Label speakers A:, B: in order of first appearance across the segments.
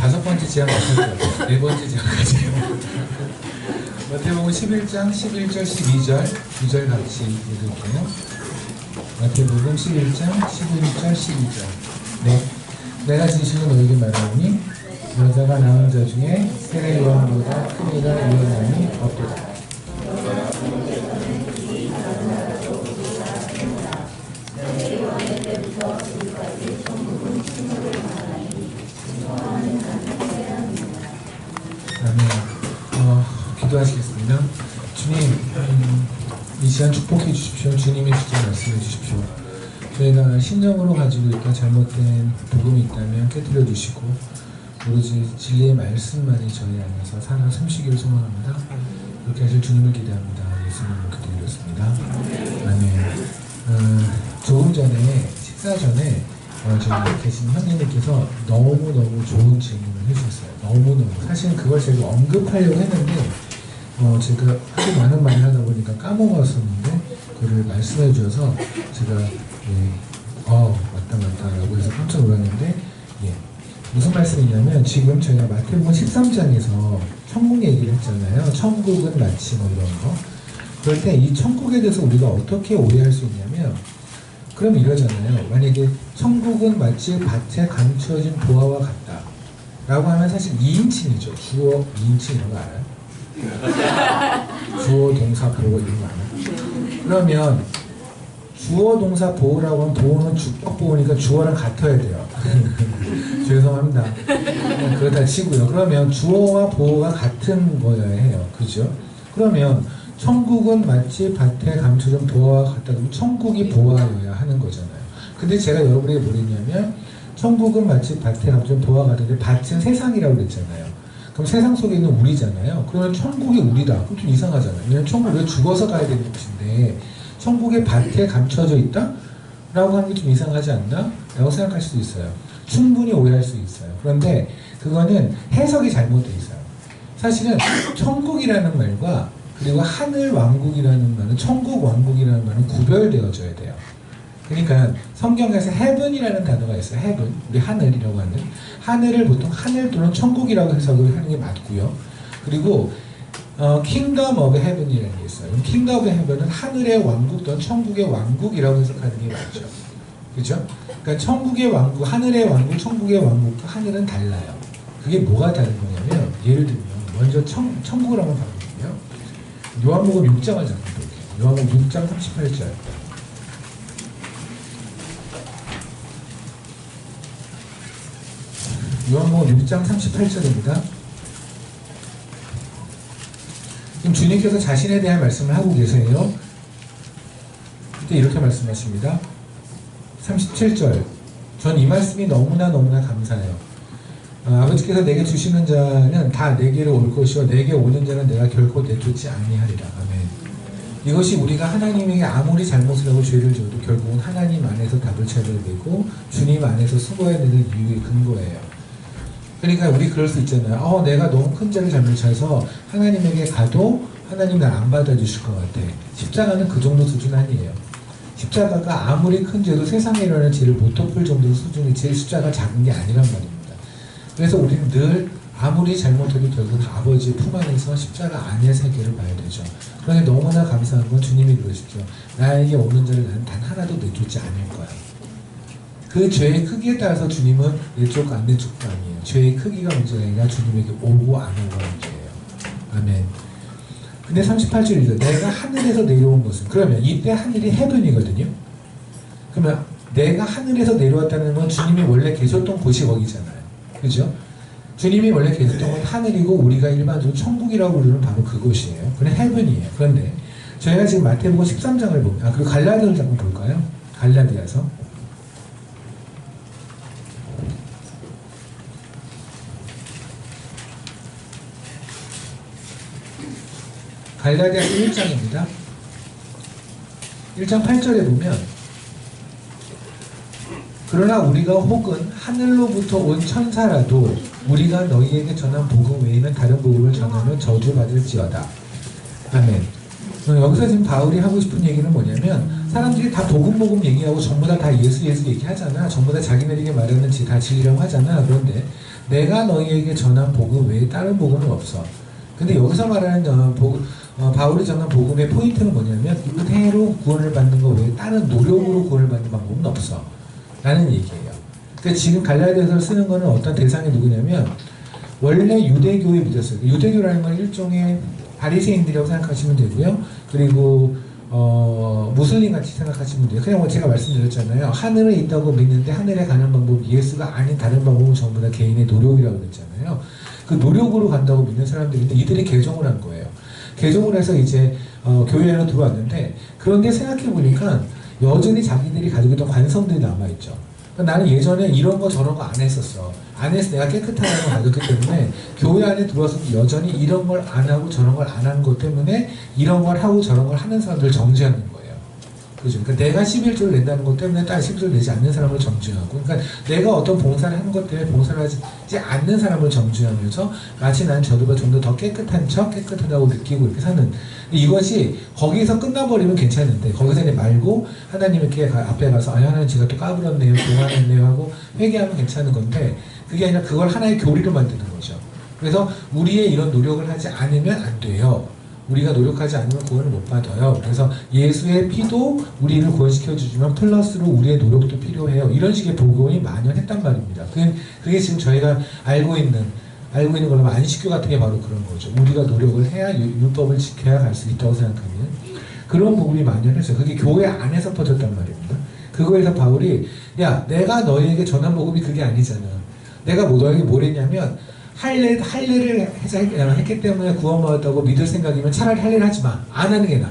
A: 5번째 지하 못할 것 같아요. 4번째 지하까지. 마태복음 11장 11절 12절 2절 같이 읽을게요. 마태복음 11장 11절 12절. 네, 내가 진실로 너에게 말하오니 여자가 낳은 자 중에 세례 요한보다 큰 이가 일어남이 없도다. 기도하시겠습니다. 주님, 이 시간 축복해 주십시오. 주님의 주제 말씀해 주십시오. 저희가 신령으로 가지고 있던 잘못된 복음이 있다면 깨뜨려 주시고 오로지 진리의 말씀만이 저희 안에서 살아 숨쉬기를 소망합니다. 그렇게 하실 주님을 기대합니다. 예수님을 기도드렸습니다. 아멘. 조금 전에 식사 전에 저기 계신 형님께서 너무너무 좋은 질문을 해주셨어요. 너무너무. 사실은 그걸 제가 언급하려고 했는데 제가 하도 많은 말을 하다 보니까 까먹었었는데 그걸 말씀해 주셔서 제가 맞다 라고 해서 깜짝 놀랐는데 무슨 말씀이냐면 지금 저희가 마태복음 13장에서 천국 얘기를 했잖아요. 천국은 마치 뭐 이런 거. 그럴 때 이 천국에 대해서 우리가 어떻게 오해할 수 있냐면 그럼 이러잖아요. 만약에 천국은 마치 밭에 감춰진 보화와 같다 라고 하면 사실 2인칭이죠. 주어 2인칭 이런 거 알아요? 주어 동사 보호 이런 거 알아요? 그러면 주어 동사 보호라고 하면 보호는 주격 보호니까 주어랑 같아야 돼요. 죄송합니다. 그렇다 치고요. 그러면 주어와 보호가 같은 거여야 해요. 그죠? 그러면 천국은 마치 밭에 감춰진 보화와 같다. 그러면 천국이 보화여야 하는 거잖아요. 근데 제가 여러분에게 뭐랬냐면 천국은 마치 밭에 감춰진 보화와 같은데 밭은 세상이라고 그랬잖아요. 그럼 세상 속에 있는 우리잖아요. 그러면 천국이 우리다. 그럼 좀 이상하잖아요. 왜냐면 천국 왜 죽어서 가야 되는 곳인데 천국의 밭에 감춰져 있다? 라고 하는 게 좀 이상하지 않나? 라고 생각할 수도 있어요. 충분히 오해할 수 있어요. 그런데 그거는 해석이 잘못되어 있어요. 사실은 천국이라는 말과 그리고 하늘 왕국이라는 말은 천국 왕국이라는 말은 구별되어져야 돼요. 그러니까 성경에서 heaven이라는 단어가 있어요. heaven, 우리 하늘이라고 하는 하늘을 보통 하늘 또는 천국이라고 해석을 하는 게 맞고요. 그리고 kingdom of heaven이라는 게 있어요. 그럼 kingdom of heaven은 하늘의 왕국 또는 천국의 왕국이라고 해석하는 게 맞죠. 그렇죠? 그러니까 천국의 왕국, 하늘의 왕국, 천국의 왕국과 하늘은 달라요. 그게 뭐가 다른 거냐면 예를 들면 먼저 천국을 한번 봐볼게요. 요한복음 6장을 잠깐 볼게요. 요한복음 6장 38절. 요한복음 6장 38절입니다. 지금 주님께서 자신에 대한 말씀을 하고 계세요. 그때 이렇게 말씀하십니다. 37절. 전 이 말씀이 너무나 감사해요. 아버지께서 내게 주시는 자는 다 내게로 올 것이요 내게 오는 자는 내가 결코 내쫓지 아니하리라. 아멘. 이것이 우리가 하나님에게 아무리 잘못을 하고 죄를 져도 결국은 하나님 안에서 답을 찾아내고 주님 안에서 수고해야 되는 이유의 근거예요. 그러니까 우리 그럴 수 있잖아요. 내가 너무 큰 죄를 잘못해서 하나님에게 가도 하나님 날 안 받아주실 것 같아. 십자가는 그 정도 수준 아니에요. 십자가가 아무리 큰 죄도 세상에 일어나는 죄를 못 덮을 정도 수준이지 십자가가 작은 게 아니란 말입니다. 그래서 우리는 늘 아무리 잘못해도 결국 아버지의 품 안에서 십자가 안의 세계를 봐야 되죠. 그런데 너무나 감사한 건 주님이 그러시죠. 나에게 오는 자를 나는 단 하나도 내쫓지 않을 거야. 그 죄의 크기에 따라서 주님은 내쫓고 안 내쫓고 아니에요. 죄의 크기가 문제가 아니라 주님에게 오고 안 오고가 문제예요. 아멘. 근데 38절이죠. 내가 하늘에서 내려온 것은 그러면 이때 하늘이 헤븐이거든요. 그러면 내가 하늘에서 내려왔다는 건 주님이 원래 계셨던 곳이 거기잖아요. 그죠? 주님이 원래 계셨던 건 하늘이고 우리가 일반적으로 천국이라고 부르는 바로 그곳이에요. 그건 헤븐이에요. 그런데 저희가 지금 마태복음 13장을 보면 그리고 갈라디아를 잠깐 볼까요? 갈라디아서 갈라디아서 1장입니다. 1장 8절에 보면 그러나 우리가 혹은 하늘로부터 온 천사라도 우리가 너희에게 전한 복음 외에는 다른 복음을 전하면 저주받을지어다. 아멘. 여기서 지금 바울이 하고 싶은 얘기는 뭐냐면 사람들이 다 복음 얘기하고 전부 다 예수 얘기하잖아. 전부 다 자기네들에게 말하는 다 진리라고 하잖아. 그런데 내가 너희에게 전한 복음 외에 다른 복음은 없어. 근데 여기서 말하는 바울이 전한 복음의 포인트는 뭐냐면 은혜로 구원을 받는 것 외에 다른 노력으로 구원을 받는 방법은 없어 라는 얘기예요. 그러니까 지금 갈라디아서를 쓰는 거는 어떤 대상이 누구냐면 원래 유대교에 믿었어요. 유대교라는 건 일종의 바리새인들이라고 생각하시면 되고요. 그리고 무슬림 같이 생각하시면 돼요. 그냥 제가 말씀드렸잖아요. 하늘에 있다고 믿는데 하늘에 가는 방법이 예수가 아닌 다른 방법은 전부 다 개인의 노력이라고 그랬잖아요. 그 노력으로 간다고 믿는 사람들인데 이들이 개종을 한 거예요. 개종을 해서 이제 교회 안으로 들어왔는데 그런데 생각해보니까 여전히 자기들이 가지고 있던 관성들이 남아있죠. 그러니까 나는 예전에 이런 거 저런 거 안 했었어. 안 해서 내가 깨끗하다는 걸 가졌기 때문에 교회 안에 들어와서 여전히 이런 걸 안 하고 저런 걸 안 하는 것 때문에 이런 걸 하고 저런 걸 하는 사람들을 정죄하는 거예요. 그죠? 그러니까 내가 11조를 낸다는 것 때문에 다른 11조를 내지 않는 사람을 정죄하고, 그러니까 내가 어떤 봉사를 하는 것 때문에 봉사를 하지 않는 사람을 정죄하면서 마치 난 저들보다 좀 더 깨끗한 척, 깨끗하다고 느끼고 이렇게 사는, 이것이 거기서 끝나버리면 괜찮은데 거기서 이제 말고 하나님 이렇게 앞에 가서 하나님 제가 또 까불었네요, 교만했네요 하고 회개하면 괜찮은 건데 그게 아니라 그걸 하나의 교리로 만드는 거죠. 그래서 우리의 이런 노력을 하지 않으면 안 돼요. 우리가 노력하지 않으면 구원을 못 받아요. 그래서 예수의 피도 우리를 구원시켜주지만 플러스로 우리의 노력도 필요해요. 이런 식의 복음이 만연했단 말입니다. 그게 지금 저희가 알고 있는 걸로 안식교 같은 게 바로 그런 거죠. 우리가 노력을 해야 율법을 지켜야 갈 수 있다고 생각하는 그런 복음이 만연했어요. 그게 교회 안에서 퍼졌단 말입니다. 그거에서 바울이 야 내가 너희에게 전한 복음이 그게 아니잖아. 내가 너희에게 뭘 했냐면 할례를 했기 때문에 구원받았다고 믿을 생각이면 차라리 할례를 하지 마. 안 하는 게 나아.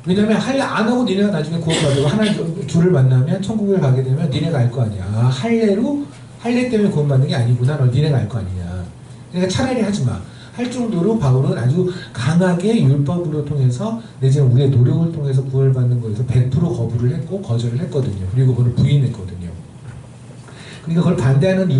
A: 왜냐면 할례 안 하고 니네가 나중에 구원받고 하나님 둘을 만나면 천국을 가게 되면 니네가 알 거 아니야. 할례 때문에 구원받는 게 아니구나. 니네가 알 거 아니냐. 그러니까 차라리 하지 마. 할 정도로 바울은 아주 강하게 율법으로 통해서 내지는 우리의 노력을 통해서 구원을 받는 거에서 100% 거부를 했고 거절을 했거든요. 그리고 그걸 부인했거든요. 그러니까 그걸 반대하는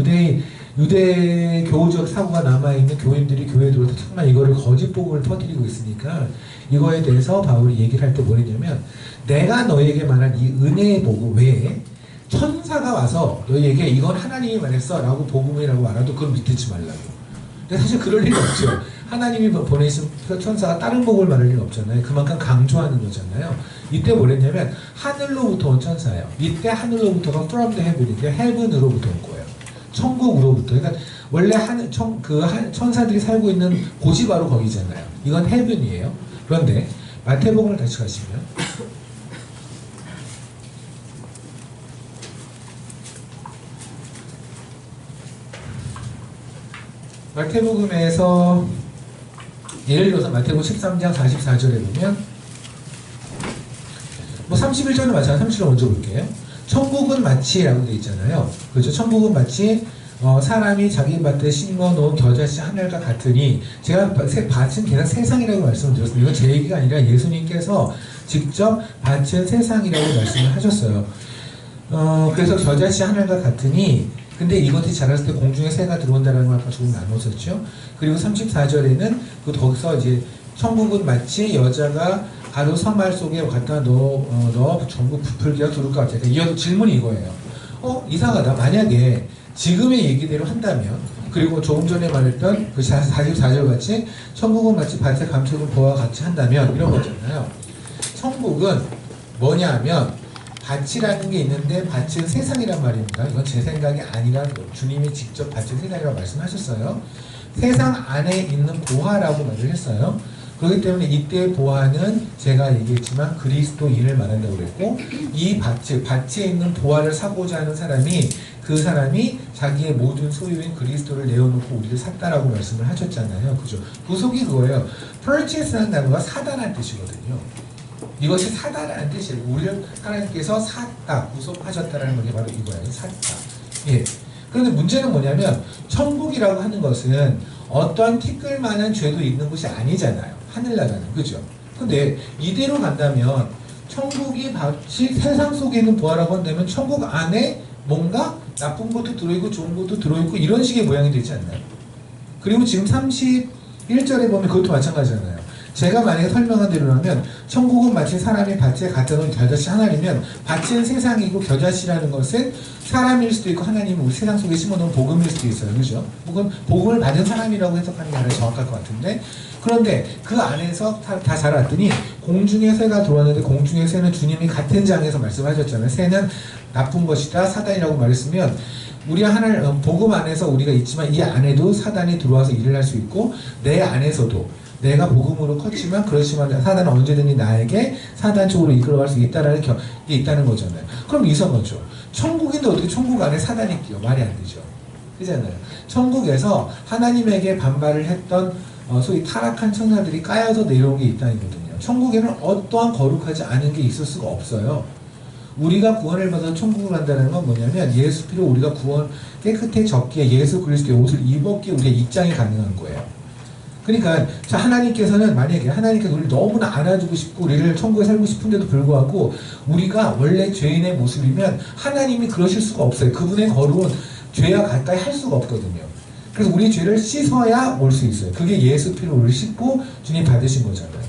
A: 유대 교우적 사고가 남아있는 교인들이 교회에 들어와서 정말 이거를 거짓 복음을 퍼뜨리고 있으니까 이거에 대해서 바울이 얘기를 할 때 뭐랬냐면 내가 너에게 말한 이 은혜의 복음 외에 천사가 와서 너에게 이건 하나님이 말했어 라고 복음이라고 말해도 그걸 믿지 말라고. 근데 사실 그럴 일은 없죠. 하나님이 보내신 천사가 다른 복음을 말할 일은 없잖아요. 그만큼 강조하는 거잖아요. 이때 뭐랬냐면 하늘로부터 온 천사예요. 이때 하늘로부터가 from the heaven인데 heaven으로부터 온 거예요. 천국으로부터. 그러니까 원래 천사들이 살고 있는 곳이 바로 거기잖아요. 이건 heaven이에요. 그런데 마태복음을 다시 가시면 마태복음에서 예를 들어서 마태복음 13장 44절에 보면 31절은 마찬가지 30절 먼저 볼게요. 천국은 마치라고 되어 있잖아요. 그렇죠? 천국은 마치 사람이 자기 밭에 심어놓은 겨자씨 하늘과 같으니 제가 밭은 계속 세상이라고 말씀을 드렸습니다. 이건 제 얘기가 아니라 예수님께서 직접 밭은 세상이라고 말씀을 하셨어요. 그래서 겨자씨 하늘과 같으니 근데 이것이 자랐을 때 공중에 새가 들어온다는 걸 아까 조금 나눴었죠. 그리고 34절에는 거기서 이제 천국은 마치 여자가 가루 서말 속에 갖다 넣어 전부 부풀기가 두를 것 같아요. 이어서 질문이 이거예요. 이상하다. 만약에 지금의 얘기대로 한다면 그리고 조금 전에 말했던 그 44절 같이 천국은 마치 밭에 감춰둔 보와 같이 한다면 이런 거잖아요. 천국은 뭐냐 하면 밭이라는 게 있는데 밭은 세상이란 말입니다. 이건 제 생각이 아니라 주님이 직접 밭은 세상이라고 말씀하셨어요. 세상 안에 있는 보화라고 말을 했어요. 그렇기 때문에 이때 보화는 제가 얘기했지만 그리스도인을 말한다고 그랬고 이 밭에 있는 보화를 사고자 하는 사람이 그 사람이 자기의 모든 소유인 그리스도를 내어놓고 우리를 샀다라고 말씀을 하셨잖아요. 그죠? 구속이 그거예요. purchase라는 단어가 사다라는 뜻이거든요. 이것이 사다라는 뜻이에요. 우리를 하나님께서 샀다, 구속하셨다라는 게 바로 이거예요. 샀다. 예. 그런데 문제는 뭐냐면 천국이라고 하는 것은 어떤 티끌만한 죄도 있는 곳이 아니잖아요. 하늘나라는. 그죠? 근데 이대로 간다면 천국이 마치 세상 속에 있는 보화라고 한다면 천국 안에 뭔가 나쁜 것도 들어있고 좋은 것도 들어있고 이런 식의 모양이 되지 않나요? 그리고 지금 31절에 보면 그것도 마찬가지잖아요. 제가 만약에 설명한 대로라면 천국은 마치 사람이 밭에 갖다 놓은 겨자씨 하나이면 밭은 세상이고 겨자씨라는 것은 사람일 수도 있고 하나님은 우리 세상 속에 심어놓은 복음일 수도 있어요. 그죠? 혹은 복음을 받은 사람이라고 해석하는 게 가장 정확할 것 같은데, 그런데 그 안에서 다 잘 알았더니 공중의 새가 들어왔는데 공중의 새는 주님이 같은 장에서 말씀하셨잖아요. 새는 나쁜 것이다, 사단이라고 말했으면 우리 하나님 복음 안에서 우리가 있지만 이 안에도 사단이 들어와서 일을 할 수 있고 내 안에서도 내가 복음으로 컸지만 그렇지만 사단은 언제든지 나에게 사단 쪽으로 이끌어갈 수 있다는 게 있다는 거잖아요. 그럼 이상하죠. 천국인데 어떻게 천국 안에 사단이 끼어? 말이 안 되죠. 그잖아요. 천국에서 하나님에게 반발을 했던 소위 타락한 천사들이 까여서 내려온 게 있다는 거거든요. 천국에는 어떠한 거룩하지 않은 게 있을 수가 없어요. 우리가 구원을 받아서 천국을 간다는 건 뭐냐면 예수 피로 우리가 구원 깨끗해졌기에 예수 그리스도의 옷을 입었기에 우리가 입장이 가능한 거예요. 그러니까 하나님께서는 만약에 하나님께서 우리를 너무나 안아주고 싶고 우리를 천국에 살고 싶은데도 불구하고 우리가 원래 죄인의 모습이면 하나님이 그러실 수가 없어요. 그분의 거룩은 죄와 가까이 할 수가 없거든요. 그래서 우리 죄를 씻어야 올 수 있어요. 그게 예수 피로 우리를 씻고 주님 받으신 거잖아요.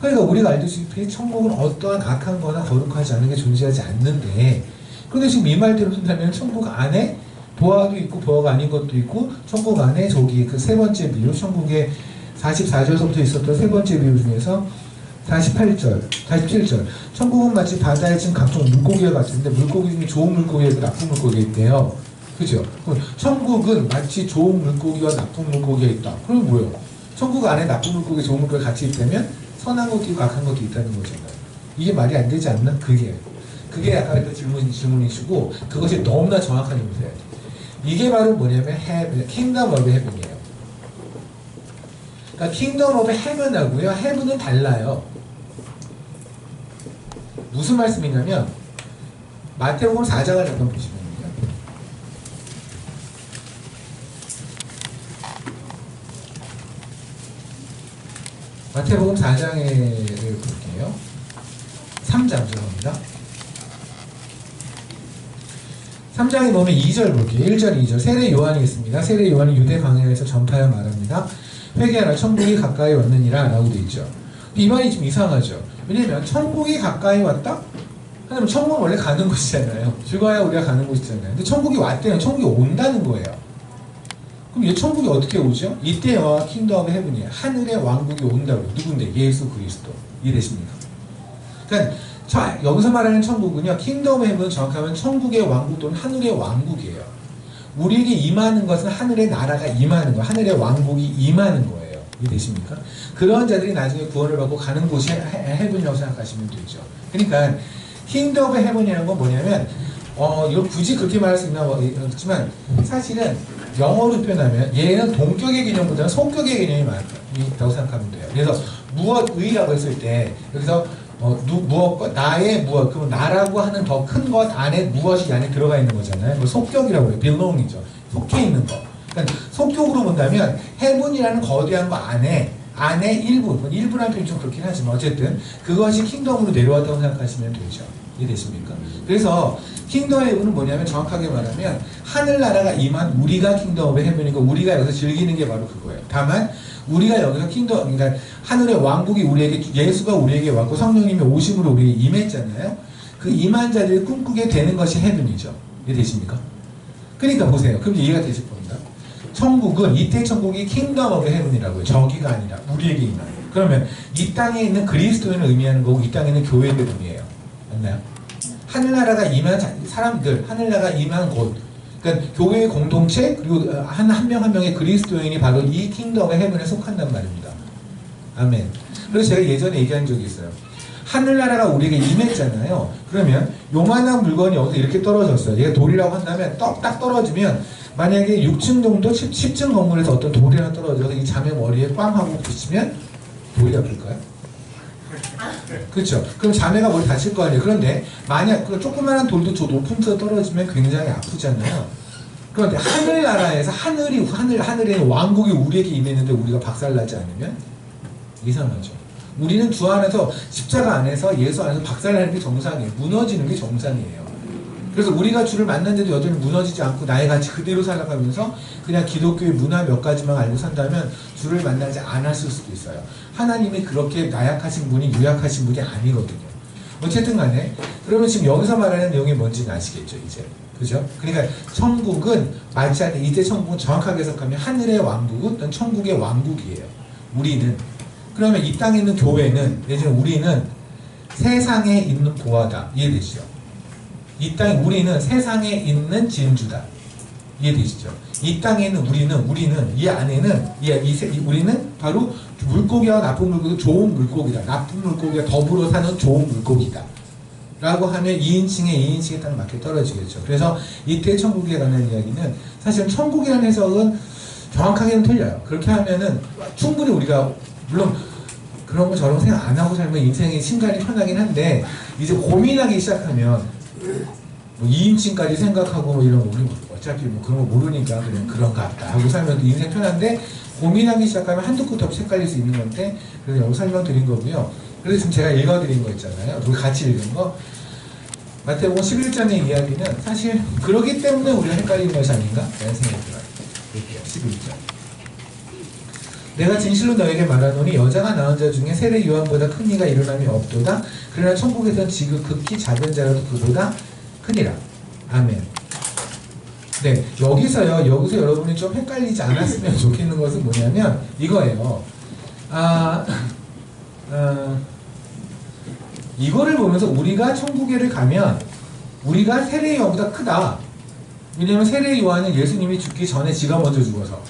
A: 그러니까 우리가 알다시피 천국은 어떠한 악한 거나 거룩하지 않은 게 존재하지 않는데, 그런데 지금 이 말대로 한다면 천국 안에 보아도 있고 보아가 아닌 것도 있고 천국 안에 저기 그 세 번째 비유, 천국의 44절서부터 있었던 세 번째 비유 중에서 48절, 47절 천국은 마치 바다에 진 각종 물고기와 같은데 물고기 중에 좋은 물고기가 있고 나쁜 물고기가 있대요. 그죠? 천국은 마치 좋은 물고기와 나쁜 물고기가 있다. 그럼 뭐예요? 천국 안에 나쁜 물고기, 좋은 물고기가 같이 있다면 선한 것도 있고 악한 것도 있다는 거잖아요. 이게 말이 안 되지 않나? 그게 아까 그 질문이시고 그것이 너무나 정확한 문제예요. 이게 바로 뭐냐면 킹덤 오브 헤븐이에요. 그러니까 킹덤 오브 헤븐하고요 헤븐은 달라요. 무슨 말씀이냐면 마태복음 4장을 한번 보시면요. 마태복음 4장을 볼게요. 3장 죄송합니다. 3장에 보면 2절 볼게요. 1절 2절 세례 요한이 있습니다. 세례 요한이 유대 광야에서 전파하여 말합니다. 회개하라 천국이 가까이 왔느니라 라고 되어 있죠. 이 말이 좀 이상하죠. 왜냐면 천국이 가까이 왔다? 하면 천국은 원래 가는 곳이잖아요. 죽어야 우리가 가는 곳이잖아요. 근데 천국이 왔대요. 천국이 온다는 거예요. 그럼 이 천국이 어떻게 오죠? 이때와 킹덤 오브 헤븐이에요. 하늘의 왕국이 온다고. 누군데? 예수 그리스도. 이해되십니까? 그러니까 여기서 말하는 천국은요, 킹덤 오브 헤븐은 정확하면 천국의 왕국 또는 하늘의 왕국이에요. 우리에게 임하는 것은 하늘의 나라가 임하는 거예요. 하늘의 왕국이 임하는 거예요. 이해되십니까? 그런 자들이 나중에 구원을 받고 가는 곳이 헤븐이라고 생각하시면 되죠. 그러니까 킹덤 오브 헤븐이라는 건 뭐냐면 이걸 굳이 그렇게 말할 수 있나 모르겠지만 사실은 영어로 표현하면 얘는 동격의 개념보다는 성격의 개념이 많다고 생각하면 돼요. 그래서 무엇의라고 했을 때 여기서 무엇과 나의 무엇, 그럼 나라고 하는 더 큰 것 안에 무엇이 안에 들어가 있는 거잖아요. 그걸 속격이라고 해요. belong이죠. 속해 있는 거. 그러니까 속격으로 본다면 헤븐이라는 거대한 거 안에 일부라는 표현이 좀 그렇긴 하지만 어쨌든 그것이 킹덤으로 내려왔다고 생각하시면 되죠. 이해되십니까? 그래서 킹덤 오브 헤븐은 뭐냐면 정확하게 말하면 하늘나라가 임한 우리가 킹덤 오브 헤븐이고 우리가 여기서 즐기는 게 바로 그거예요. 다만 우리가 여기서 그러니까 하늘의 왕국이 우리에게, 예수가 우리에게 왔고 성령님이 오심으로 우리에게 임했잖아요. 그 임한 자들이 꿈꾸게 되는 것이 헤븐이죠. 이해되십니까? 그러니까 보세요. 그럼 이해가 되실 겁니다. 천국은, 이때 천국이 킹덤 오브 헤븐이라고요. 저기가 아니라 우리에게 임하는. 그러면 이 땅에 있는 그리스도인을 의미하는 거고 이 땅에 있는 교회를 의미해요. 맞나요? 하늘나라가 임한 사람들, 하늘나라가 임한 곳, 그러니까 교회의 공동체 그리고 한 명 한 명의 그리스도인이 바로 이 킹덤의 헤븐에 속한단 말입니다. 아멘. 그래서 제가 예전에 얘기한 적이 있어요. 하늘나라가 우리에게 임했잖아요. 그러면 요만한 물건이 여기서 이렇게 떨어졌어요. 얘가 돌이라고 한다면 딱 떨어지면 만약에 6층 정도 10층 건물에서 어떤 돌이 하나 떨어져서 이 자매 머리에 꽝 하고 붙이면 돌이 아플까요? 그렇죠. 그럼 자매가 머리 다칠 거 아니에요. 그런데 만약 그 조그마한 돌도 저 높은 데서 떨어지면 굉장히 아프잖아요. 그런데 하늘나라에서 하늘의 왕국이 우리에게 임했는데 우리가 박살나지 않으면 이상하죠. 우리는 주 안에서 십자가 안에서 예수 안에서 박살나는 게 정상이에요. 무너지는 게 정상이에요. 그래서 우리가 주를 만났는데도 여전히 무너지지 않고 나의 가치 그대로 살아가면서 그냥 기독교의 문화 몇 가지만 알고 산다면 주를 만나지 않았을 수도 있어요. 하나님이 그렇게 나약하신 분이 유약하신 분이 아니거든요. 어쨌든 간에 그러면 지금 여기서 말하는 내용이 뭔지는 아시겠죠 이제. 그죠? 그러니까 천국은 마치 않는 이때 천국은 정확하게 해석하면 하늘의 왕국은 어떤 천국의 왕국이에요. 우리는. 그러면 이 땅에 있는 교회는 예전에 우리는 세상에 있는 보화다. 이해되시죠? 이 땅에 우리는 세상에 있는 진주다. 이해되시죠? 이 땅에 있는 우리는 이 안에는 우리는 바로 물고기와 나쁜 물고기 좋은 물고기다. 나쁜 물고기가 더불어 사는 좋은 물고기다. 라고 하면 2인칭에 2인칭에 딱 맞게 떨어지겠죠. 그래서 이때 천국에 관한 이야기는 사실 천국이라는 해석은 정확하게는 틀려요. 그렇게 하면은 충분히 우리가 물론 그런 거 저런 거 생각 안 하고 살면 인생이 심간이 편하긴 한데 이제 고민하기 시작하면 뭐 2인칭까지 생각하고 뭐 이런 거 우리 어차피 뭐 그런 거 모르니까 그냥 그런가 보다 하고 살면 인생 편한데 고민하기 시작하면 한도 끝 없이 헷갈릴 수 있는 건데 그래서 여기 설명드린 거고요. 그래서 지금 제가 읽어드린 거 있잖아요. 우리 같이 읽은 거. 마태복음 11장의 이야기는 사실 그러기 때문에 우리가 헷갈리는 것이 아닌가? 라는 생각이 들어요. 볼게요. 11장. 내가 진실로 너에게 말하노니 여자가 낳은 자 중에 세례 요한보다 큰 이가 일어남이 없도다. 그러나 천국에서는 지극 극히 작은 자라도 그보다 크니라. 아멘. 네, 여기서 여러분이 좀 헷갈리지 않았으면 좋겠는 것은 뭐냐면 이거예요. 이거를 보면서 우리가 천국에를 가면 우리가 세례 요한보다 크다. 왜냐면 세례 요한은 예수님이 죽기 전에 지가 먼저 죽어서.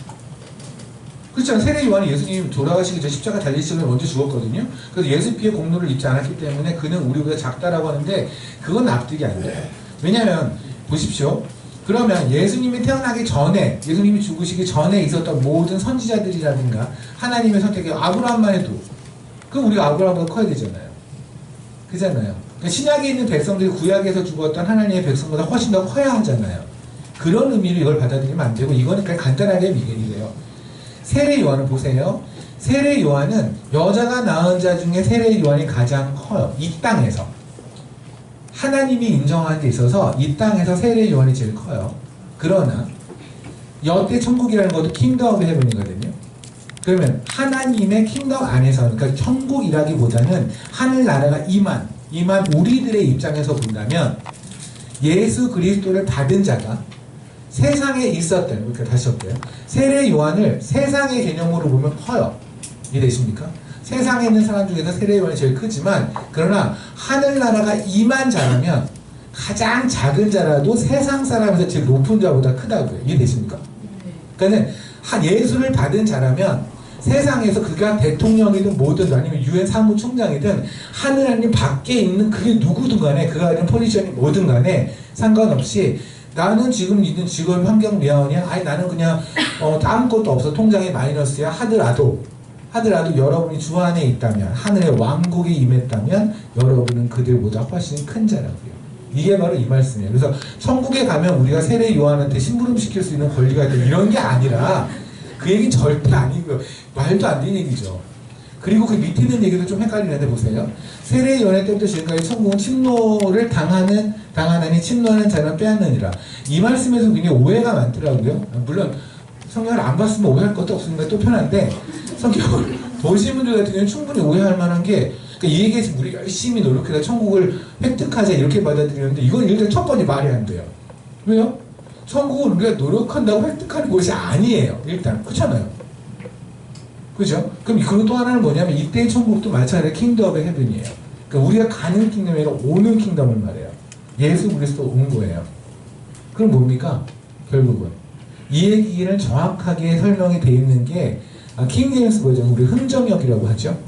A: 그렇죠. 세례 요한은 예수님이 돌아가시기 전에 십자가 달리시기 전에 먼저 죽었거든요. 그래서 예수 피의 공로를 입지 않았기 때문에 그는 우리보다 작다라고 하는데 그건 납득이 안 돼요. 왜냐면 보십시오. 그러면 예수님이 태어나기 전에 예수님이 죽으시기 전에 있었던 모든 선지자들이라든가 하나님의 선택에 아브라함만 해도 그럼 우리가 아브라함보다 커야 되잖아요. 그잖아요. 그러니까 신약에 있는 백성들이 구약에서 죽었던 하나님의 백성보다 훨씬 더 커야 하잖아요. 그런 의미로 이걸 받아들이면 안 되고 이거는 그냥 간단하게 이래요. 세례 요한을 보세요. 세례 요한은 여자가 낳은 자 중에 세례 요한이 가장 커요. 이 땅에서. 하나님이 인정하는 데 있어서 이 땅에서 세례 요한이 제일 커요. 그러나 여태 천국이라는 것도 킹덤 오브 헤븐이거든요. 그러면 하나님의 킹덤 안에서 그러니까 천국이라기보다는 하늘나라가 임한 우리들의 입장에서 본다면 예수 그리스도를 받은 자가 세상에 있었던 그러니까 다시 할게요. 세례 요한을 세상의 개념으로 보면 커요. 이해되십니까? 세상에 있는 사람 중에서 세례 요한이 제일 크지만 그러나 하늘나라가 임한 자라면 가장 작은 자라도 세상 사람에서 제일 높은 자보다 크다고요. 이해되십니까? 그러니까 예수를 받은 자라면 세상에서 그가 대통령이든 뭐든 아니면 유엔 사무총장이든 하느님 밖에 있는 그게 누구든 간에 그가 가진 포지션이 뭐든 간에 상관없이 나는 지금 있는 직업 환경 미화원이야. 아니 나는 그냥 아무것도 없어. 통장에 마이너스야. 하더라도 여러분이 주 안에 있다면 하늘의 왕국에 임했다면 여러분은 그들보다 훨씬 큰 자라고요. 이게 바로 이 말씀이에요. 그래서 천국에 가면 우리가 세례 요한한테 심부름 시킬 수 있는 권리가 있다 이런 게 아니라 그 얘기는 절대 아니고요. 말도 안 되는 얘기죠. 그리고 그 밑에 있는 얘기도 좀 헷갈리는데 보세요. 세례 요한 때부터 지금까지 천국은 침노를 당하나니 침노하는 자는 빼앗느니라. 이 말씀에서 굉장히 오해가 많더라고요. 물론 성경을 안 봤으면 오해할 것도 없으니까 또 편한데 성경을 보신 분들 같은 경우는 충분히 오해할 만한 게 그러니까 이 얘기에서 우리 열심히 노력해서 천국을 획득하자 이렇게 받아들이는데 이건 일단 첫 번째 말이 안 돼요. 왜요? 천국은 우리가 노력한다고 획득하는 곳이 아니에요. 일단 그렇잖아요. 그죠? 그럼 그리고 또 하나는 뭐냐면 이때의 천국도 마찬가지로 킹덤 오브 헤븐이에요. 그러니까 우리가 가는 킹덤이 아니라 오는 킹덤을 말해요. 예수 그리스도 온 거예요. 그럼 뭡니까? 결국은 이 얘기는 정확하게 설명이 되어 있는 게 킹 제임스 버전 우리 흥정역이라고 하죠.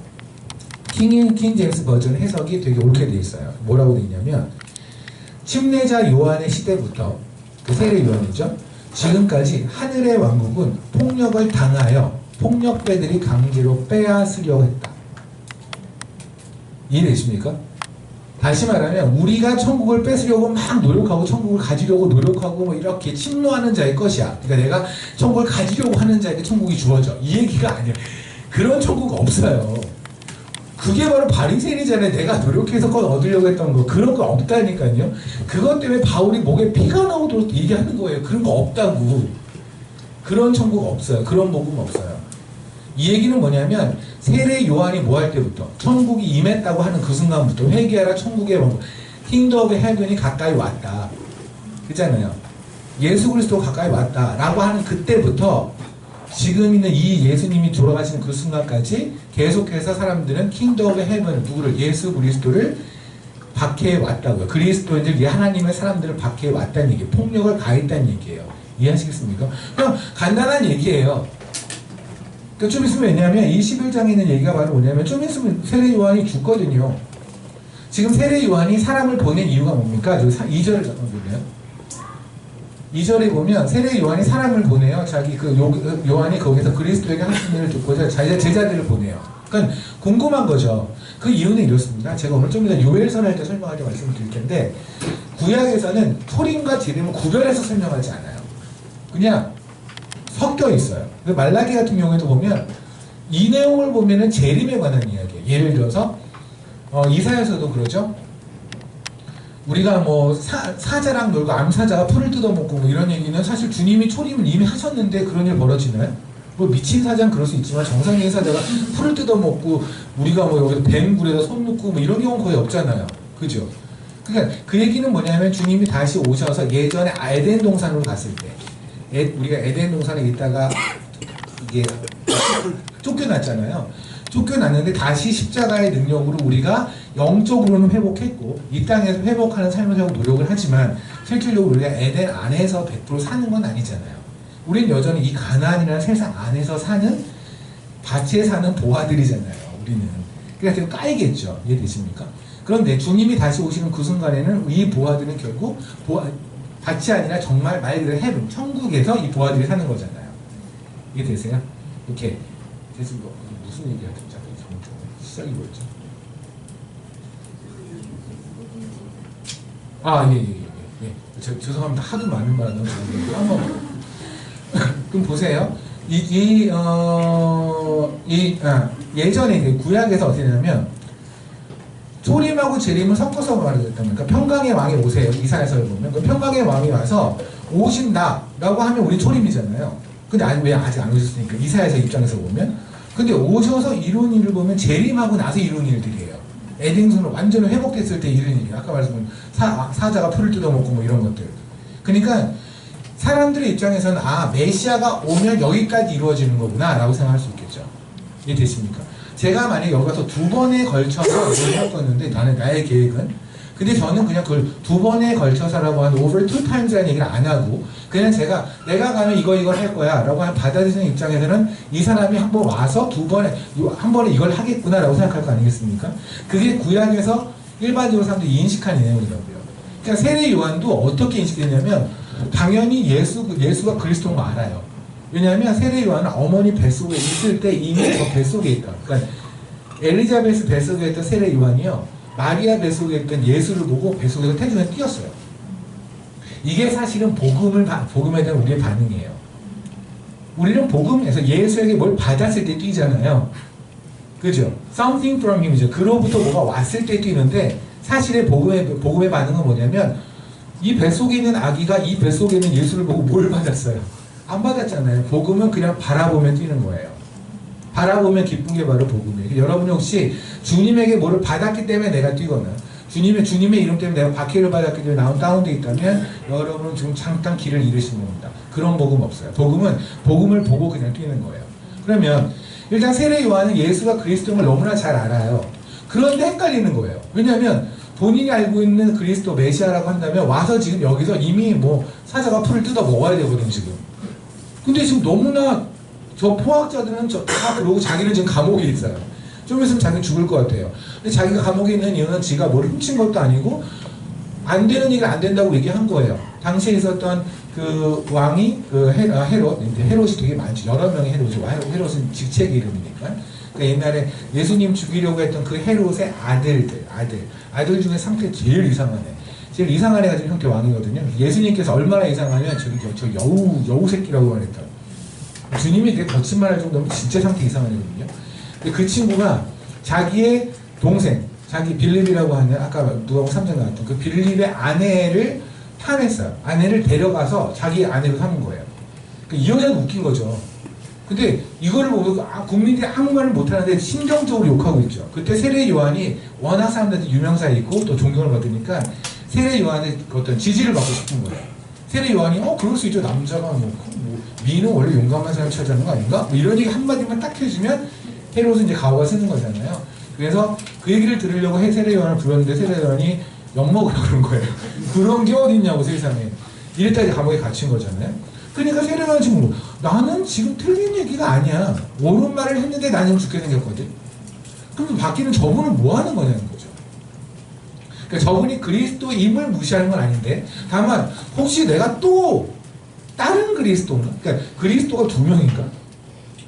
A: 킹 제임스 버전 해석이 되게 옳게 되어 있어요. 뭐라고 되어 있냐면 침례자 요한의 시대부터 그 세례 요한이죠. 지금까지 하늘의 왕국은 폭력을 당하여 폭력배들이 강제로 빼앗으려고 했다. 이해되십니까? 다시 말하면 우리가 천국을 뺏으려고 막 노력하고 천국을 가지려고 노력하고 뭐 이렇게 침노하는 자의 것이야. 그러니까 내가 천국을 가지려고 하는 자에게 천국이 주어져. 이 얘기가 아니야. 그런 천국 없어요. 그게 바로 바리새인이잖아요. 내가 노력해서 꼭 얻으려고 했던 거. 그런 거 없다니까요. 그것 때문에 바울이 목에 피가 나오도록 얘기하는 거예요. 그런 거 없다고. 그런 천국 없어요. 그런 복음 없어요. 이 얘기는 뭐냐면 세례 요한이 뭐 할 때부터 천국이 임했다고 하는 그 순간부터 회개하라 천국의 킹덤 오브 헤븐이 가까이 왔다. 그잖아요. 예수 그리스도가 가까이 왔다 라고 하는 그때부터 지금 있는 이 예수님이 돌아가신 그 순간까지 계속해서 사람들은 킹덤 오브 헤븐 누구를 예수 그리스도를 박해해 왔다고요. 그리스도인들 하나님의 사람들을 박해해 왔다는 얘기예요. 폭력을 가했다는 얘기예요. 이해하시겠습니까? 그냥 간단한 얘기예요. 그러니까 좀 있으면 왜냐하면 21장에 있는 얘기가 바로 뭐냐면 좀 있으면 세례 요한이 죽거든요. 지금 세례 요한이 사람을 보낸 이유가 뭡니까? 2절을 잠깐 보면 2절에 보면 세례 요한이 사람을 보내요. 자기 요한이 거기서 그리스도에게 하신 일을 듣고서 제자들을 보내요. 그러니까 궁금한 거죠. 그 이유는 이렇습니다. 제가 오늘 좀 이따 요엘서 할 때 설명할 때 말씀을 드릴 텐데 구약에서는 초림과 재림을 구별해서 설명하지 않아요. 그냥 섞여 있어요. 말라기 같은 경우에도 보면 이 내용을 보면은 재림에 관한 이야기예요. 예를 들어서 이사야서도 그러죠. 우리가 뭐 사자랑 놀고 암사자가 풀을 뜯어먹고 뭐 이런 얘기는 사실 주님이 초림을 이미 하셨는데 그런 일 벌어지나요? 뭐 미친 사자는 그럴 수 있지만 정상적인 사자가 풀을 뜯어먹고 우리가 뭐 여기서 뱀굴에다 손 놓고 뭐 이런 경우는 거의 없잖아요. 그죠? 그러니까 그 얘기는 뭐냐면 주님이 다시 오셔서 예전에 에덴 동산으로 갔을 때 우리가 에덴 동산에 있다가 이게 쫓겨났잖아요. 쫓겨났는데 다시 십자가의 능력으로 우리가 영적으로는 회복했고 이 땅에서 회복하는 삶을 하고 노력을 하지만 실질적으로 우리가 에덴 안에서 100% 사는 건 아니잖아요. 우린 여전히 이 가나안이라는 세상 안에서 사는 밭에 사는 보아들이잖아요. 우리는. 그러니까 되게 까이겠죠. 이해되십니까? 그런데 주님이 다시 오시는 그 순간에는 이 보아들은 결국 밭이 아니라 정말 말 그대로 헤븐, 천국에서 이 보아들이 사는 거잖아요. 이해되세요? 이렇게 그래서 무슨 얘기하든 시작이 뭐였죠? 죄송합니다. 하도 많은 말을 한번 그럼 보세요. 예전에 구약에서 어떻게 되냐면 초림하고 재림을 섞어서 말했단 말이에요. 그러니까 평강의 왕이 오세요. 이사야서를 보면 그 평강의 왕이 와서 오신다라고 하면 우리 초림이잖아요. 근데 왜 아직 안 오셨으니까 이사야서 입장에서 보면 근데 오셔서 이룬 일을 보면 재림하고 나서 이룬 일들이에요. 에덴성은 완전히 회복됐을 때 이룬 일이에요. 아까 말씀드린 사자가 풀을 뜯어먹고 뭐 이런 것들. 그러니까 사람들의 입장에서는 메시아가 오면 여기까지 이루어지는 거구나 라고 생각할 수 있겠죠. 이해되십니까? 제가 만약에 여기 가서 2번에 걸쳐서 얘기를 할 거였는데 나의 계획은 근데 저는 그냥 그걸 2번에 걸쳐서라고 한 over 2times라는 얘기를 안 하고 그냥 내가 가면 이걸 할 거야 라고 한 받아들이는 입장에서는 이 사람이 한번 와서 한 번에 이걸 하겠구나 라고 생각할 거 아니겠습니까? 그게 구약에서 일반적으로 사람들이 인식하는 내용이라고요. 그러니까 세례 요한도 어떻게 인식했냐면 당연히 예수가 그리스도인 거 알아요. 왜냐하면 세례 요한은 어머니 뱃속에 있을 때 이미 저 뱃속에 있다. 그러니까 엘리자베스 뱃속에 있던 세례 요한이요. 마리아 뱃속에 있던 예수를 보고 뱃속에서 태중에 뛰었어요. 이게 사실은 복음에 대한 우리의 반응이에요. 우리는 복음에서 예수에게 뭘 받았을 때 뛰잖아요. 그죠? Something from him이죠. 그로부터 뭐가 왔을 때 뛰는데 사실의 복음의 반응은 뭐냐면 이 뱃속에 있는 아기가 이 뱃속에 있는 예수를 보고 뭘 받았어요? 안 받았잖아요. 복음은 그냥 바라보면 뛰는 거예요. 바라보면 기쁜 게 바로 복음이에요. 여러분이 혹시 주님에게 뭐를 받았기 때문에 내가 뛰거나 주님의 이름 때문에 내가 박해를 받았기 때문에 나온 다운돼 있다면 여러분은 지금 잠깐 길을 잃으신 겁니다. 그런 복음 없어요. 복음은 복음을 보고 그냥 뛰는 거예요. 그러면 일단 세례 요한은 예수가 그리스도를 너무나 잘 알아요. 그런데 헷갈리는 거예요. 왜냐하면 본인이 알고 있는 그리스도 메시아라고 한다면 와서 지금 여기서 이미 뭐 사자가 풀을 뜯어 먹어야 되거든 지금. 근데 지금 너무나 저 포학자들은 다 그러고 자기는 지금 감옥에 있어요. 좀 있으면 자기는 죽을 것 같아요. 근데 자기가 감옥에 있는 이유는 지가 뭘 훔친 것도 아니고 안 되는 얘기를 안 된다고 얘기한 거예요. 당시에 있었던 그 왕이 헤롯이 되게 많죠. 여러 명의 헤롯이 헤롯은 직책 이름이니까. 그러니까 옛날에 예수님 죽이려고 했던 그 헤롯의 아들 중에 상태 제일 이상한 애. 제일 이상한 애가 지금 형태 왕이거든요. 예수님께서 얼마나 이상하면 저 여우 새끼라고 말했던. 주님이 되게 거친 말 할 정도면 진짜 상태 이상한 애거든요. 근데 그 친구가 자기의 동생, 자기 빌립이라고 하는 아까 누가복음 3장 나왔던 그 빌립의 아내를 탄했어요. 아내를 데려가서 자기 아내로 삼은 거예요. 이 여자는 웃긴 거죠. 근데 이거를 보고 국민들이 아무 말을 못하는데 심정적으로 욕하고 있죠. 그때 세례 요한이 워낙 사람들한테 유명사이고 또 존경을 받으니까 세례 요한의 어떤 지지를 받고 싶은 거예요. 세례 요한이 그럴 수 있죠. 남자가 미는 원래 용감한 사람 찾아하는 거 아닌가? 뭐 이런 얘기 한마디만 딱 해주면 헤롯은 이제 가오가 쓰는 거잖아요. 그래서 그 얘기를 들으려고 세례 요한을 불렀는데 세례 요한이 엿먹으라고 그런 거예요. 그런 게 어딨냐고 세상에. 이랬다 이제 감옥에 갇힌 거잖아요. 그러니까 세례 요한은 지금 나는 지금 틀린 얘기가 아니야. 옳은 말을 했는데 나는 죽게 생겼거든. 그럼 바뀌는 저분은 뭐 하는 거냐는 거죠. 그러니까 저분이 그리스도임을 무시하는 건 아닌데 다만 혹시 내가 또 다른 그리스도인가? 그러니까 그리스도가 두 명인가?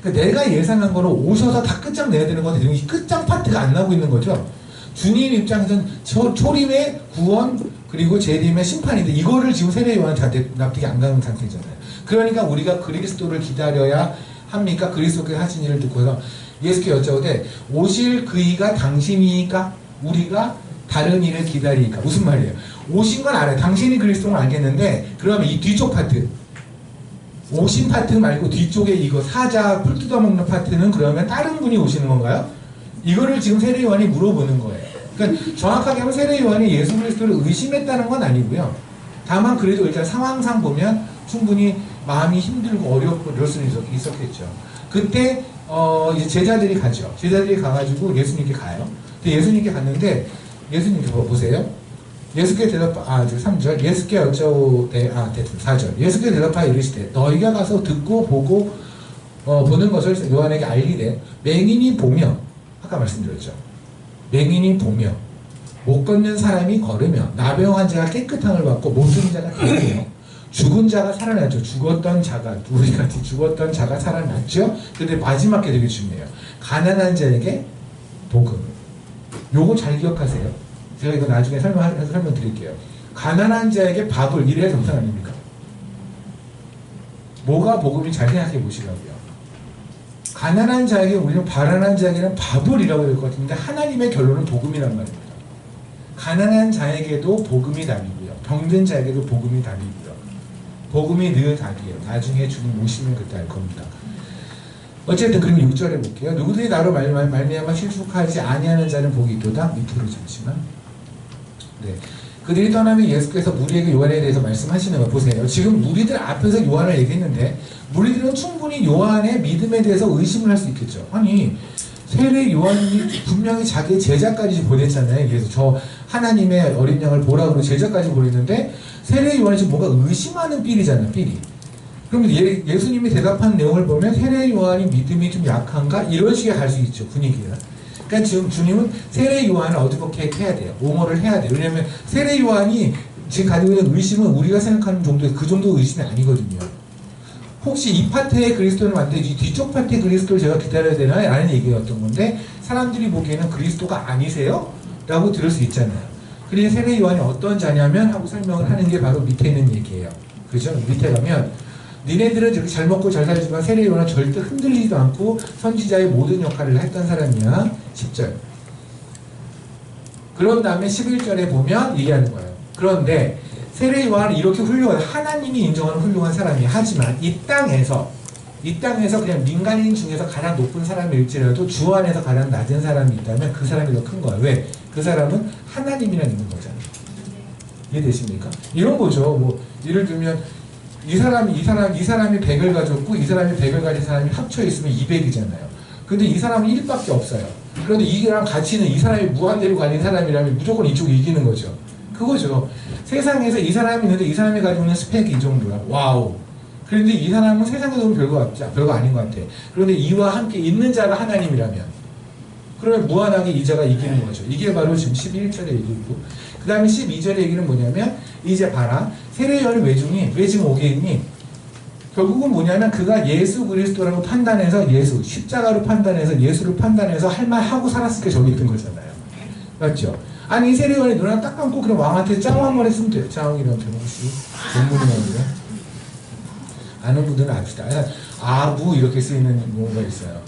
A: 그러니까 내가 예상한 거는 오셔서 다 끝장내야 되는 건데 이 끝장 파트가 안 나고 있는 거죠. 주님 입장에서는 초림의 구원 그리고 재림의 심판인데 이거를 지금 세례 요한한테 납득이 안 가는 상태잖아요. 그러니까 우리가 그리스도를 기다려야 합니까? 그리스도께서 하신 일을 듣고서 예수께 여쭤보되 오실 그이가 당신이니까 우리가 다른 일을 기다리니까 무슨 말이에요? 오신 건 알아요. 당신이 그리스도는 알겠는데 그러면 이 뒤쪽 파트 오신 파트 말고 뒤쪽에 이거 사자 풀 뜯어먹는 파트는 그러면 다른 분이 오시는 건가요? 이거를 지금 세례 요한이 물어보는 거예요. 그러니까 정확하게 하면 세례 요한이 예수 그리스도를 의심했다는 건 아니고요. 다만 그래도 일단 상황상 보면 충분히 마음이 힘들고 어렵고 이럴 수는 있었겠죠. 그때 이제 제자들이 가죠. 제자들이 가가지고 예수님께 가요. 근데 예수님께 갔는데 예수님께 보세요. 예수께 대답 3절 예수께 여쭤오되 4절 예수께 대답하여 이르시되 너희가 가서 듣고 보고 보는 것을 요한에게 알리되 맹인이 보며 아까 말씀드렸죠. 맹인이 보며 못 걷는 사람이 걸으며 나병한 자가 깨끗함을 받고 모든 자가 되며 죽은 자가 살아났죠. 죽었던 자가 우리 같이 죽었던 자가 살아났죠. 근데 마지막 게 되게 중요해요. 가난한 자에게 복음. 요거 잘 기억하세요. 제가 이거 나중에 설명드릴게요. 가난한 자에게 밥을 이래야 정상 아닙니까? 뭐가 복음이 잘 생각해 보시라고요. 가난한 자에게 우리는 바라는 자에게는 밥을 이라고 될 것 같은데 하나님의 결론은 복음이란 말입니다. 가난한 자에게도 복음이 답이고요. 병든 자에게도 복음이 답이고요. 복음이 늘 답이에요. 나중에 주님 오시면 그때 알 겁니다. 어쨌든 그럼 6절에 볼게요. 누구들이 나로 말미암아 실족하지 아니하는 자는 복이 있도다. 밑으로 잠시만. 네. 그들이 떠나면 예수께서 무리에게 요한에 대해서 말씀하시는 거 보세요. 지금 무리들 앞에서 요한을 얘기했는데 무리들은 충분히 요한의 믿음에 대해서 의심을 할 수 있겠죠. 아니 세례 요한이 분명히 자기 제자까지 보냈잖아요. 그래서 저 하나님의 어린 양을 보라고 제자까지 보냈는데 세례 요한이 지금 뭔가 의심하는 삘이잖아요. 삘이. 그럼 예수님이 대답한 내용을 보면 세례 요한이 믿음이 좀 약한가? 이런 식의 갈 수 있죠. 분위기가. 그러니까 지금 주님은 세례 요한을 어드보케이트 해야 돼요. 옹호를 해야 돼요. 왜냐하면 세례 요한이 지금 가지고 있는 의심은 우리가 생각하는 정도의 그 정도 의심이 아니거든요. 혹시 이 파트의 그리스도를 만들지 뒤쪽 파트의 그리스도를 제가 기다려야 되나? 라는 얘기였던 건데 사람들이 보기에는 그리스도가 아니세요? 라고 들을 수 있잖아요. 그래서 세례 요한이 어떤 자냐면 하고 설명을 하는 게 바로 밑에 있는 얘기예요. 그죠? 밑에 가면 니네들은 저렇게 잘 먹고 잘 살지만 세례 요한은 절대 흔들리지도 않고 선지자의 모든 역할을 했던 사람이야. 10절. 그런 다음에 11절에 보면 얘기하는 거예요. 그런데 세례 요한은 이렇게 훌륭한 하나님이 인정하는 훌륭한 사람이 하지만 이 땅에서 그냥 민간인 중에서 가장 높은 사람일지라도 주 안에서 가장 낮은 사람이 있다면 그 사람이 더 큰 거야. 왜? 그 사람은 하나님이랑 있는 거잖아요. 이해되십니까? 이런 거죠. 뭐 예를 들면 이 사람이 100을 가졌고 이 사람이 100을 가진 사람이 합쳐 있으면 200이잖아요. 근데 이 사람은 1밖에 없어요. 그런데 이랑 같이 있는 이 사람이 무한대로 가진 사람이라면 무조건 이쪽이 이기는 거죠. 그거죠. 세상에서 이 사람이 있는데 이 사람이 가지고 있는 스펙이 이 정도야. 와우. 그런데 이 사람은 세상에서는 별거 아닌 것 같아. 그런데 이와 함께 있는 자가 하나님이라면 그러면 무한하게 이 자가 이기는 거죠. 이게 바로 지금 11절의 얘기고 그 다음에 12절의 얘기는 뭐냐면 이제 봐라. 세례 요한이 왜 지금 오게 했니? 결국은 뭐냐면 그가 예수 그리스도라고 판단해서 십자가로 판단해서 예수를 판단해서 할 말 하고 살았을 때 저기 있던 거잖아요. 맞죠? 아니 세례 요한이 눈을 딱 감고 그냥 왕한테 짱 한 번 했으면 돼요. 짱이라는 변호시 전문용어인데 아는 분들은 압시다. 아부 이렇게 쓰이는 용어가 있어요.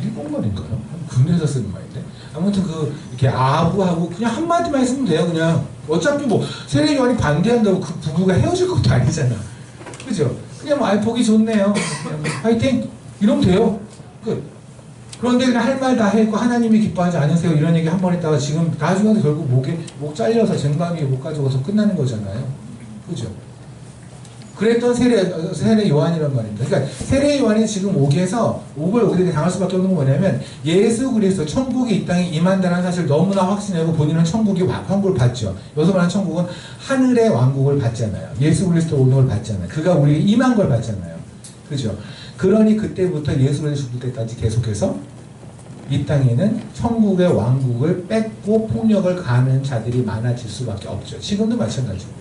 A: 일본말인가요? 군대에서 쓰는 말인데. 아무튼 이렇게 아부하고 그냥 한마디만 했으면 돼요, 그냥. 어차피 뭐, 세례 요한이 반대한다고 그 부부가 헤어질 것도 아니잖아. 그죠? 그냥 뭐, 보기 좋네요. 그냥 뭐, 화이팅! 이러면 돼요. 그런데 그냥 할 말 다 했고, 하나님이 기뻐하지 않으세요. 이런 얘기 한 번 했다가 지금 나중에 결국 목 잘려서 쟁반위에 못 가져가서 끝나는 거잖아요. 그죠? 그랬던 세례 요한이란 말입니다. 그러니까 세례 요한이 지금 옥을 오게 당할 수밖에 없는 건 뭐냐면 예수 그리스도 천국이 이 땅에 임한다는 사실을 너무나 확신하고 본인은 천국을 받죠. 여기서 말하는 천국은 하늘의 왕국을 받잖아요. 예수 그리스도 오는 걸 받잖아요. 그가 우리에게 임한 걸 받잖아요. 그죠? 그러니 그때부터 예수 그리스도 죽을 때까지 계속해서 이 땅에는 천국의 왕국을 뺏고 폭력을 가하는 자들이 많아질 수밖에 없죠. 지금도 마찬가지고요.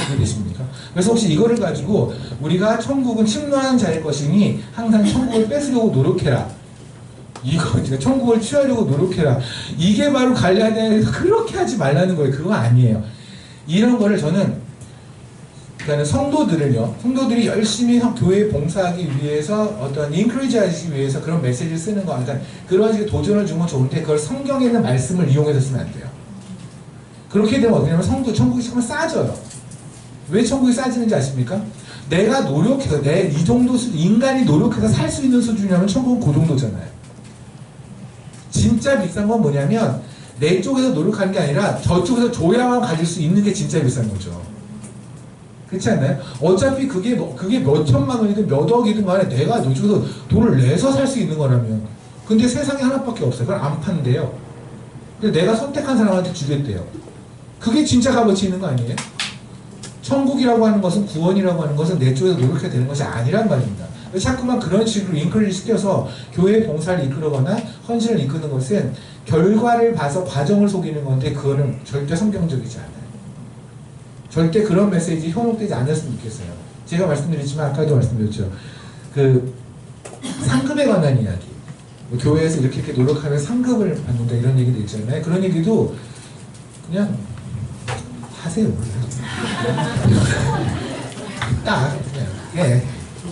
A: 이해되십니까? 그래서 혹시 이거를 가지고 우리가 천국은 침노하는 자일 것이니 항상 천국을 뺏으려고 노력해라. 이거 천국을 취하려고 노력해라. 이게 바로 갈라디아에서 그렇게 하지 말라는 거예요. 그거 아니에요. 이런 거를 저는 그러니까 성도들이 열심히 교회에 봉사하기 위해서 어떤 인크리지 하기 위해서 그런 메시지를 쓰는 거, 그러니까 그런 식의 도전을 주면 좋은데 그걸 성경에 있는 말씀을 이용해서 쓰면 안 돼요. 그렇게 되면 어떻게 되냐면 천국이 정말 싸져요. 왜 천국이 싸지는지 아십니까? 내가 노력해서 이 정도 인간이 노력해서 살 수 있는 수준이라면 천국은 그 정도잖아요. 진짜 비싼 건 뭐냐면 내 쪽에서 노력하는 게 아니라 저쪽에서 줘야만 가질 수 있는 게 진짜 비싼 거죠. 그렇지 않나요? 어차피 그게 몇 천만 원이든 몇 억이든 간에 내가 이쪽에서 돈을 내서 살 수 있는 거라면. 근데 세상에 하나밖에 없어요. 그걸 안 판대요. 근데 내가 선택한 사람한테 주겠대요. 그게 진짜 값어치 있는 거 아니에요? 천국이라고 하는 것은, 구원이라고 하는 것은 내 쪽에서 노력해야 되는 것이 아니란 말입니다. 자꾸만 그런 식으로 잉크를 시켜서 교회 봉사를 이끌거나 헌신을 이끄는 것은 결과를 봐서 과정을 속이는 건데 그거는 절대 성경적이지 않아요. 절대 그런 메시지 현혹되지 않았으면 좋겠어요. 제가 말씀드렸지만 아까도 말씀드렸죠. 상급에 관한 이야기. 교회에서 이렇게 노력하면 상급을 받는다 이런 얘기도 있잖아요. 그런 얘기도 그냥 하세요. 딱 그냥 예.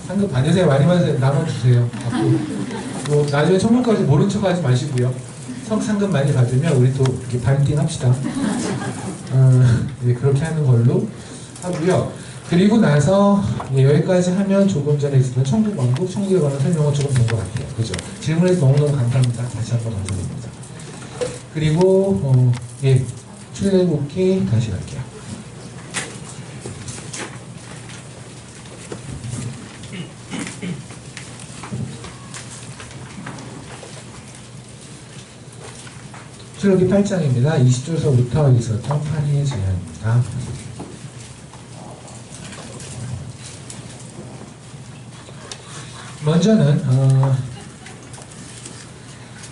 A: 상급 받으세요. 많이 받으세요. 나눠주세요. 뭐 나중에 천국까지 모른 척하지 마시고요. 상급 많이 받으면 우리 또 이렇게 반띵 합시다. 그렇게 하는 걸로 하고요. 그리고 나서 여기까지 하면 조금 전에 있었던 천국 왕국, 천국에 관한 설명은 조금 된 것 같아요. 그죠? 질문해서 너무너무 감사합니다. 다시 한번 감사드립니다. 그리고 출애굽기 다시 갈게요. 출애굽기 8장입니다. 20절서부터 있었던 파리의 제안입니다. 먼저는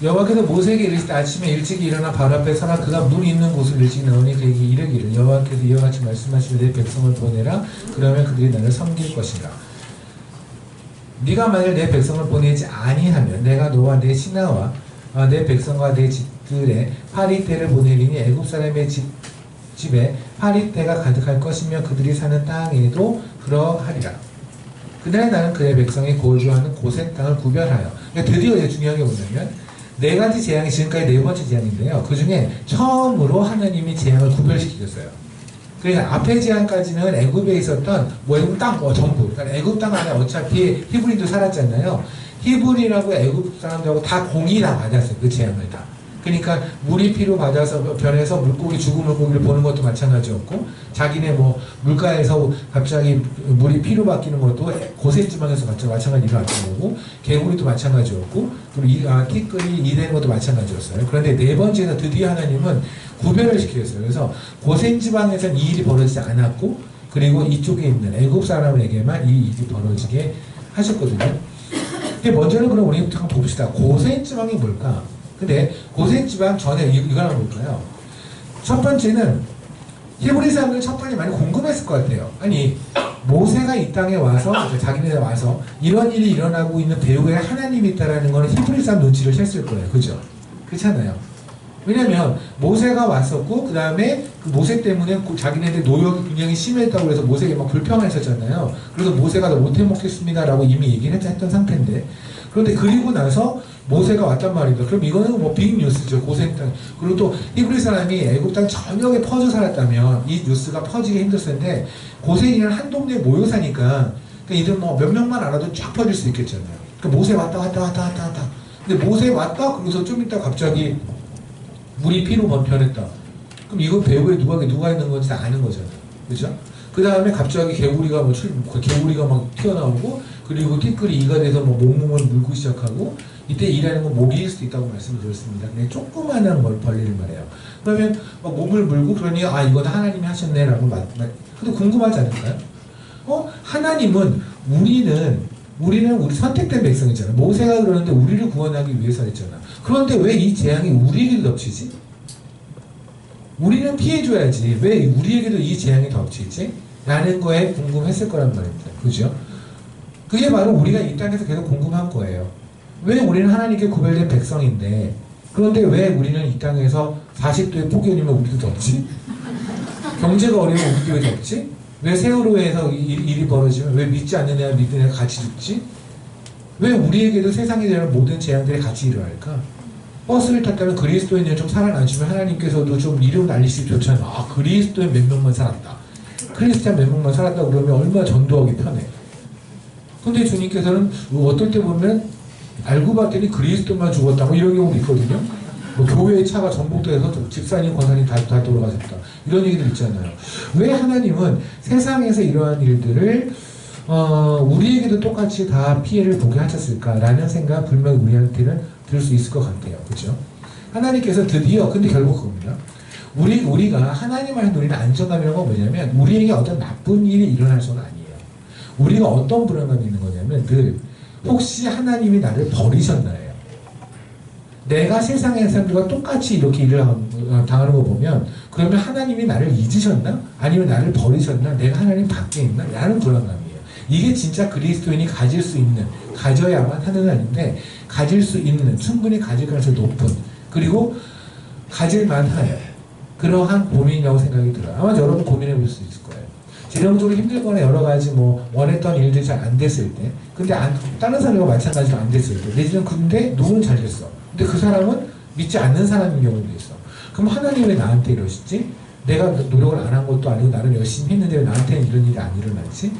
A: 여호와께서 모세에게 이르시되 아침에 일찍 일어나 바로 앞에 서라. 그가 물 있는 곳을 일찍 나오니 그에게 이르기를 여호와께서 이와 같이 말씀하시되 내 백성을 보내라. 그러면 그들이 나를 섬길 것이라. 네가 만일 내 백성을 보내지 아니하면 내가 너와 내 신하와 내 백성과 내 집들에 파리떼를 보내리니 애굽 사람의 집에 파리떼가 가득할 것이며 그들이 사는 땅에도 그러하리라. 그날에 나는 그의 백성이 거주하는 고센 땅을 구별하여. 그러니까 드디어 이제 중요한 게 뭐냐면 네 가지 재앙이 지금까지 네 번째 재앙인데요. 그 중에 처음으로 하나님이 재앙을 구별시키셨어요. 그러니까 앞에 재앙까지는 애굽에 있었던 애굽 땅 전부. 그러니까 애굽 땅 안에 어차피 히브리도 살았잖아요. 히브리라고 애굽 사람들하고 다 공이 다 맞았어요. 그 재앙을 다. 그러니까 물이 피로 받아서 변해서 죽은 물고기를 보는 것도 마찬가지였고, 자기네 뭐 물가에서 갑자기 물이 피로 바뀌는 것도 고센 지방에서 마찬가지로 일어났던 거고, 개구리도 마찬가지였고, 그리고 티끌이 이되는 것도 마찬가지였어요. 그런데 네 번째에서 드디어 하나님은 구별을 시키셨어요. 그래서 고센 지방에서는 이 일이 벌어지지 않았고, 그리고 이쪽에 있는 애굽 사람에게만 이 일이 벌어지게 하셨거든요. 근데 먼저는 그럼 우리부터 한번 봅시다. 고센 지방이 뭘까? 근데 고센 지방 전에 이걸 한번 볼까요? 첫 번째는 히브리 사람들은 첫 번째 많이 궁금했을 것 같아요. 아니 모세가 이 땅에 와서 자기네가 와서 이런 일이 일어나고 있는 배후에 하나님이 있다라는 거는 히브리 사람 눈치를 챘을 거예요. 그죠? 그렇잖아요. 왜냐면 모세가 왔었고 그 다음에 그 모세 때문에 자기네들 노역이 굉장히 심했다고 해서 모세에게 막 불평했었잖아요. 그래서 모세가 너 못해 먹겠습니다 라고 이미 얘기를 했던 상태인데, 그런데 그리고 나서 모세가 왔단 말입니다. 그럼 이거는 뭐 빅뉴스죠. 고센 땅. 그리고 또 히브리 사람이 애굽 땅 전역에 퍼져 살았다면 이 뉴스가 퍼지기 힘들었을 텐데, 고센이란 한 동네에 모여 사니까 이들 뭐 몇 명만 알아도 쫙 퍼질 수 있겠잖아요. 그러니까 모세 왔다. 근데 모세 왔다 그러고서 좀 이따 갑자기 물이 피로 변했다. 그럼 이거 배후에 누가 있는 건지 다 아는 거잖아요. 그죠? 그 다음에 갑자기 개구리가 막 튀어나오고, 그리고 티끌이 이가 돼서 뭐 몸을 물고 시작하고, 이때 일하는 건 모기일 수도 있다고 말씀을 드렸습니다. 근데 조그마한 벌레를 말해요. 그러면 막 몸을 물고, 그러니 이건 하나님이 하셨네라고 근데 궁금하지 않을까요? 하나님은 우리 선택된 백성이잖아. 모세가 그러는데 우리를 구원하기 위해서 했잖아. 그런데 왜 이 재앙이 우리에게도 덮치지? 우리는 피해줘야지. 왜 우리에게도 이 재앙이 덮치지? 라는 거에 궁금했을 거란 말입니다. 그죠? 그게 바로 우리가 이 땅에서 계속 궁금한 거예요. 왜 우리는 하나님께 구별된 백성인데, 그런데 왜 우리는 이 땅에서 40도의 폭이 오면 우리도 덥지? 경제가 어려우면 우리도 왜 덥지? 왜 세월호에서 일이 벌어지면 왜 믿지 않는 애와 믿는 애가 같이 죽지? 왜 우리에게도 세상에 대한 모든 재앙들이 같이 일어날까? 버스를 탔다면 그리스도인을 좀 살아나시면 하나님께서도 좀 이름 날리시기 좋잖아. 그리스도인 몇 명만 살았다. 크리스찬 몇 명만 살았다 그러면 얼마나 전도하기 편해. 근데 주님께서는 어떨 때 보면 알고 봤더니 그리스도만 죽었다 뭐 이런 경우도 있거든요. 뭐 교회의 차가 전복돼서 집사님 권사님 다 돌아가셨다 이런 얘기들 있잖아요. 왜 하나님은 세상에서 이러한 일들을 우리에게도 똑같이 다 피해를 보게 하셨을까라는 생각 분명히 우리한테는 들 수 있을 것 같아요. 그렇죠? 하나님께서 드디어, 근데 결국 그겁니다. 우리가 하나님을 누리는 안정감이라는 건 뭐냐면 우리에게 어떤 나쁜 일이 일어날 수는 아니에요. 우리가 어떤 불안감이 있는 거냐면 늘 혹시 하나님이 나를 버리셨나요? 내가 세상의 사람들과 똑같이 이렇게 일을 당하는 거 보면 그러면 하나님이 나를 잊으셨나? 아니면 나를 버리셨나? 내가 하나님 밖에 있나? 라는 불안감이에요. 이게 진짜 그리스도인이 가질 수 있는, 가져야만 하는 아닌데 가질 수 있는, 충분히 가질 가능성이 높은, 그리고 가질 만한 그러한 고민이라고 생각이 들어요. 아마 여러분 고민해 볼 수 있을 거예요. 재정적으로 힘들거나 여러 가지 원했던 일들이 잘 안 됐을 때, 근데 다른 사람과 마찬가지로 안 됐을 때, 내지는 근데 누구는 잘 됐어. 근데 그 사람은 믿지 않는 사람인 경우도 있어. 그럼 하나님 왜 나한테 이러시지? 내가 노력을 안 한 것도 아니고 나름 열심히 했는데 왜 나한테는 이런 일이 안 일어나지?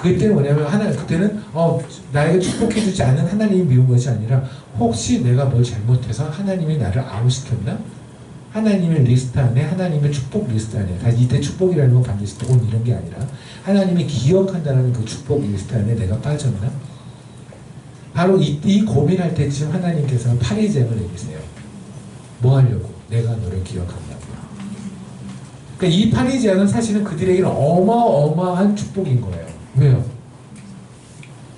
A: 그때는 뭐냐면 그때는 나에게 축복해주지 않은 하나님이 미운 것이 아니라 혹시 내가 뭘 잘못해서 하나님이 나를 아웃시켰나? 하나님의 리스트 안에, 하나님의 축복 리스트 안에, 이때 축복이라는 건 반드시 돈 이런 게 아니라 하나님이 기억한다는 그 축복 리스트 안에 내가 빠졌나? 바로 이 고민할 때쯤 하나님께서는 파리제를 내리세요. 뭐 하려고? 내가 너를 기억한다고. 그러니까 이 파리제는 사실은 그들에게는 어마어마한 축복인 거예요. 왜요?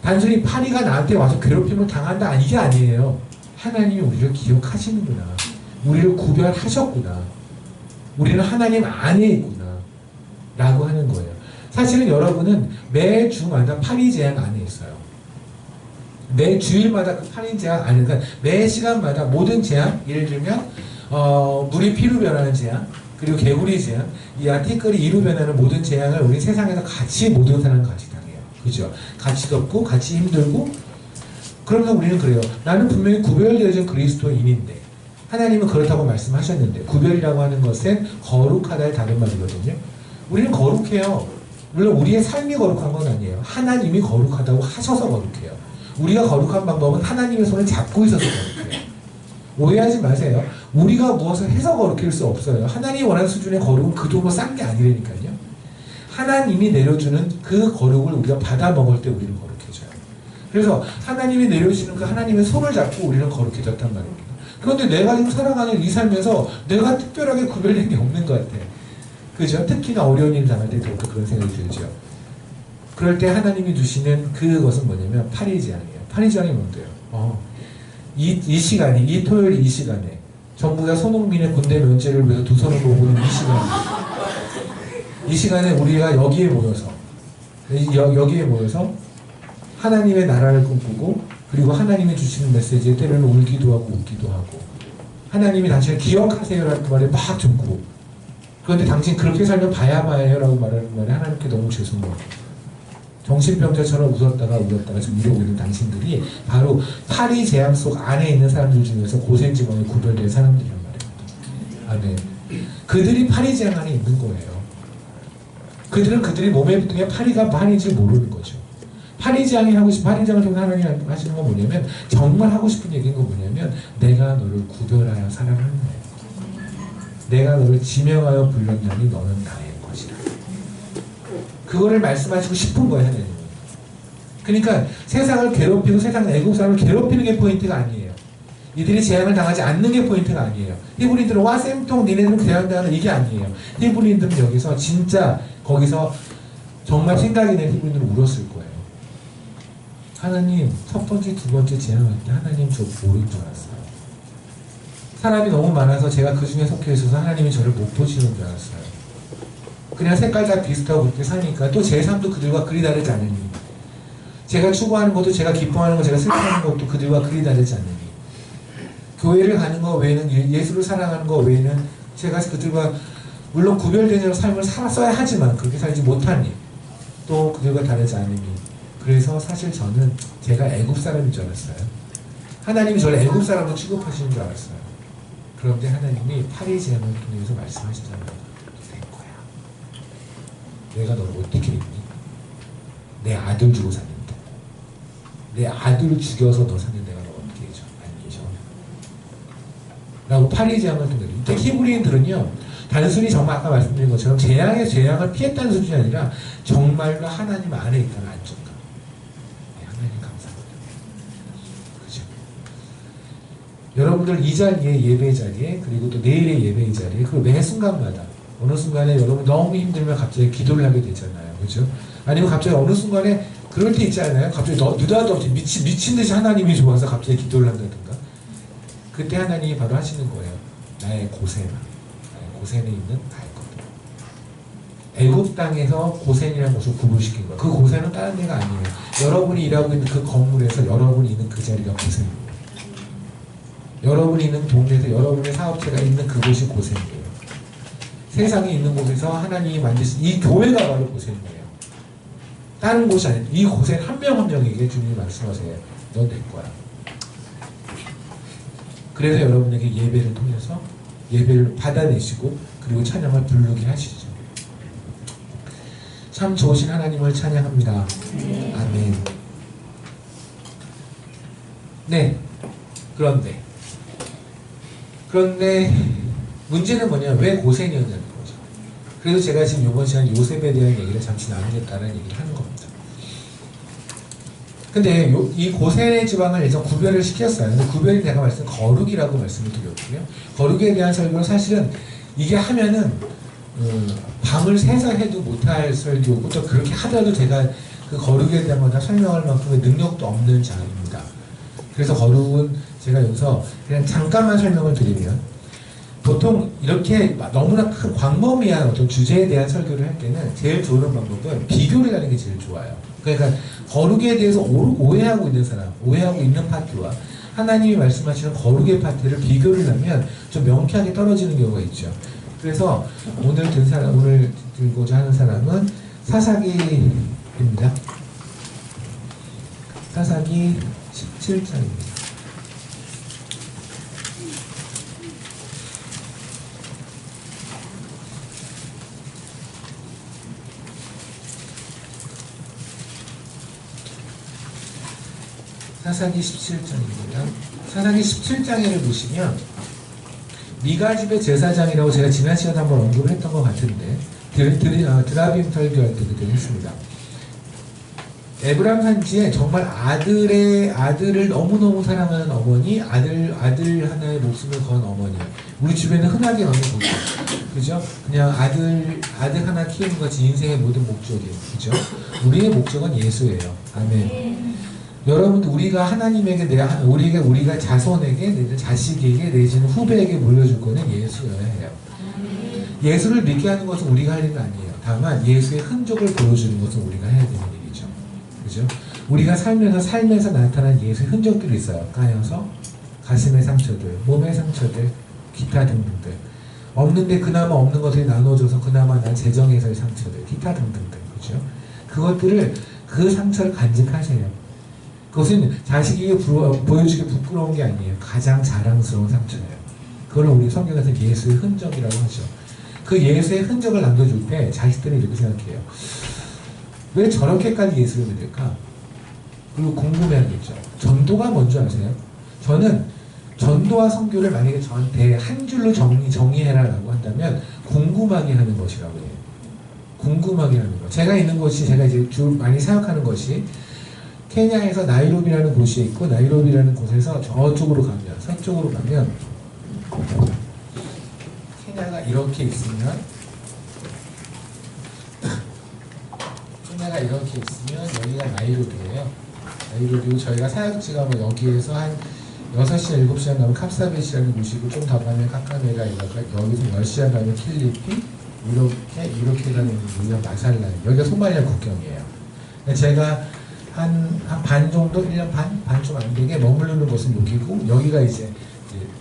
A: 단순히 파리가 나한테 와서 괴롭힘을 당한다 이게 아니에요. 하나님이 우리를 기억하시는구나. 우리를 구별하셨구나. 우리는 하나님 안에 있구나. 라고 하는 거예요. 사실은 여러분은 매 주마다 파리제한 안에 있어요. 매 주일마다 그 파리제한 안에, 그러니까 매 시간마다 모든 제한, 예를 들면 물이 피로 변하는 제한, 그리고 개구리 재앙, 이 티끌이 이로 변하는 모든 재앙을 우리 세상에서 같이 모든 사람은 같이 당해요. 그죠? 같이 덮고 같이 힘들고. 그러면서 우리는 그래요. 나는 분명히 구별되어진 그리스도인인데 하나님은 그렇다고 말씀하셨는데, 구별이라고 하는 것은 거룩하다의 다른 말이거든요. 우리는 거룩해요. 물론 우리의 삶이 거룩한 건 아니에요. 하나님이 거룩하다고 하셔서 거룩해요. 우리가 거룩한 방법은 하나님의 손을 잡고 있어서 거룩해요. 오해하지 마세요. 우리가 무엇을 해서 거룩할 수 없어요. 하나님이 원하는 수준의 거룩은 그 정도 싼 게 아니라니까요. 하나님이 내려주는 그 거룩을 우리가 받아 먹을 때 우리는 거룩해져요. 그래서 하나님이 내려주시는 그 하나님의 손을 잡고 우리는 거룩해졌단 말입니다. 그런데 내가 지금 살아가는 이 삶에서 내가 특별하게 구별된 게 없는 것 같아. 그죠? 특히나 어려운 일 당할 때 그런 생각이 들죠. 그럴 때 하나님이 주시는 그것은 뭐냐면 파리제한이에요. 파리제한이 뭔데요? 이 시간이, 이 토요일 이 시간에 정부가 손흥민의 군대 면제를 위해서 두 손을 모으는 이 시간에 우리가 여기에 모여서 하나님의 나라를 꿈꾸고, 그리고 하나님이 주시는 메시지에 때로는 울기도 하고 웃기도 하고, 하나님이 당신을 기억하세요라는 말에 막 듣고, 그런데 당신 그렇게 살면 봐야봐요 라고 말하는 말에 하나님께 너무 죄송해요. 정신병자처럼 웃었다가 지금 이러고 있는 당신들이 바로 파리 재앙 속 안에 있는 사람들 중에서 고생지방에 구별된 사람들이란 말이에요. 아멘. 그들이 파리 재앙 안에 있는 거예요. 그들은 그들이 몸에 붙은 게 파리가 파리인지 모르는 거죠. 파리 재앙이 하고 싶은, 파리 재앙을 통해 하나님이 하시는 건 뭐냐면, 정말 하고 싶은 얘기인 건 뭐냐면, 내가 너를 구별하여 사랑하는 거예요. 내가 너를 지명하여 불렀나니 너는 나의 것이라. 그거를 말씀하시고 싶은 거예요, 하나님은. 그러니까 세상을 괴롭히고 세상 애국 사람을 괴롭히는 게 포인트가 아니에요. 이들이 재앙을 당하지 않는 게 포인트가 아니에요. 히브리인들은 와 쌤통 니네들은 재앙당하는 이게 아니에요. 히브리인들은 여기서 진짜 거기서 정말 생각이 낸 히브리인들은 울었을 거예요. 하나님, 첫 번째, 두 번째 재앙할 때 하나님 저 모른 줄 알았어요. 사람이 너무 많아서 제가 그 중에 속해 있어서 하나님이 저를 못 보시는 줄 알았어요. 그냥 색깔 다 비슷하고 그렇게 사니까 또 제 삶도 그들과 그리 다르지 않으니, 제가 추구하는 것도, 제가 기뻐하는 것, 제가 슬퍼하는 것도 그들과 그리 다르지 않으니, 교회를 가는 것 외에는, 예수를 사랑하는 것 외에는 제가 그들과 물론 구별된 삶을 살았어야 하지만 그렇게 살지 못하니, 또 그들과 다르지 않으니, 그래서 사실 저는 제가 애굽 사람인 줄 알았어요. 하나님이 저를 애굽 사람으로 취급하시는 줄 알았어요. 그런데 하나님이 파리 재앙을 통해서 말씀하시잖아요. 된 거야. 내가 너를 어떻게 했니? 내 아들 주고 샀는데. 내 아들을 죽여서 너 샀는데 내가 너 어떻게 해줘? 안 해줘. 라고 파리 재앙을 통해서. 이때 히브리인들은요, 단순히 정말 아까 말씀드린 것처럼 재앙을 피했다는 수준이 아니라 정말로 하나님 안에 있다는 안정감. 네, 하나님 감사합니다. 그죠? 여러분들 이 자리에, 예배 자리에, 그리고 또 내일의 예배 자리에, 그 매 순간마다 어느 순간에 여러분 너무 힘들면 갑자기 기도를 하게 되잖아요. 그죠? 아니면 갑자기 어느 순간에 그럴 때 있지 않아요? 갑자기 느닷없이 미친 듯이 하나님이 좋아서 갑자기 기도를 한다든가. 그때 하나님이 바로 하시는 거예요. 나의 고센, 나의 고센에 있는 나의 것들. 애굽 땅에서 고센이라는 것을 구분시킨 거예요. 그 고센은 다른 데가 아니에요. 여러분이 일하고 있는 그 건물에서 여러분이 있는 그 자리가 고센이에요. 여러분이 있는 동네에서 여러분의 사업체가 있는 그곳이 고센이에요. 세상에 있는 곳에서 하나님이 만드신 이 교회가 바로 고센이에요. 다른 곳이 아니에요. 이 고센 한 명 한 명에게 주님이 말씀하세요. 넌 내 거야. 그래서 여러분에게 예배를 통해서 예배를 받아내시고 그리고 찬양을 부르게 하시죠. 참 좋으신 하나님을 찬양합니다. 아멘. 네. 그런데 문제는 뭐냐? 왜 고센이었냐는 거죠. 그래서 제가 지금 이번 시간 요셉에 대한 얘기를 잠시 나누겠다는 얘기를 하는 겁니다. 근데 이 고센의 지방을 예전 구별을 시켰어요. 근데 구별이 내가 거룩이라고 말씀을 드렸고요. 거룩에 대한 설교는 사실은 이게 하면은 밤을 새서 해도 못할 설교고, 또 그렇게 하더라도 제가 그 거룩에 대한 걸 다 설명할 만큼의 능력도 없는 자입니다. 그래서 거룩은 제가 여기서 그냥 잠깐만 설명을 드리면, 보통 이렇게 너무나 큰 광범위한 어떤 주제에 대한 설교를 할 때는 제일 좋은 방법은 비교를 하는 게 제일 좋아요. 그러니까 거룩에 대해서 오해하고 있는 사람, 오해하고 있는 파트와 하나님이 말씀하시는 거룩의 파트를 비교를 하면 좀 명쾌하게 떨어지는 경우가 있죠. 그래서 오늘 들고자 하는 사람은 사사기입니다. 사사기 17장입니다. 사사기 17장입니다. 사사기 17장에를 보시면 미가집의 제사장이라고 제가 지난 시간에 한번 언급을 했던 것 같은데 드라빔 설교할 때 그때 했습니다. 에브람 산지에 정말 아들을 너무너무 사랑하는 어머니, 아들 하나의 목숨을 건 어머니. 우리 주변에 흔하게 나오는 거죠. 그죠? 그냥 아들 하나 키우는 것이 인생의 모든 목적이에요. 그죠? 우리의 목적은 예수예요. 아멘. 여러분, 우리가 하나님에게 우리가 자손에게 내지는 자식에게 내지는 후배에게 물려줄 거는 예수여야 해요. 예수를 믿게 하는 것은 우리가 할 일은 아니에요. 다만 예수의 흔적을 보여주는 것은 우리가 해야 되는 일이죠. 그죠? 우리가 살면서 나타난 예수의 흔적들이 있어요. 까여서 가슴의 상처들, 몸의 상처들, 기타 등등등. 없는데 그나마 없는 것들이 나눠져서 그나마 난 재정에서의 상처들, 기타 등등등. 그죠? 그것들을, 그 상처를 간직하세요. 그것은 자식에게 보여주기 부끄러운 게 아니에요. 가장 자랑스러운 상처예요. 그걸 우리 성경에서 예수의 흔적이라고 하죠. 그 예수의 흔적을 남겨줄 때 자식들은 이렇게 생각해요. 왜 저렇게까지 예수를 믿을까? 그리고 궁금해하겠죠. 전도가 뭔지 아세요? 저는 전도와 선교를 만약에 저한테 한 줄로 정의해라 라고 한다면 궁금하게 하는 것이라고 해요. 궁금하게 하는 것. 제가 있는 곳이, 제가 이제 많이 사역하는 것이 케냐에서 나이로비라는 곳이 있고, 나이로비라는 곳에서 저쪽으로 가면, 서쪽으로 가면 케냐가 이렇게 있으면, 케냐가 이렇게 있으면 여기가 나이로비예요. 나이로비고 저희가 사역지가 뭐 여기에서 한 6시간, 7시간 가면 캅사벳이라는 곳이고, 좀 더 가면 카카메가 이라가, 여기서 10시간 가면 킬리피, 이렇게 가면 여기가 마살라예요. 여기가 소말리아 국경이에요. 제가 한 반 정도, 1년 반 좀 안 되게 머무르는 곳은 여기고, 여기가 이제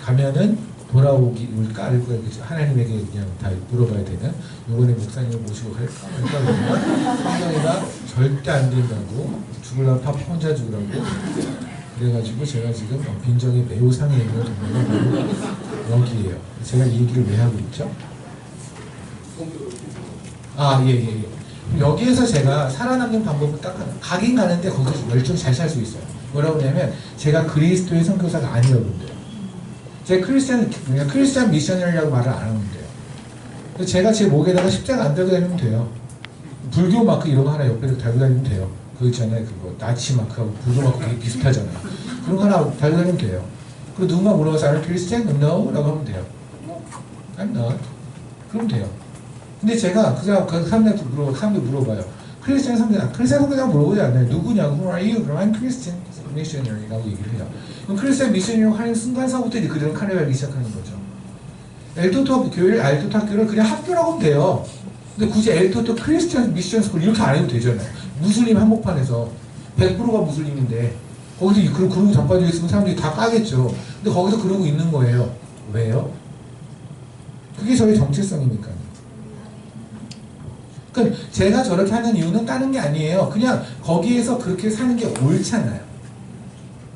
A: 가면은 돌아오기 올까 알까 하나님에게 그냥 다 물어봐야 되는, 요번에 목사님을 모시고 갈까 그러면 성경이가 절대 안 된다고, 죽으려면 밥 혼자 죽으라고. 그래가지고 제가 지금 빈정이 매우 상해 있는 동네가 바로 여기에요. 제가 이 얘기를 왜 하고 있죠? 예. 여기에서 제가 살아남는 방법은 딱 하나. 가긴 가는데 거기서 열정이 잘 살 수 있어요. 뭐라고 하냐면, 제가 그리스도의 선교사가 아니라고 돼요. 제가 크리스찬 미셔너리라고 말을 안 하면 돼요. 제가 제 목에다가 십자가 안 달고 다니면 돼요. 불교 마크 이런 거 하나 옆에서 달고 다니면 돼요. 그거 있잖아요. 그거 나치 마크하고 불교 마크 되게 비슷하잖아요. 그런 거 하나 달고 다니면 돼요. 그리고 누군가 물어봐서 Are you Christian? No? 라고 하면 돼요. I'm not. 그럼 돼요. 근데 제가 그 사람들한테 물어봐요. 크리스찬 선교사가 물어보지 않아요. 누구냐고, Who are you? 그럼 I'm Christian missionary라고 얘기를 해요. 그럼 크리스찬 미셔너리라고 하는 순간서부터 이제 그들은 카레를 시작하는 거죠. 엘토토 교회를, 엘토토 학교를 그냥 학교라고 하면 돼요. 근데 굳이 엘토토 크리스찬 미션 스쿨 이렇게 안 해도 되잖아요. 무슬림 한복판에서 100%가 무슬림인데 거기서 그러고 자빠져 있으면 사람들이 다 까겠죠. 근데 거기서 그러고 있는 거예요. 왜요? 그게 저의 정체성이니까요. 그러니까 제가 저렇게 하는 이유는 다른 게 아니에요. 그냥 거기에서 그렇게 사는 게 옳잖아요.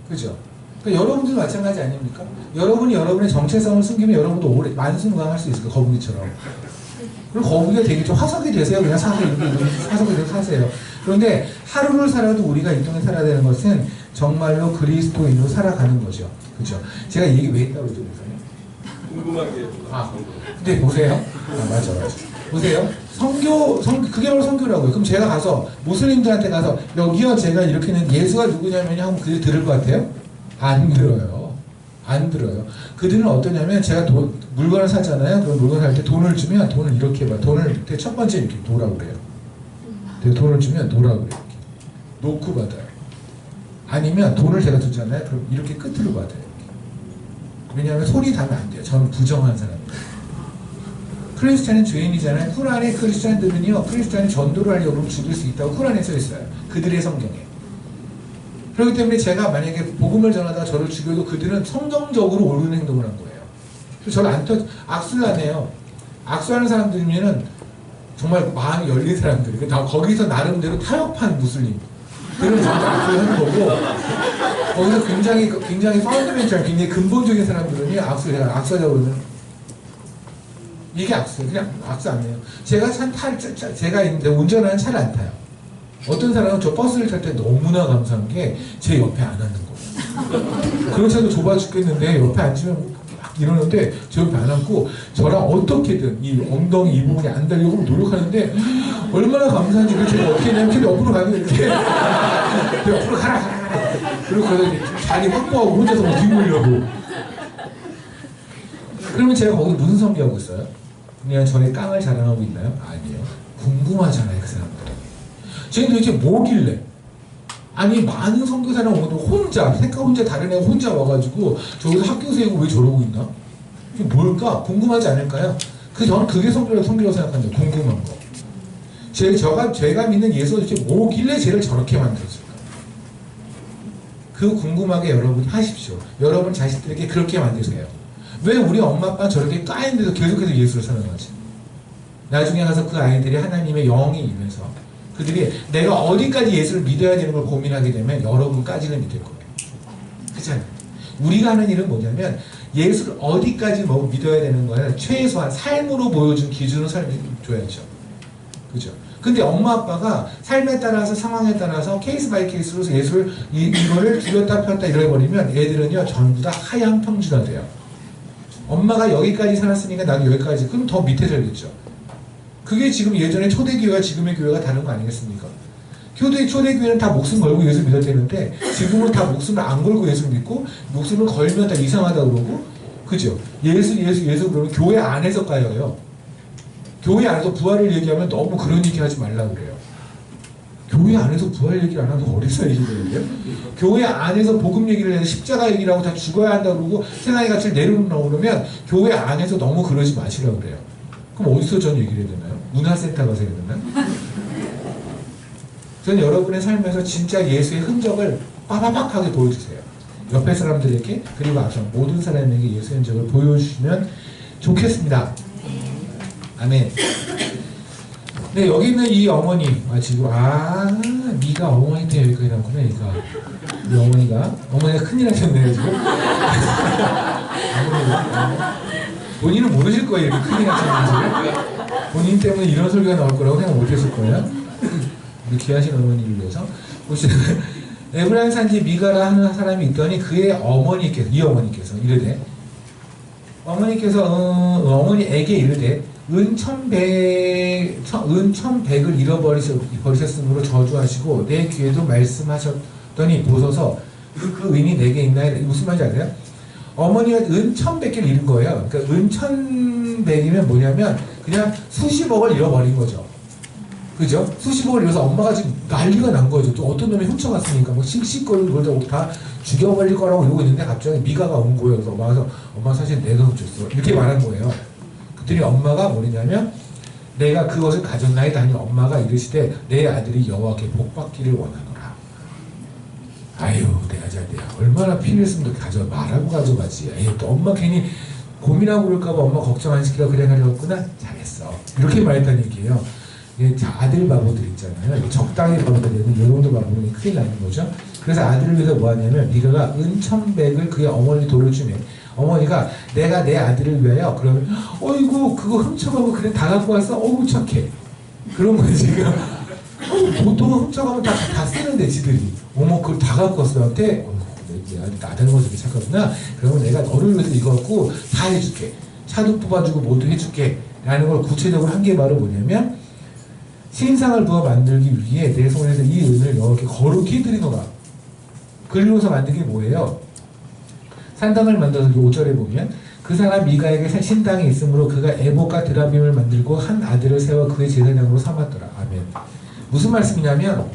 A: 그죠? 그러니까 여러분들도 마찬가지 아닙니까? 여러분이 여러분의 정체성을 숨기면 여러분도 오래 만수무강할 수 있어요. 거북이처럼. 그리고 거북이가 되게 좀 화석이 되세요. 그냥 사서 이렇게 화석이 돼서 사세요. 그런데 하루를 살아도 우리가 이 동네 살아야 되는 것은 정말로 그리스도인으로 살아가는 거죠. 그죠? 제가 이 얘기 왜 했다고 그러죠?
B: 궁금하게.
A: 근데 보세요. 맞아. 보세요. 그게 바로 선교라고요. 그럼 제가 가서, 무슬림들한테 가서, 여기요, 제가 이렇게는 예수가 누구냐면 하면 그들이 들을 것 같아요? 안 들어요. 안 들어요. 그들은 어떠냐면, 제가 물건을 사잖아요. 그럼 물건을 살 때 돈을 주면, 돈을 이렇게 봐. 돈을 첫 번째 이렇게 놓으라고 그래요. 돈을 주면 놓으라고 그래요. 이렇게. 놓고 받아요. 아니면 돈을 제가 주잖아요. 그럼 이렇게 끝으로 받아요. 이렇게. 왜냐하면 소리 닿으면 안 돼요. 저는 부정한 사람이에요. 크리스찬은 죄인이잖아요. 쿠란에 크리스찬들은요, 크리스찬이 전도를 하려고 죽일 수 있다고 쿠란에 써 있어요. 그들의 성경에. 그렇기 때문에 제가 만약에 복음을 전하다가 저를 죽여도 그들은 성경적으로 옳은 행동을 한 거예요. 그래서 저를 악수를 안 해요. 악수하는 사람들이면은 정말 마음이 열린 사람들. 거기서 나름대로 타협한 무슬림. 그들은 진짜 악수를 하는 거고, 거기서 굉장히 파운드멘탈, 굉장히 근본적인 사람들은요, 악수하자고 그러면 이게 악수예요. 그냥 악수 안 해요. 제가 있는데 운전하는 차를 안 타요. 어떤 사람은 저 버스를 탈 때 너무나 감사한 게 제 옆에 안 앉는 거예요. 그런 차도 좁아 죽겠는데 옆에 앉으면 막 이러는데 제 옆에 안 앉고 저랑 어떻게든 이 엉덩이 이 부분이 안 달려고 노력하는데 얼마나 감사한지. 그래서 제가 어떻게 했냐면 옆으로 가면 이렇게 옆으로 가라. 그리고 그래서 자리 확보하고 혼자서 막 뒤물려고. 그러면 제가 거기 무슨 선교하고 있어요? 그냥 저의 깡을 자랑하고 있나요? 아니에요. 궁금하잖아요, 그 사람들이. 쟤는 도대체 뭐길래? 아니, 많은 선교사는 오늘 생각 혼자 다른 애가 혼자 와가지고 저기서 학교 세우고 왜 저러고 있나? 이게 뭘까? 궁금하지 않을까요? 저는 그게 선교라고 생각한다. 궁금한 거. 제가 믿는 예수가 도대체 뭐길래 쟤를 저렇게 만들었을까? 그 궁금하게 여러분이 하십시오. 여러분 자식들에게 그렇게 만드세요. 왜 우리 엄마 아빠 저렇게 까인데도 계속해서 예수를 선언하지? 나중에 가서 그 아이들이 하나님의 영이 임해서 그들이 내가 어디까지 예수를 믿어야 되는 걸 고민하게 되면 여러분까지는 믿을 거예요. 그렇잖아요. 우리가 하는 일은 뭐냐면 예수를 어디까지 뭐 믿어야 되는 거야. 최소한 삶으로 보여준 기준으로 줘야죠. 그죠? 근데 엄마 아빠가 삶에 따라서 상황에 따라서 케이스 바이 케이스로 예수를 이거를 줄였다 폈다 이래버리면 애들은요 전부 다 하향 평준화 돼요. 엄마가 여기까지 살았으니까 나도 여기까지. 그럼 더 밑에 살겠죠. 그게 지금 예전에 초대교회와 지금의 교회가 다른 거 아니겠습니까? 초대교회는 다 목숨 걸고 예수 믿었대는데 지금은 다 목숨을 안 걸고 예수 믿고 목숨을 걸면 다 이상하다 그러고 그죠? 예수 그러면 교회 안에서 까여요. 교회 안에서 부활을 얘기하면 너무 그런 얘기 하지 말라고 그래요. 교회 안에서 부활 얘기를 안 하고 어디서 얘기를 해요? 교회 안에서 복음 얘기를 해서 십자가 얘기를 하고 다 죽어야 한다 그러고 세상의 가치를 내려놓으려고 그러면 교회 안에서 너무 그러지 마시라고 그래요. 그럼 어디서 전 얘기를 해야 되나요? 문화센터 가서 해야 되나요? 저는 여러분의 삶에서 진짜 예수의 흔적을 빠바박하게 보여주세요. 옆에 사람들에게 그리고 앞서 모든 사람에게 예수의 흔적을 보여주시면 좋겠습니다. 아멘. 네, 여기 있는 이 어머니 지금 미가 어머니 때문에 여기까지 나왔구나. 얘가 어머니가 큰일 하셨네요 지금. 본인은 모르실 거예요. 이렇게 큰일 하셨는지. 본인 때문에 이런 소리가 나올 거라고 생각 못했을 거예요. 우리 귀하신 어머니를 위해서 보시면 에브라임 산지 미가라 하는 사람이 있더니 그의 어머니께서 이 어머니께서 이르되 어머니에게 이르되 은 1,100을 잃어버리셨으므로 저주하시고 내 귀에도 말씀하셨더니 보소서 그 은이 내게 있나이다. 무슨 말인지 아세요? 어머니가 은 1,100개를 잃은 거예요. 그러니까 은 1,100이면 뭐냐면 그냥 수십억을 잃어버린 거죠. 그죠? 수십억을 잃어서 엄마가 지금 난리가 난 거죠. 또 어떤 놈이 훔쳐갔으니까 뭐 씩씩거리고 그러다 다 죽여버릴 거라고 이러고 있는데 갑자기 미가가 온 거예요. 그래서 엄마가 와서 엄마 사실 내가 훔쳤어. 이렇게 말한 거예요. 그랬더니 엄마가 뭐냐면 내가 그것을 가졌나이다 하니 엄마가 이르시되 내 아들이 여호와께 복받기를 원하노라. 아유 내 아들 내가 얼마나 필요했으면 말하고 가져가지. 에이, 또 엄마 괜히 고민하고 그럴까봐 엄마 걱정 안 시키려고 그래 가려웠구나. 잘했어. 이렇게 말했다는 얘기예요. 아들 바보들 있잖아요. 적당히 바보들 되는 이 정도 바보는 큰일 나는 거죠. 그래서 아들을 위해서 뭐 하냐면 미가가 은 1,100을 그의 어머니 돈을 주면 어머니가 내가 내 아들을 위하여 그러면 어이구 그거 훔쳐가고 그래 다 갖고 왔어? 어우 착해. 그런 거지 지금. 보통은 훔쳐가면 다 쓰는데 지들이. 어머 그걸 다 갖고 왔어 나한테? 내 아들 나다는 것을 이렇게 착하구나. 그러면 내가 너를 위해서 이거 갖고 다 해줄게. 차도 뽑아주고 모두 해줄게. 라는 걸 구체적으로 한 게 바로 뭐냐면 신상을 부어 만들기 위해 내 손에서 이 은을 이렇게 거룩히 드리노라. 그리고서 만든 게 뭐예요? 산당을 만들어서 5절에 보면 그 사람 미가에게 신당이 있으므로 그가 에봇과 드라빔을 만들고 한 아들을 세워 그의 제사장으로 삼았더라. 아멘. 무슨 말씀이냐면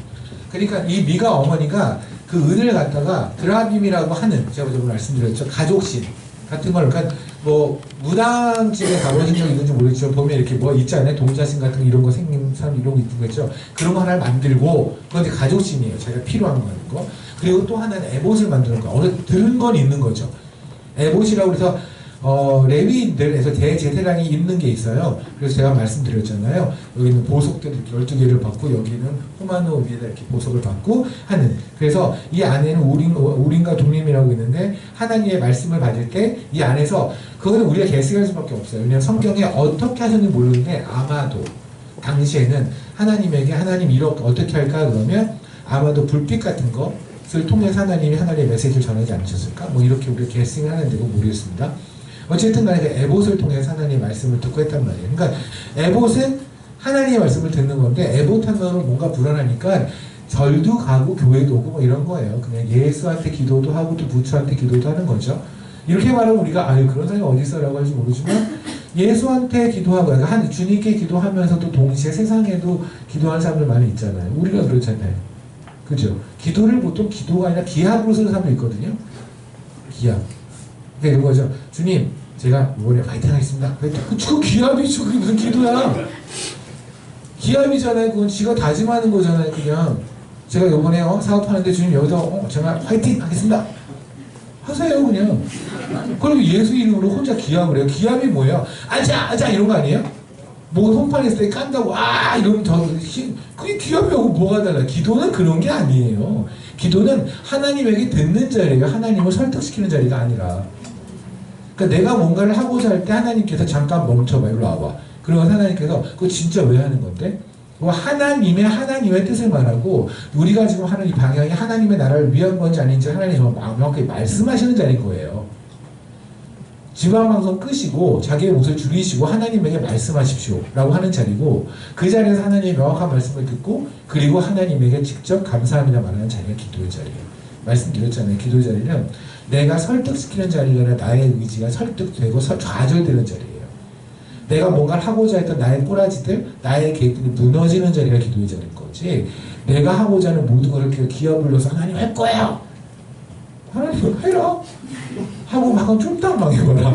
A: 그러니까 이 미가 어머니가 그 은을 갖다가 드라빔이라고 하는 제가 저번에 말씀드렸죠. 가족신 같은 걸 그러니까 뭐 무당집에 가보신 적 있는지 모르겠지만 보면 이렇게 뭐 있잖아요. 동자신 같은 이런 거 생긴 사람 이런 거 있는 거 있죠. 그런 거 하나를 만들고 그건 이제 가족신이에요. 자기가 필요한 거. 그리고 또 하나는 에봇을 만드는 거. 어느 들은 건 있는 거죠. 에봇이라고 해서 레위인들에서 대제사장이 입는 게 있어요. 그래서 제가 말씀드렸잖아요. 여기는 보석들 12개를 받고 여기는 호마노 위에다 이렇게 보석을 받고 하는. 그래서 이 안에는 우림과 둠림이라고 있는데 하나님의 말씀을 받을 때 이 안에서 그거는 우리가 계승할 수밖에 없어요. 왜냐하면 성경에 어떻게 하셨는지 모르는데 아마도 당시에는 하나님에게 하나님 이렇게 어떻게 할까 그러면 아마도 불빛 같은 것을 통해서 하나님이 하나님의 메시지를 전하지 않으셨을까? 뭐 이렇게 우리가 계승을 하는데도 모르겠습니다. 어쨌든 간에 에봇을 통해서 하나님의 말씀을 듣고 했단 말이에요. 그러니까 에봇은 하나님의 말씀을 듣는 건데 에봇 하면은 뭔가 불안하니까 절도 가고 교회도 오고 뭐 이런 거예요. 그냥 예수한테 기도도 하고 또 부처한테 기도도 하는 거죠. 이렇게 말하면 우리가 그런 사람이 어디 있어라고 할지 모르지만 예수한테 기도하고 그러니까 주님께 기도하면서도 동시에 세상에도 기도하는 사람들 많이 있잖아요. 우리가 그렇잖아요. 그죠? 기도를 보통 기도가 아니라 기합으로 쓰는 사람도 있거든요. 기합. 그러니까 이런 거죠. 주님 제가 이번에 파이팅 하겠습니다. 그거 기합이죠. 그게 무슨 기도야. 기합이잖아요. 그건 지가 다짐하는 거잖아요. 그냥 제가 이번에 사업하는데 주님 여기서 제가 파이팅 하겠습니다. 하세요 그냥. 그리고 예수 이름으로 혼자 기합을 해요. 기합이 뭐예요? 아자 아자 이런 거 아니에요? 뭐 손판 했을 때 깐다고 아 이러면 그게 기합이하고 뭐가 달라요? 기도는 그런 게 아니에요. 기도는 하나님에게 듣는 자리예요. 하나님을 설득시키는 자리가 아니라. 그러니까 내가 뭔가를 하고자 할 때 하나님께서 잠깐 멈춰봐. 일로 와봐. 그러면 하나님께서 그거 진짜 왜 하는 건데? 하나님의 뜻을 말하고 우리가 지금 하는 이 방향이 하나님의 나라를 위한 건지 아닌지 하나님이 정말 명확하게 말씀하시는 자리인 거예요. 지방방송 끄시고 자기의 옷을 줄이시고 하나님에게 말씀하십시오 라고 하는 자리고, 그 자리에서 하나님의 명확한 말씀을 듣고 그리고 하나님에게 직접 감사합니다 말하는 자리가 기도의 자리예요. 말씀드렸잖아요. 기도의 자리는 내가 설득시키는 자리가 아니라 나의 의지가 설득되고 좌절되는 자리예요. 내가 뭔가를 하고자 했던 나의 꼬라지들, 나의 계획들이 무너지는 자리가 기도의 자리인 거지, 내가 하고자 하는 모든 것을 기합을 불러서 하나님 할 거예요! 하나님 해라! 하고 막 쫄딱 망해버려.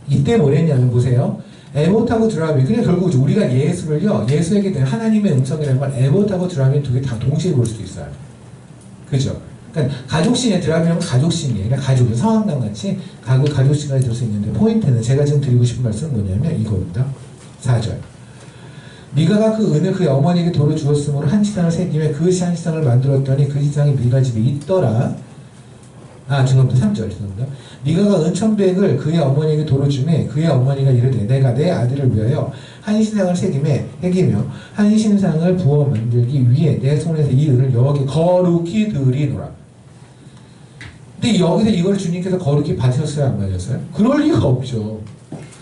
A: 이때 뭐랬냐면 보세요. 에봇하고 드라민. 그냥 결국 우리가 예수에게 대한 하나님의 음성이라는 걸 에봇하고 드라민 두 개 다 동시에 볼 수도 있어요. 그죠? 그러니까 가족신의 드라민은 가족신이에요. 그냥 가족, 성황당 같이 가족신까지 들 수 있는데, 포인트는 제가 지금 드리고 싶은 말씀은 뭐냐면 이겁니다. 4절. 미가가 그 은을 그의 어머니에게 도로 주었으므로 한 시상을 새기며 그 한 시상을 만들었더니 그 시상이 미가 집에 있더라. 죄송합니다. 3절 죄송합니다. 미가가 은 1,100을 그의 어머니에게 도로 주매 그의 어머니가 이르되 내가 내 아들을 위하여 한 시상을 새기며 한 신상을 부어 만들기 위해 내 손에서 이 은을 여호와께 거룩히 드리노라. 근데 여기서 이걸 주님께서 거룩히 받으셨어요? 안 받으셨어요? 그럴 리가 없죠.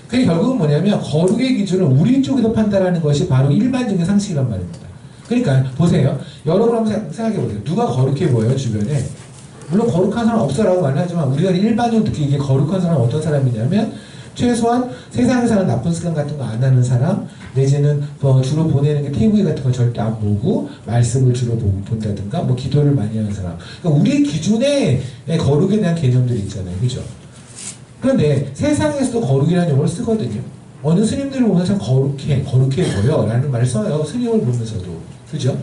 A: 그게 결국은 뭐냐면 거룩의 기준을 우리 쪽에서 판단하는 것이 바로 일반적인 상식이란 말입니다. 그러니까 보세요. 여러분 한번 생각해 보세요. 누가 거룩해 보여요? 주변에? 물론 거룩한 사람 없어라고 말하지만 우리가 일반적으로 느끼기에 거룩한 사람은 어떤 사람이냐면 최소한 세상에 사는 나쁜 습관 같은 거 안 하는 사람, 내지는 주로 보내는 게 TV 같은 거 절대 안 보고 말씀을 주로 본다든가 뭐 기도를 많이 하는 사람. 그러니까 우리 기준에 거룩에 대한 개념들이 있잖아요. 그죠? 그런데 세상에서도 거룩이라는 용어를 쓰거든요. 어느 스님들을 보면 참 거룩해 보여 라는 말을 써요. 스님을 보면서도. 그죠?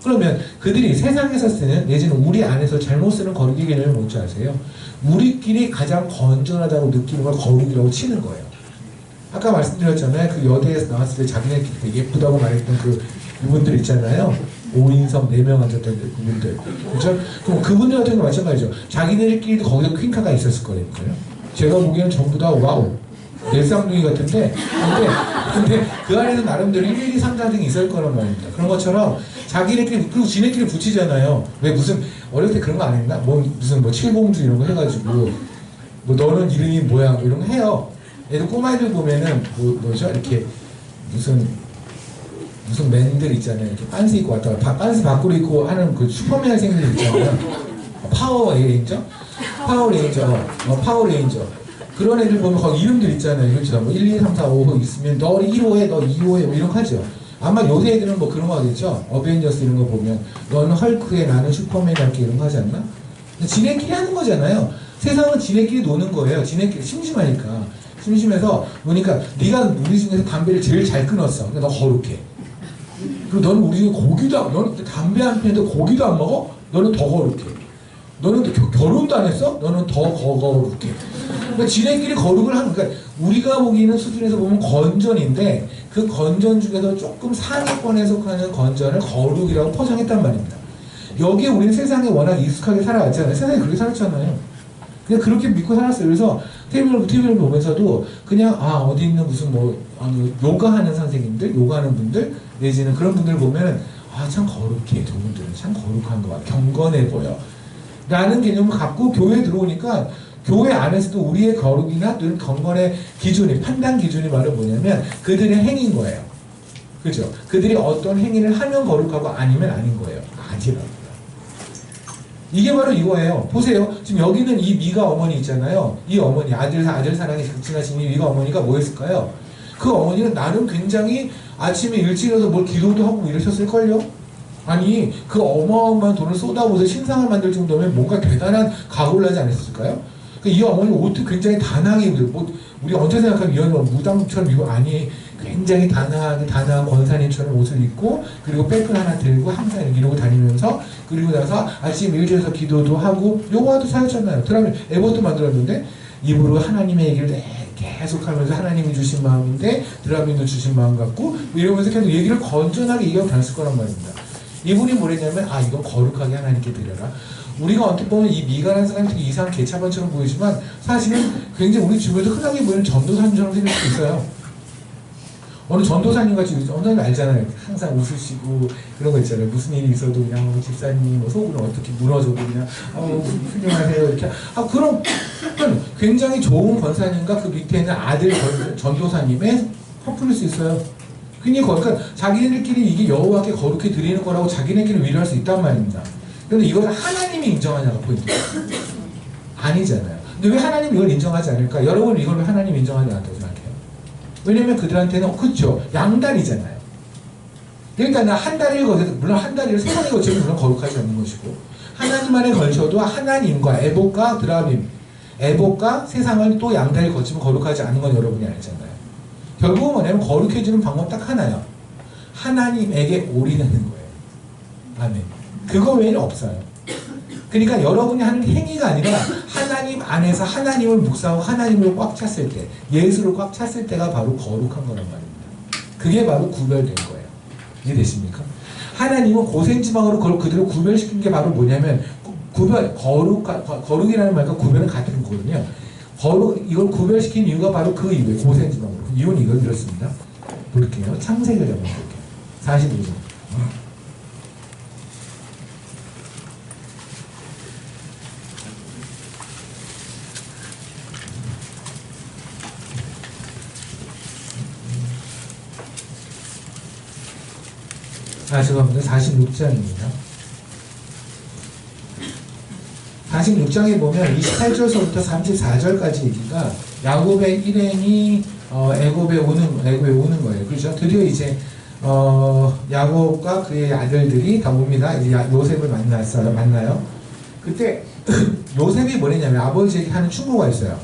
A: 그러면 그들이 세상에서 쓰는, 내지는 우리 안에서 잘못 쓰는 거룩의 개념이 뭔지 아세요? 우리끼리 가장 건전하다고 느끼는 걸 거룩이라고 치는 거예요. 아까 말씀드렸잖아요. 그 여대에서 나왔을 때 자기네끼리 되게 예쁘다고 말했던 그 이분들 있잖아요. 5인석 4명 앉았던 그분들. 그죠? 그럼 그분들 같은 경우 마찬가지죠. 자기네들끼리도 거기서 퀸카가 있었을 거니까요. 제가 보기에는 전부 다 와우. 넬쌍둥이 같은데, 근데 그 안에는 나름대로 1, 2, 3, 4등이 있을 거란 말입니다. 그런 것처럼 자기네끼리, 그리고 지네끼리 붙이잖아요. 왜 무슨, 어릴 때 그런 거 안 했나? 무슨 칠공주 이런 거 해가지고, 너는 이름이 뭐야? 뭐 이런 거 해요. 애들 꼬마애들 보면은, 뭐죠? 이렇게, 무슨 맨들 있잖아요. 이렇게 빤스 입고 왔다 갔다. 빤스 밖으로 입고 하는 그 슈퍼맨 학생들 있잖아요. 파워레인저. 그런 애들 보면 거기 이름들 있잖아요. 그렇죠? 뭐 1, 2, 3, 4, 5 있으면 너 1호에, 너 2호에 뭐 이런 거 하죠. 아마 요새 애들은 뭐 그런 거 하겠죠. 어벤져스 이런 거 보면 너는 헐크에 나는 슈퍼맨 이렇게 이런 거 하지 않나? 지네끼리 하는 거잖아요. 세상은 지네끼리 노는 거예요. 지네끼리 심심하니까. 심심해서 노니까 네가 우리 중에서 담배를 제일 잘 끊었어. 그러니까 너 거룩해. 그리고 너는 우리 중에 너는 담배 한 피는데 고기도 안 먹어? 너는 더 거룩해. 너는 결혼도 안 했어? 너는 더 거룩해. 그러니까 지네끼리 거룩을 하는, 그러니까 우리가 보기에는 수준에서 보면 건전인데 그 건전 중에서 조금 상위권에 속하는 건전을 거룩이라고 포장했단 말입니다. 여기에 우리는 세상에 워낙 익숙하게 살아왔잖아요. 세상에 그렇게 살았잖아요. 그냥 그렇게 믿고 살았어요. 그래서 TV를 보면서도 그냥 어디 있는 무슨 요가하는 선생님들, 요가하는 분들, 내지는 그런 분들 보면 참 거룩해. 저분들은 참 거룩한 것 같아. 경건해 보여. 라는 개념을 갖고 교회에 들어오니까 교회 안에서도 우리의 거룩이나 늘 경건의 기준이, 판단 기준이 바로 뭐냐면 그들의 행위인 거예요. 그죠? 그들이 어떤 행위를 하면 거룩하고 아니면 아닌 거예요. 아니라고요. 이게 바로 이거예요. 보세요. 지금 여기는 이 미가 어머니 있잖아요. 이 어머니, 아들 사랑에 극진하신 이 미가 어머니가 뭐였을까요? 그 어머니는 나름 굉장히 아침에 일찍 일어나서 뭘 기도도 하고 이러셨을걸요? 아니, 그 어마어마한 돈을 쏟아부어서 신상을 만들 정도면 뭔가 대단한 각오를 하지 않았을까요? 이 어머니 옷도 굉장히 단하게 입고, 우리 언제 생각하면 이 어머니 무당처럼 입고, 아니, 굉장히 단아한 권사님처럼 옷을 입고 그리고 백을 하나 들고 항상 이러고 다니면서 그리고 나서 아침 일주에서 기도도 하고 요거와도 사였잖아요. 드라마 에버도 만들었는데 입으로 하나님의 얘기를 계속하면서 하나님이 주신 마음인데 드라민도 주신 마음 같고 이러면서 계속 얘기를 건전하게 이어가 다녔을 거란 말입니다. 이분이 뭐랬냐면 이건 거룩하게 하나님께 드려라. 우리가 어떻게 보면 이 미간한 사람이 되게 이상한 개차반처럼 보이지만 사실은 굉장히 우리 주변에서 흔하게 보이는 전도사님처럼 생길 수 있어요. 어느 전도사님 같이 어느 날 알잖아요. 항상 웃으시고 그런 거 있잖아요. 무슨 일이 있어도 그냥 집사님 속으로 어떻게 무너져도 그냥 훌륭하세요 이렇게 그럼 굉장히 좋은 권사님과 그 밑에는 아들 전도사님의 커플일 수 있어요. 그러니까 자기네들끼리 이게 여호와께 거룩히 드리는 거라고 자기네끼리 위로할 수 있단 말입니다. 그런데 이걸 하나님이 인정하냐가 포인트예요. 아니잖아요. 근데 왜 하나님이 이걸 인정하지 않을까? 여러분 이걸 왜 하나님이 인정하지 않다고 생각해요? 왜냐면 그들한테는 그렇죠. 양다리잖아요. 그러니까 한 다리를 거쳐도 물론 한 다리를 세 번에 거쳐도 물론 거룩하지 않는 것이고 하나님만에 걸쳐도 하나님과 에봇과 드라빔 에봇과 세상을 또 양다리를 거치면 거룩하지 않은 건 여러분이 알잖아요. 결국은 뭐냐면 거룩해지는 방법 딱 하나요. 하나님에게 올인하는 거예요. 아멘. 그거 외에는 없어요. 그러니까 여러분이 하는 행위가 아니라 하나님 안에서 하나님을 묵상하고 하나님을 꽉 찼을 때 예수를 꽉 찼을 때가 바로 거룩한 거란 말입니다. 그게 바로 구별된 거예요. 이해되십니까? 하나님은 고생지방으로 그들을 구별시킨 게 바로 뭐냐면 거룩이라는 말과 구별은 같은 거거든요. 이걸 구별시킨 이유가 바로 그 이유예요. 고생지방으로. 이유는 이걸 들었습니다. 볼게요. 창세기를 한번 볼게요. 45절. 죄송합니다. 46장입니다. 46장에 보면 28절서부터 34절까지 얘기가 야곱의 일행이 애굽에 오는 거예요. 그렇죠? 드디어 이제 야곱과 그의 아들들이 다 옵니다. 이제 요셉을 만나요. 그때 요셉이 뭐랬냐면 아버지에게 하는 충고가 있어요.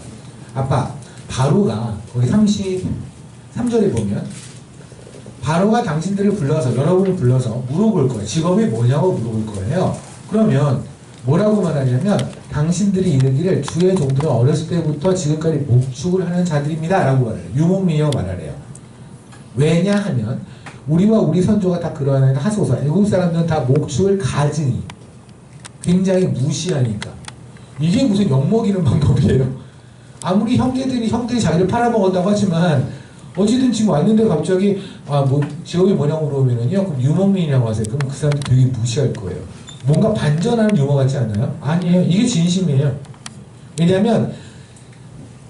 A: 아빠, 바로가 거기 33절에 보면 바로가 당신들을 불러서 여러분을 불러서 물어볼 거예요. 직업이 뭐냐고 물어볼 거예요. 그러면 뭐라고 말하냐면 당신들이 이르기를 주의 종들은 어렸을 때부터 지금까지 목축을 하는 자들입니다 라고 말해요. 유목민이라고 말하래요. 왜냐하면 우리와 우리 선조가 다 그러하나이다 하소서. 애국 사람들은 다 목축을 가증히 굉장히 무시하니까 이게 무슨 욕먹이는 방법이에요. 아무리 형제들이 자기를 팔아먹었다고 하지만 어찌든 지금 왔는데 갑자기 직업이 뭐냐고 물어보면요 그럼 유목민이라고 하세요. 그럼 그 사람들 되게 무시할 거예요. 뭔가 반전하는 유머 같지 않아요? 아니에요. 이게 진심이에요. 왜냐하면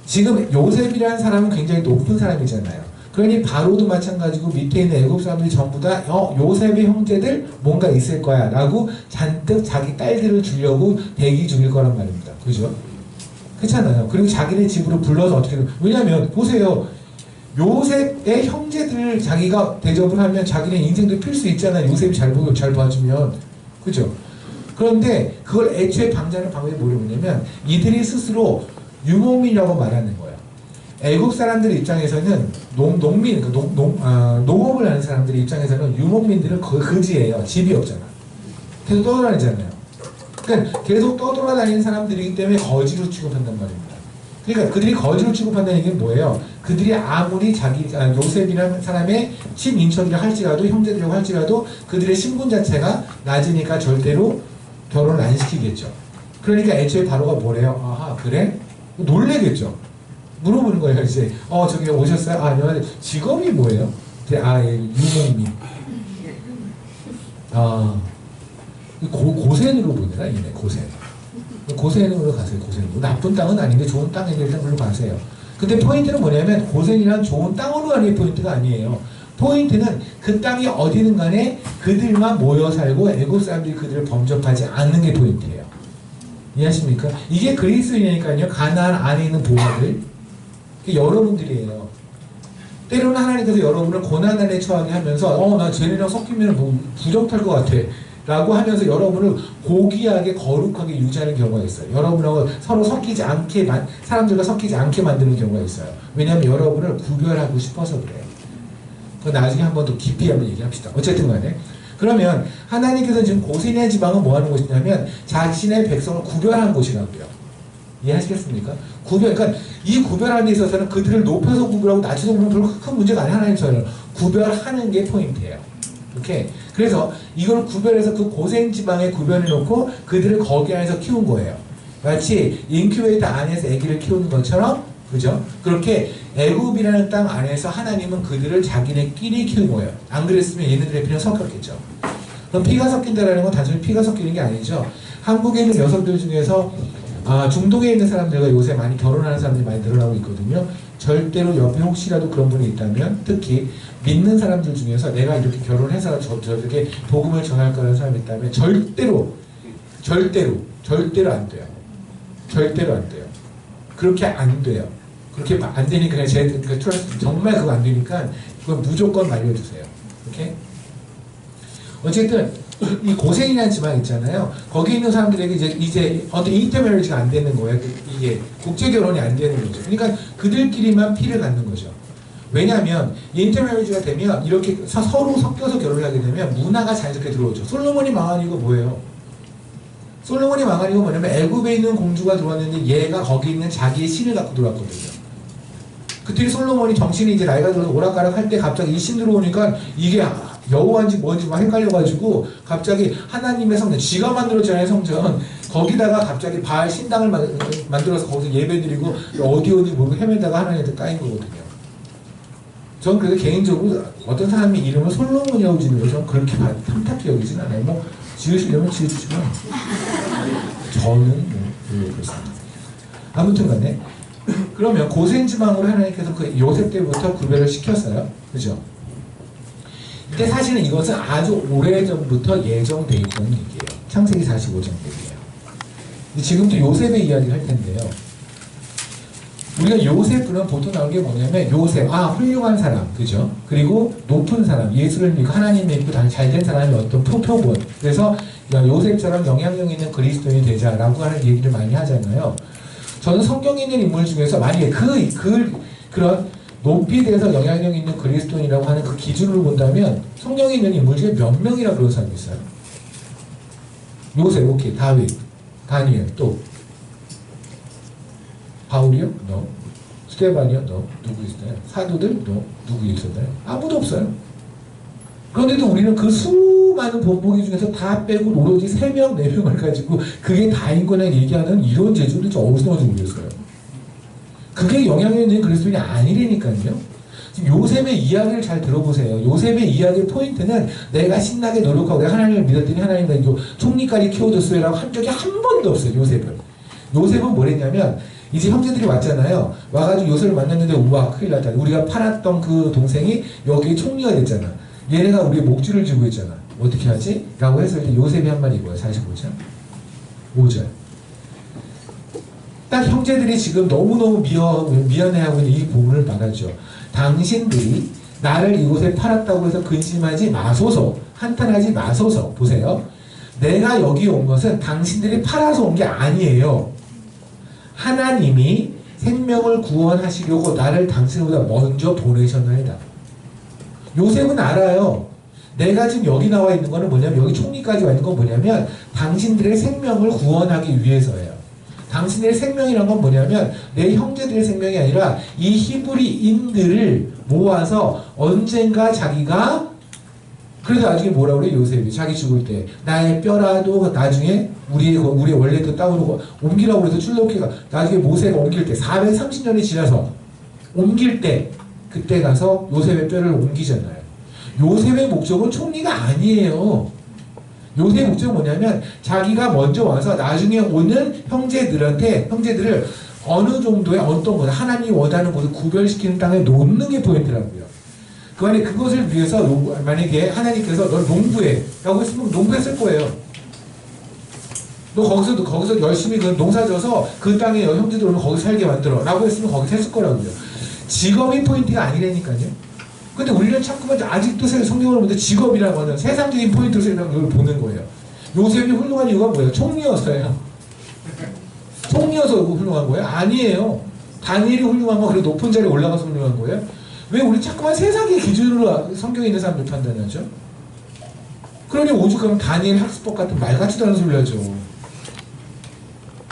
A: 지금 요셉이라는 사람은 굉장히 높은 사람이잖아요. 그러니 바로도 마찬가지고 밑에 있는 애국 사람들이 전부 다 요셉의 형제들 뭔가 있을 거야 라고 잔뜩 자기 딸들을 주려고 대기 중일 거란 말입니다. 그죠? 그렇잖아요. 그리고 자기네 집으로 불러서 어떻게든 왜냐하면 보세요. 요셉의 형제들 자기가 대접을 하면 자기네 인생도 필 수 있잖아요. 요셉이 잘 봐주면. 그죠? 그런데 그걸 애초에 방지하는 방법이 뭐냐면 이들이 스스로 유목민이라고 말하는 거예요. 애국 사람들 입장에서는 농업을 하는 사람들 입장에서는 유목민들은 거지예요. 집이 없잖아. 계속 떠돌아다니잖아요. 그러니까 계속 떠돌아다니는 사람들이기 때문에 거지로 취급한단 말입니다. 그러니까 그들이 거지로 취급한다는 얘기는 뭐예요? 그들이 아무리 요셉이라는 사람의 친인척이라 할지라도 형제들이라고 할지라도 그들의 신분 자체가 낮으니까 절대로 결혼을 안 시키겠죠. 그러니까 애초에 바로가 뭐래요? 아하 그래? 놀래겠죠. 물어보는 거예요. 이제 저기 오셨어요? 안녕하세요. 직업이 뭐예요? 유목민. 고센으로 보내라 이네 고센. 고센으로 가세요. 고센으로. 나쁜 땅은 아닌데 좋은 땅에 대해서 물로 가세요. 근데 포인트는 뭐냐면 고센이란 좋은 땅으로 가는 게 포인트가 아니에요. 포인트는 그 땅이 어디든 간에 그들만 모여 살고 애국 사람들이 그들을 범접하지 않는 게 포인트예요. 이해하십니까? 이게 그리스도인이니까요. 가나안 안에 있는 보화들 여러분들이에요. 때로는 하나님께서 여러분을 고난 안에 처하게 하면서 나 쟤네랑 섞이면 부적탈 것 같아 라고 하면서 여러분을 고귀하게 거룩하게 유지하는 경우가 있어요. 여러분하고 서로 섞이지 않게 사람들과 섞이지 않게 만드는 경우가 있어요. 왜냐하면 여러분을 구별하고 싶어서 그래요. 그거 나중에 한 번 더 깊이 한번 얘기합시다. 어쨌든 간에. 그러면 하나님께서 지금 고센의 지방은 뭐 하는 곳이냐면 자신의 백성을 구별한 곳이라고요. 이해하시겠습니까? 그러니까 이 구별하는 데 있어서는 그들을 높여서 구별하고 낮춰서 구별하면 별로 큰 문제가 아니에요. 하나님처럼 구별하는 게 포인트예요. 오케이? 그래서 이걸 구별해서 그 고센 지방에 구별해 놓고 그들을 거기 안에서 키운 거예요. 마치 인큐베이터 안에서 아기를 키우는 것처럼, 그죠? 그렇게 애굽이라는 땅 안에서 하나님은 그들을 자기네끼리 키운 거예요. 안 그랬으면 얘네들의 피는 섞였겠죠. 그럼 피가 섞인다라는 건 단순히 피가 섞이는 게 아니죠. 한국에 있는 여성들 중에서 중동에 있는 사람들과 요새 많이 결혼하는 사람들이 많이 늘어나고 있거든요. 절대로 옆에 혹시라도 그런 분이 있다면, 특히 믿는 사람들 중에서 내가 이렇게 결혼해서 저렇게 복음을 전할 거라는 사람이 있다면 절대로 안 돼요. 절대로 안 돼요. 그렇게 안 돼요. 그렇게 안 되니까 정말 그거 안 되니까 그건 무조건 말려주세요. 오케이? 어쨌든 이 고센이라는 지방 있잖아요. 거기 있는 사람들에게 이제 어떤 인터메리지가 안 되는 거예요. 이게 국제 결혼이 안 되는 거죠. 그러니까 그들끼리만 피를 갖는 거죠. 왜냐하면 인터메리지가 되면 이렇게 서로 섞여서 결혼을 하게 되면 문화가 자연스럽게 들어오죠. 솔로몬이 망한 이유가 뭐예요? 솔로몬이 망한 이유가 뭐냐면 애굽에 있는 공주가 들어왔는데 얘가 거기 있는 자기의 신을 갖고 들어왔거든요. 그때 솔로몬이 정신이 이제 나이가 들어서 오락가락 할 때 갑자기 이 신 들어오니까 이게 여호와인지 뭔지 막 헷갈려가지고 갑자기 하나님의 성전, 지가 만들었잖아요 성전. 거기다가 갑자기 바알 신당을 만들어서 거기서 예배드리고 어디 모르고 헤매다가 하나님한테 까인 거거든요. 전 그래서 개인적으로 어떤 사람이 이름을 솔로몬이라고 지는 거 전 그렇게 탐탁히 여기진 않아요. 뭐 지으시려면 지으시지만 저는 그렇습니다. 아무튼 간에 그러면 고센 지방으로 하나님께서 그 요셉 때부터 구별을 시켰어요. 그죠? 근데 사실은 이것은 아주 오래전부터 예정되어 있던 얘기예요. 창세기 45장 얘기예요. 지금도 요셉의 이야기를 할 텐데요. 우리가 요셉은 보통 나오는 게 뭐냐면 요셉, 훌륭한 사람, 그죠? 그리고 높은 사람, 예수를 믿고 하나님 믿고 잘된 사람의 어떤 표본. 그래서 요셉처럼 영향력 있는 그리스도인이 되자라고 하는 얘기를 많이 하잖아요. 저는 성경에 있는 인물 중에서 만약에 그런 높이 돼서 영향력 있는 그리스도인이라고 하는 그 기준으로 본다면 성경에 있는 인물 중에 몇 명이나 그런 사람이 있어요? 요셉, 오케이, 다윗, 다니엘, 또 바울이요? No. 스테반이요? No. 누구 있어요? 사도들? No. 누구 있었나요? 아무도 없어요. 그런데도 우리는 그 수많은 본보기 중에서 다 빼고 오로지 3명, 4명을 가지고 그게 다인 거냐 얘기하는 이런 재주를 좀 어디서 나오는지 모르겠어요. 그게 영향력 있는 그리스도인이 아니라니까요. 지금 요셉의 이야기를 잘 들어보세요. 요셉의 이야기의 포인트는 내가 신나게 노력하고 내가 하나님을 믿었더니 하나님이 총리까지 키워줬어요 라고 한 적이 한 번도 없어요. 요셉은 뭐랬냐면 이제 형제들이 왔잖아요. 와가지고 요셉을 만났는데 우와 큰일 났다. 우리가 팔았던 그 동생이 여기 총리가 됐잖아. 얘네가 우리의 목줄을 쥐고 있잖아. 어떻게 하지? 라고 했을 때 요셉이 한 말이 뭐야? 45장 5절. 딱 형제들이 지금 너무너무 미안해하고 있는 이 부분을 받아줘. 당신들이 나를 이곳에 팔았다고 해서 근심하지 마소서. 한탄하지 마소서. 보세요. 내가 여기 온 것은 당신들이 팔아서 온 게 아니에요. 하나님이 생명을 구원하시려고 나를 당신보다 먼저 보내셨나이다. 요셉은 알아요. 내가 지금 여기 나와 있는 거는 뭐냐면 여기 총리까지 와 있는 건 뭐냐면 당신들의 생명을 구원하기 위해서예요. 당신들의 생명이란 건 뭐냐면 내 형제들의 생명이 아니라 이 히브리인들을 모아서 언젠가 자기가 그래서 나중에 뭐라 그래 요셉이 자기 죽을 때 나의 뼈라도 나중에 우리의 원래 그 땅으로 옮기라고 해서 출애굽기가 나중에 모세가 옮길 때 430년이 지나서 옮길 때 그때 가서 요셉의 뼈를 옮기잖아요. 요셉의 목적은 총리가 아니에요. 요셉의 목적은 뭐냐면 자기가 먼저 와서 나중에 오는 형제들을 어느 정도의 어떤 것 하나님이 원하는 것을 구별시키는 땅에 놓는 게 포인트라고요. 그 안에 그것을 위해서 만약에 하나님께서 널 농부해 라고 했으면 농부했을 거예요. 너 거기서 열심히 그 농사 져서 그 땅에 형제들 오면 거기 살게 만들어 라고 했으면 거기 했을 거라고요. 직업이 포인트가 아니라니까요. 근데 우리는 자꾸만 아직도 성경을 보는데 직업이라는 거는 세상적인 포인트로 생각을 보는 거예요. 요셉이 훌륭한 이유가 뭐예요? 총리여서예요. 총리여서 훌륭한 거예요? 아니에요. 다니엘이 훌륭한 거 그리고 높은 자리에 올라가서 훌륭한 거예요? 왜 우리 자꾸만 세상의 기준으로 성경에 있는 사람들 판단하죠? 그러니 오죽하면 다니엘 학습법 같은 말 같지도 않은 소리 하죠.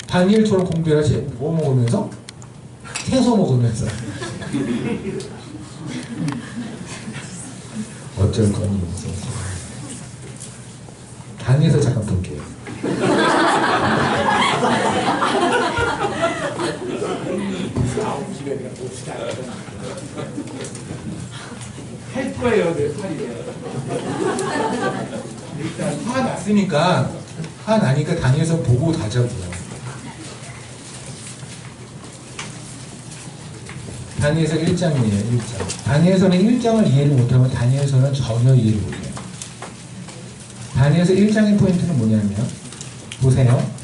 A: 다니엘처럼 공부해야지. 뭐 먹으면서? 채소 먹으면서. 어쩔 거니. 다니엘서 잠깐 볼게요. 할 거예요, 내 팔이에요. 일단 화 났으니까 화 나니까 다니엘서 보고 가자고요. 다니엘서 1장이에요. 1장. 다니엘서는 1장을 이해를 못하면 다니엘서는 전혀 이해를 못해요. 다니엘서 1장의 포인트는 뭐냐면 보세요.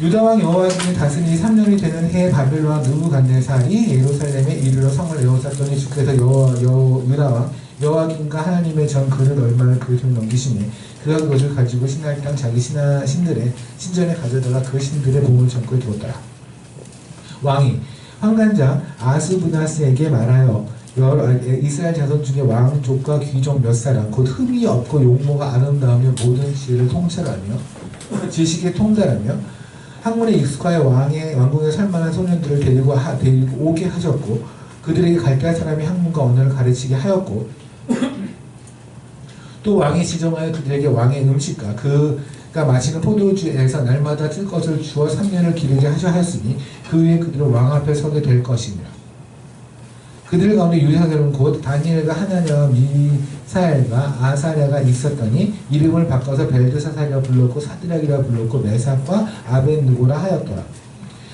A: 유다왕 여호와김이 다스리니 3년이 되는 해에 바벨론왕 느부갓네살이 예루살렘에 이르러 성을 에워쌌더니 주께서 유다왕 여호와김과 하나님의 전 그릇 얼마를 그릇을 넘기시니 그가 그것을 가지고 신할 땅 자기 신들의 신전에 가져다가 그 신들의 보물 창고에 두었더라. 왕이 환관장 아스부나스에게 말하여 이스라엘 자손 중에 왕족과 귀족 몇 사람 곧 흠이 없고 용모가 아름다우며 모든 지혜를 통찰하며 지식에 통달하며 학문에 익숙하여 왕궁에 살만한 소년들을 데리고 오게 하셨고 그들에게 갈대아 사람이 학문과 언어를 가르치게 하였고 또 왕이 지정하여 그들에게 왕의 음식과 그가 마시는 포도주에서 날마다 뜰 것을 주어 3년을 기르게 하셨으니 그 후에 그들은 왕 앞에 서게 될 것이니라. 그들 가운데 유대 사람은 곧 다니엘과 하나냐와 미사엘과 아사랴가 있었더니 이름을 바꿔서 벨드사살이라 불렀고 사드락이라 불렀고 메삭과 아벤느고라 하였더라.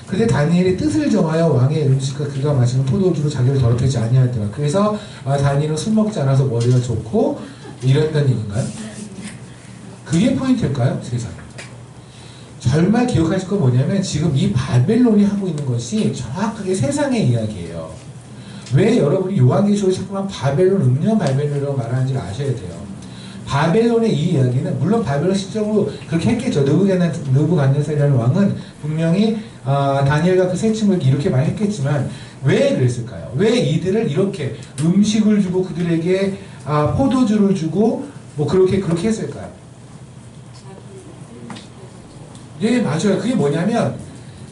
A: 그때 다니엘이 뜻을 정하여 왕의 음식과 그가 마시는 포도주로 자기를 더럽히지 아니하였더라. 그래서 다니엘은 술 먹지 않아서 머리가 좋고 이랬던 얘기인가요? 그게 포인트일까요? 세상에. 정말 기억하실 건 뭐냐면 지금 이 바벨론이 하고 있는 것이 정확하게 세상의 이야기예요. 왜 여러분이 요한계시록에 자꾸만 바벨론, 음녀 바벨론이라고 말하는지를 아셔야 돼요. 바벨론의 이 이야기는 물론 바벨론 시적으로 그렇게 했겠죠. 느부갓네살이라는 왕은 분명히 다니엘과 그 세 친구에게 이렇게 말했겠지만 왜 그랬을까요? 왜 이들을 이렇게 음식을 주고 그들에게 포도주를 주고 뭐 그렇게 했을까요? 예, 맞아요. 그게 뭐냐면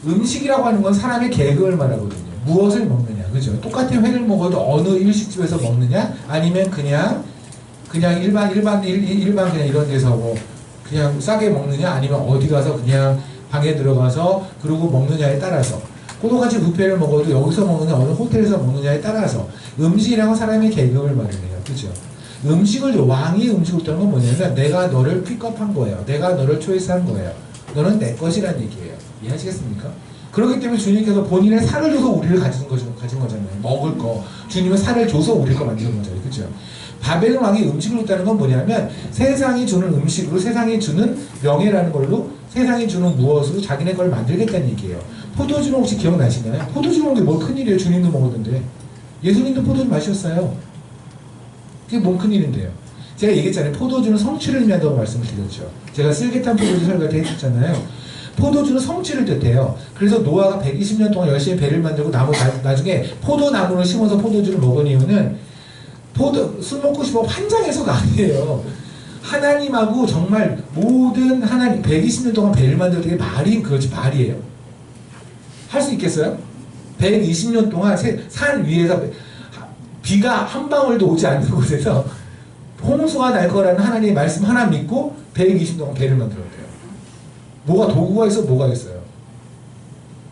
A: 음식이라고 하는 건 사람의 계급을 말하거든요. 무엇을 먹느냐, 그죠? 똑같은 회를 먹어도 어느 일식집에서 먹느냐, 아니면 그냥 일반 그냥 이런 데서 뭐 그냥 싸게 먹느냐, 아니면 어디 가서 그냥 방에 들어가서 그러고 먹느냐에 따라서 똑같이 뷔페를 먹어도 여기서 먹느냐, 어느 호텔에서 먹느냐에 따라서 음식이라고 사람의 계급을 말해요, 그죠? 왕이 음식을 줬다는 건 뭐냐면 내가 너를 픽업한 거예요. 내가 너를 초이스한 거예요. 너는 내 것이란 얘기예요. 이해하시겠습니까? 그렇기 때문에 주님께서 본인의 살을 줘서 우리를 가진 거잖아요. 먹을 거. 주님은 살을 줘서 우리를 만드는 거잖아요. 그죠? 바벨론 왕이 음식을 줬다는 건 뭐냐면 세상이 주는 음식으로 세상이 주는 명예라는 걸로 세상이 주는 무엇으로 자기네 걸 만들겠다는 얘기예요. 포도주는 혹시 기억나시나요? 포도주 먹는 게 뭐 큰일이에요. 주님도 먹었는데. 예수님도 포도주 마셨어요. 그게 뭔 큰일인데요. 제가 얘기했잖아요. 포도주는 성취를 의미한다고 말씀을 드렸죠. 제가 쓸개탄 포도주 설교 때 했었잖아요. 포도주는 성취를 뜻해요. 그래서 노아가 120년 동안 열심히 배를 만들고 나중에 포도나무를 심어서 포도주를 먹은 이유는 술 먹고 싶어 환장해서가 아니에요. 하나님하고 정말 모든 하나님 120년 동안 배를 만들었던 게 말이에요. 할 수 있겠어요? 120년 동안 산 위에서 비가 한 방울도 오지 않는 곳에서 홍수가 날 거라는 하나님의 말씀 하나 믿고 120년 동안 배를 만들었대요. 뭐가 도구가 있어? 뭐가 있어요?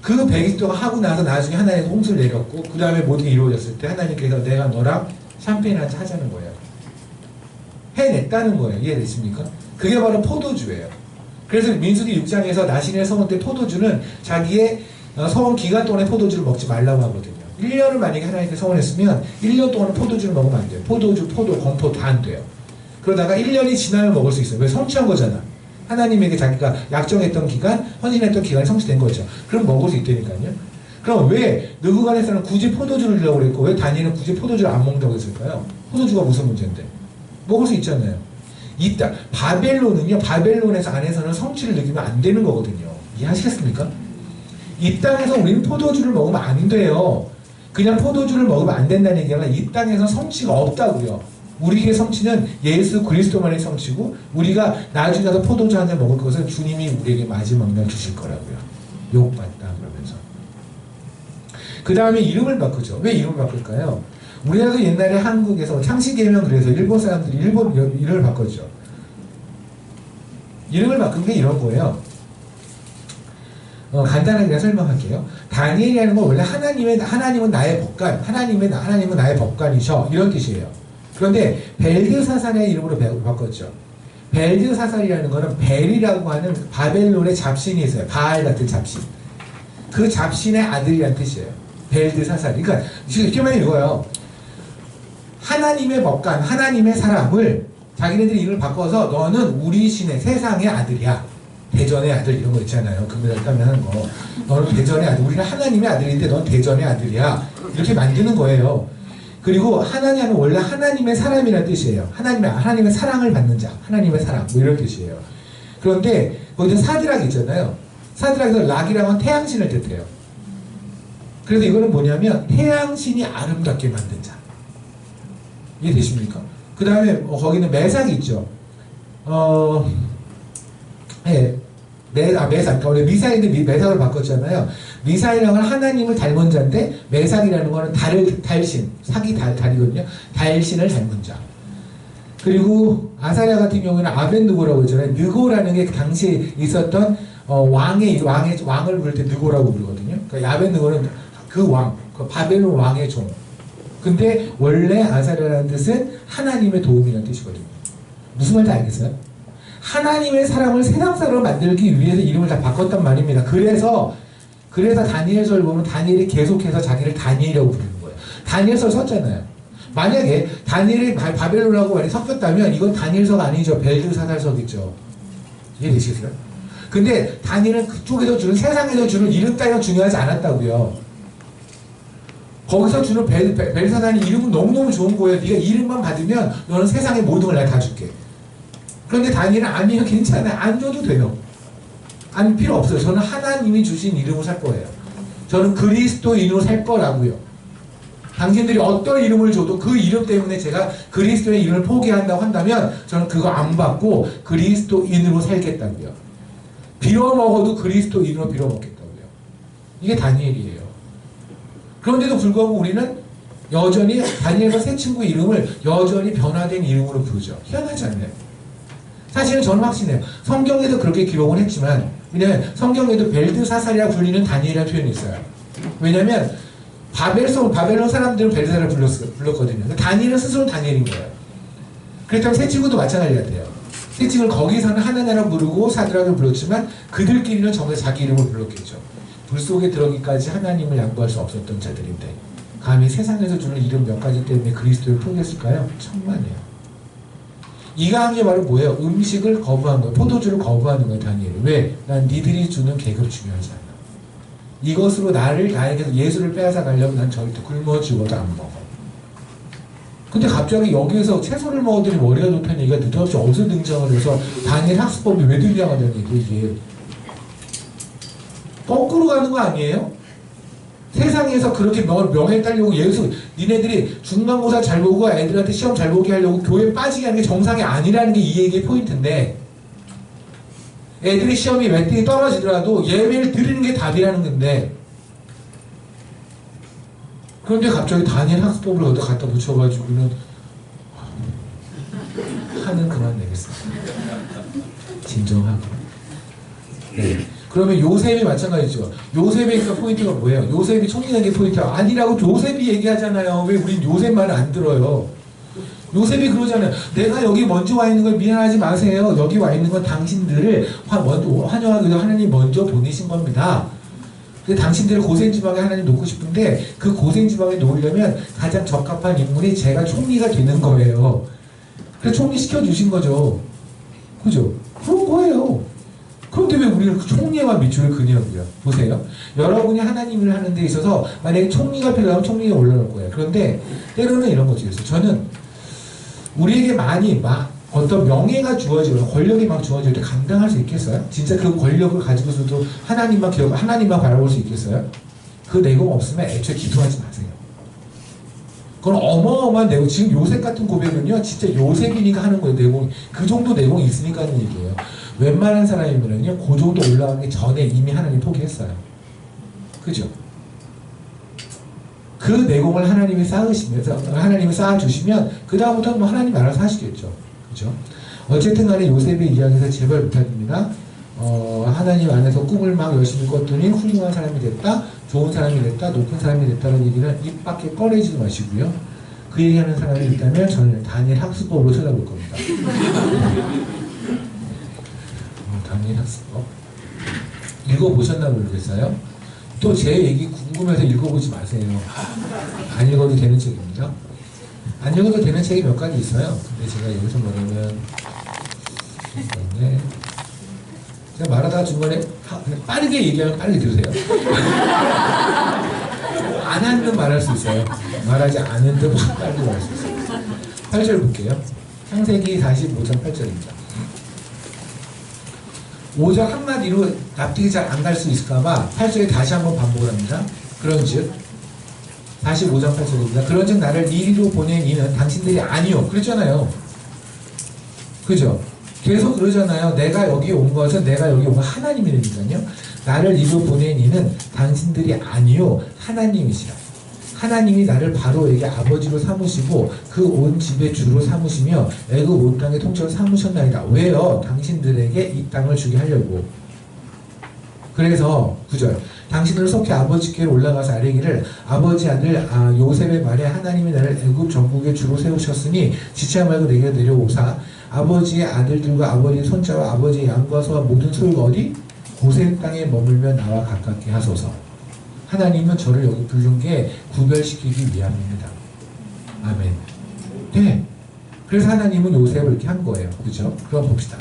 A: 그 120년 동안 하고 나서 나중에 하나님께서 홍수를 내렸고 그 다음에 모든 게 이루어졌을 때 하나님께서 내가 너랑 샴페인 한잔 하자는 거예요. 해냈다는 거예요. 이해되십니까? 그게 바로 포도주예요. 그래서 민수기 6장에서 나신의 서원 때 포도주는 자기의 서원 기간 동안에 포도주를 먹지 말라고 하거든요. 1년을 만약에 하나님께 서원했으면 1년 동안은 포도주를 먹으면 안 돼요. 포도주, 포도, 건포 다 안 돼요. 그러다가 1년이 지나면 먹을 수 있어요. 왜? 성취한 거잖아. 하나님에게 자기가 약정했던 기간, 헌신했던 기간이 성취된 거죠. 그럼 먹을 수 있다니까요. 그럼 왜 느부갓네살은 굳이 포도주를 주려고 그랬고 왜 다니엘은 굳이 포도주를 안 먹는다고 했을까요? 포도주가 무슨 문제인데? 먹을 수 있잖아요. 있다. 바벨론은요. 바벨론에서 안에서는 성취를 느끼면 안 되는 거거든요. 이해하시겠습니까? 이 땅에서 우리는 포도주를 먹으면 안 돼요. 그냥 포도주를 먹으면 안 된다는 얘기가 아니라 이 땅에서 성취가 없다고요. 우리의 성취는 예수 그리스도만의 성취고 우리가 나중에 가서 포도주 한 잔 먹을 것은 주님이 우리에게 마지막 날 주실 거라고요. 욕받다 그러면서. 그 다음에 이름을 바꾸죠. 왜 이름을 바꿀까요? 우리나라도 옛날에 한국에서 창씨개명 그래서 일본 사람들이 일본 이름을 바꿨죠. 이름을 바꾼 게 이런 거예요. 간단하게 그냥 설명할게요. 다니엘이라는 건 원래 하나님은 나의 법관, 하나님은 나의 법관이셔 이런 뜻이에요. 그런데 벨드사살의 이름으로 바꿨죠. 벨드사살이라는 거는 벨이라고 하는 바벨론의 잡신이 있어요. 바알 같은 잡신. 그 잡신의 아들이란 뜻이에요. 벨드사살. 그러니까 이렇게 말하면 이거예요. 하나님의 법관, 하나님의 사람을 자기네들이 이름을 바꿔서 너는 우리 신의 세상의 아들이야. 대전의 아들 이런 거 있잖아요. 금메달 따면 하는 거. 너는 대전의 아들. 우리는 하나님의 아들인데 넌 대전의 아들이야. 이렇게 만드는 거예요. 그리고 하나님은 원래 하나님의 사람이라는 뜻이에요. 하나님의 사랑을 받는 자. 하나님의 사랑. 뭐 이런 뜻이에요. 그런데 거기서 사드락 있잖아요. 사드락에서 락이라고 하면 태양신을 뜻해요. 그래서 이거는 뭐냐면 태양신이 아름답게 만든 자. 이해되십니까? 그 다음에 거기는 매삭이 있죠. 매삭. 그러니까 원래 미사인데 매삭을 바꿨잖아요. 미사이라는 건 하나님을 닮은 자인데 매삭이라는 거는 달신, 달이거든요. 달신을 닮은 자. 그리고 아사랴 같은 경우에는 아벤느고라고 했잖아요. 느고라는 게 당시에 있었던 왕을 부를 때 느고라고 부르거든요. 그러니까 아벤느고는 그 왕, 그 바벨론 왕의 종. 근데 원래 아사랴라는 뜻은 하나님의 도움이라는 뜻이거든요. 무슨 말인지 알겠어요? 하나님의 사람을 세상 사람으로 만들기 위해서 이름을 다 바꿨단 말입니다. 그래서 다니엘서를 보면 다니엘이 계속해서 자기를 다니엘이라고 부르는 거예요. 다니엘서 썼잖아요. 만약에 다니엘이 바벨론하고 많이 섞였다면 이건 다니엘서가 아니죠. 벨드사살서겠죠. 이해되시겠어요? 근데 다니엘은 그쪽에서 주는 세상에서 주는 이름 따위가 중요하지 않았다고요. 거기서 주는 벨사단이 이름은 너무너무 좋은 거예요. 네가 이름만 받으면 너는 세상의 모든 걸 내가 다 줄게. 그런데 다니엘은 아니에요. 괜찮아요. 안 줘도 돼요. 안 필요 없어요. 저는 하나님이 주신 이름으로 살 거예요. 저는 그리스도인으로 살 거라고요. 당신들이 어떤 이름을 줘도 그 이름 때문에 제가 그리스도의 이름을 포기한다고 한다면 저는 그거 안 받고 그리스도인으로 살겠다고요. 빌어먹어도 그리스도인으로 빌어먹겠다고요. 이게 다니엘이에요. 그런데도 불구하고 우리는 여전히 다니엘과 세 친구 이름을 여전히 변화된 이름으로 부르죠. 희한하지 않나요? 사실은 저는 확신해요. 성경에도 그렇게 기록을 했지만 왜냐하면 성경에도 벨드사살이라 불리는 다니엘이라는 표현이 있어요. 왜냐하면 바벨론 사람들은 벨드사살을 불렀거든요. 다니엘은 스스로는 다니엘인 거예요. 그렇다면 세 친구도 마찬가지 같아요. 세 친구는 거기서는 하나나라 부르고 사드락을 불렀지만 그들끼리는 전부 자기 이름을 불렀겠죠. 불 속에 들어가기까지 하나님을 양보할 수 없었던 자들인데 감히 세상에서 주는 이름 몇 가지 때문에 그리스도를 포기했을까요? 천만에요. 이 강의 바로 뭐예요? 음식을 거부한 거예요. 포도주를 거부하는 거예요. 다니엘이. 왜? 난 니들이 주는 계급이 중요하지 않아. 이것으로 나에게서 예수를 빼앗아 가려면 난 절대 굶어 죽어도 안 먹어. 근데 갑자기 여기에서 채소를 먹었더니 머리가 좋다는 얘기가 느닷없이 어디서 등장을 해서 다니엘 학습법이 왜 등장하냐는 얘기예요. 이게 거꾸로 가는 거 아니에요? 세상에서 그렇게 명예 따려고 니네들이 중간고사 잘 보고 애들한테 시험 잘 보게 하려고 교회 빠지게 하는 게 정상이 아니라는 게 이 얘기의 포인트인데 애들이 시험이 몇 등이 떨어지더라도 예배를 드리는 게 답이라는 건데 그런데 갑자기 다니엘 학습법을 어디 갖다 붙여가지고는 하는 그만 내겠습니다. 진정하고. 네. 그러면 요셉이 마찬가지죠. 요셉의 포인트가 뭐예요? 요셉이 총리된 게 포인트가 아니라고 요셉이 얘기하잖아요. 왜 우린 요셉 말을 안 들어요? 요셉이 그러잖아요. 내가 여기 먼저 와 있는 걸 미안하지 마세요. 여기 와 있는 건 당신들을 환영하기 위해서 하나님 먼저 보내신 겁니다. 근데 당신들을 고센지방에 하나님 놓고 싶은데 그 고센지방에 놓으려면 가장 적합한 인물이 제가 총리가 되는 거예요. 그래서 총리 시켜주신 거죠. 그죠? 그런 거예요. 그런데 왜 우리는 그 총리에만 밑줄을 그냐고요. 보세요. 여러분이 하나님 일을 하는 데 있어서 만약에 총리가 필요하면 총리에 올라올 거예요. 그런데 때로는 이런 거죠. 그래서 저는 우리에게 많이 어떤 명예가 주어지고 권력이 막 주어질 때 감당할 수 있겠어요? 진짜 그 권력을 가지고서도 하나님만 바라볼 수 있겠어요? 그 내공 없으면 애초에 기도하지 마세요. 그건 어마어마한 내용. 지금 요셉 같은 고백은요, 진짜 요셉이니까 하는 거예요, 내용이. 그 정도 내용이 있으니까 하는 얘기예요. 웬만한 사람이면요, 그 정도 올라가기 전에 이미 하나님 포기했어요. 그죠? 그 내공을 하나님이 쌓으시면서, 하나님이 쌓아주시면, 그다음부터는 뭐 하나님 알아서 하시겠죠. 그죠? 어쨌든 간에 요셉의 이야기에서 제발 부탁드립니다. 하나님 안에서 꿈을 막 열심히 꿨더니 훌륭한 사람이 됐다, 좋은 사람이 됐다, 높은 사람이 됐다는 얘기는 입 밖에 꺼내지 마시고요. 그 얘기하는 사람이 있다면 저는 다니엘 학습법으로 찾아볼 겁니다. 다니엘 학습법. 읽어보셨나 모르겠어요? 또 제 얘기 궁금해서 읽어보지 마세요. 안 읽어도 되는 책입니다. 안 읽어도 되는 책이 몇 가지 있어요. 근데 제가 여기서 뭐냐면 제가 말하다가 중간에 그냥 빠르게 얘기하면 빠르게 들으세요. 안 한 듯 말할 수 있어요. 말하지 않은 듯 확 빨리 말할 수 있어요. 8절 볼게요. 창세기 45장 8절입니다. 5절 한마디로 납득이 잘 안 갈 수 있을까봐 8절에 다시 한번 반복을 합니다. 그런즉 45장 8절입니다. 그런즉 나를 이리로 보낸 이는 당신들이 아니요. 그랬잖아요. 그죠? 계속 그러잖아요. 내가 여기 온 것은 내가 여기 온 건 하나님이니까요. 나를 이리로 보낸 이는 당신들이 아니요. 하나님이시라. 하나님이 나를 바로에게 아버지로 삼으시고 그 온 집의 주로 삼으시며 애굽 온 땅의 통치로 삼으셨나이다. 왜요? 당신들에게 이 땅을 주게 하려고. 그래서 9절 당신을 속히 아버지께로 올라가서 아뢰기를 아버지 아들 요셉의 말에 하나님이 나를 애굽 전국의 주로 세우셨으니 지체 말고 내게 내려오사 아버지의 아들들과 아버지의 손자와 아버지의 양과 소와 모든 소유가 어디? 고센 땅에 머물며 나와 가깝게 하소서. 하나님은 저를 여기 부른 게 구별시키기 위함입니다. 아멘. 네. 그래서 하나님은 요셉을 이렇게 한 거예요. 그죠? 그럼 봅시다.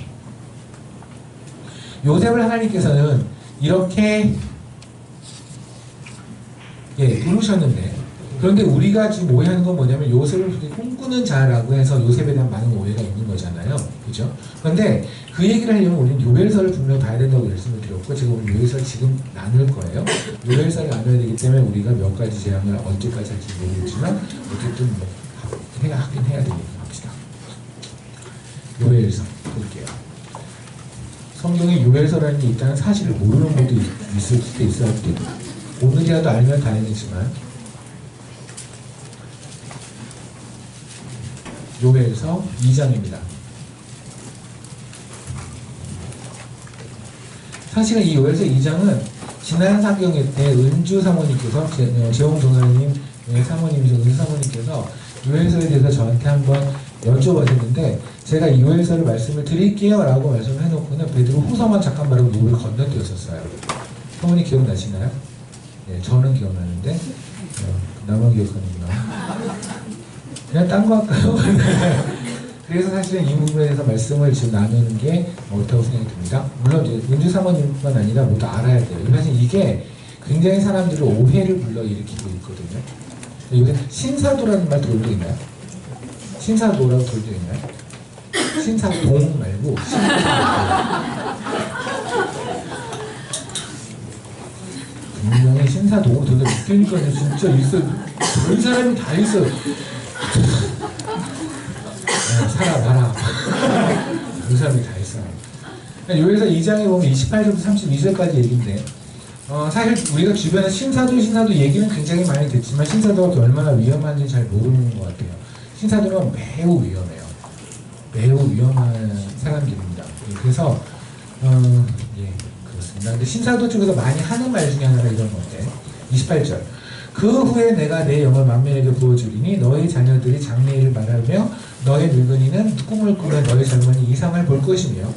A: 요셉을 하나님께서는 이렇게 부르셨는데, 그런데 우리가 지금 오해하는 건 뭐냐면 요셉을 꿈꾸는 자라고 해서 요셉에 대한 많은 오해가 있는 거잖아요. 그죠? 그런데 그 얘기를 하려면 우리는 요엘서를 분명 봐야 된다고 말씀을 드렸고, 제가 오늘 요엘서를 지금 나눌 거예요. 요엘서를 나눠야 되기 때문에 우리가 몇 가지 재앙을 언제까지 할지 모르겠지만 어쨌든 뭐 하긴 해야 되니까 합시다. 요엘서 볼게요. 성경에 요엘서라는 게 있다는 사실을 모르는 분도 있을 수도 있어요. 오늘이라도 알면 다행이지만 요엘서 2장입니다. 사실은 이 요엘서 2장은 지난 사경회 때 은주 사모님께서 재홍 전사님 사모님이죠. 은주 사모님께서 요엘서에 대해서 저한테 한번 여쭤보셨는데 제가 이 요엘서를 말씀을 드릴게요 라고 말씀을 해놓고는 베드로 후서만 잠깐 말하고 노를 건너뛰었었어요. 사모님 기억나시나요? 네, 저는 기억나는데 나만 기억하는구나. 그냥 딴 거 할까요? 그래서 사실은 이 부분에 대해서 말씀을 지금 나누는 게 옳다고 생각이 듭니다. 물론 은주 사모님뿐만 아니라 모두 알아야 돼요. 사실 이게 굉장히 사람들을 오해를 불러일으키고 있거든요. 요새 신사도라는 말 들어본 적 있나요? 신사도라고 들어본 적 있나요? 신사동 말고 신사도. 분명히 신사동으로 되게 웃기니까요. 진짜 있어. 별 사람이 다 있어. 살아봐라. 그 사람이 다 있어요. 요엘서 2장에 보면 28절부터 32절까지 얘기인데 사실 우리가 주변에 신사도 얘기는 굉장히 많이 듣지만 신사도가 얼마나 위험한지 잘 모르는 것 같아요. 신사도는 매우 위험해요. 매우 위험한 사람들입니다. 그래서 그렇습니다. 근데 신사도 쪽에서 많이 하는 말 중에 하나가 이런 건데 28절 그 후에 내가 내 영을 만민에게 부어주리니 너희 자녀들이 장래일을 말하며 너희 늙은이는 꿈을 꾸며 너희 젊은이 이상을 볼 것이며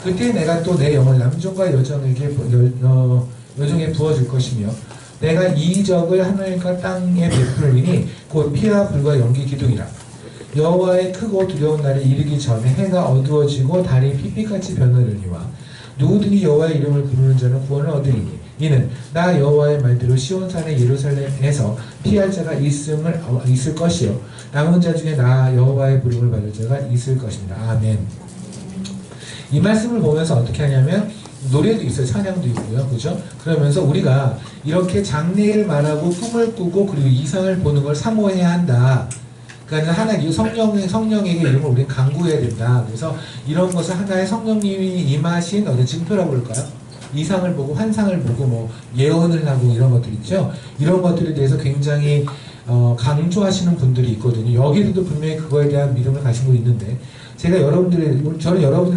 A: 그때 내가 또 내 영을 남종과 여종에게 여종에 부어줄 것이며 내가 이적을 하늘과 땅에 베풀리니 곧 피와 불과 연기 기둥이라 여호와의 크고 두려운 날이 이르기 전에 해가 어두워지고 달이 핏빛같이 변하려니와 누구든지 여호와의 이름을 부르는 자는 구원을 얻으리니 이는 나 여호와의 말대로 시온산의 예루살렘에서 피할 자가 있을 것이요 남은 자 중에 나 여호와의 부름을 받을 자가 있을 것입니다. 아멘. 이 말씀을 보면서 어떻게 하냐면 노래도 있어요. 찬양도 있고요. 그죠? 그러면서 우리가 이렇게 장래를 말하고 꿈을 꾸고 그리고 이상을 보는 걸 사모해야 한다. 그러니까 하나님 성령에게 이런 걸 우리는 강구해야 된다. 그래서 이런 것을 하나의 성령님이 임하신 어떤 징표라고 그럴까요? 이상을 보고 환상을 보고 뭐 예언을 하고 이런 것들 있죠. 이런 것들에 대해서 굉장히 강조하시는 분들이 있거든요. 여기서도 분명히 그거에 대한 믿음을 가신 분이 있는데 저는 여러분들이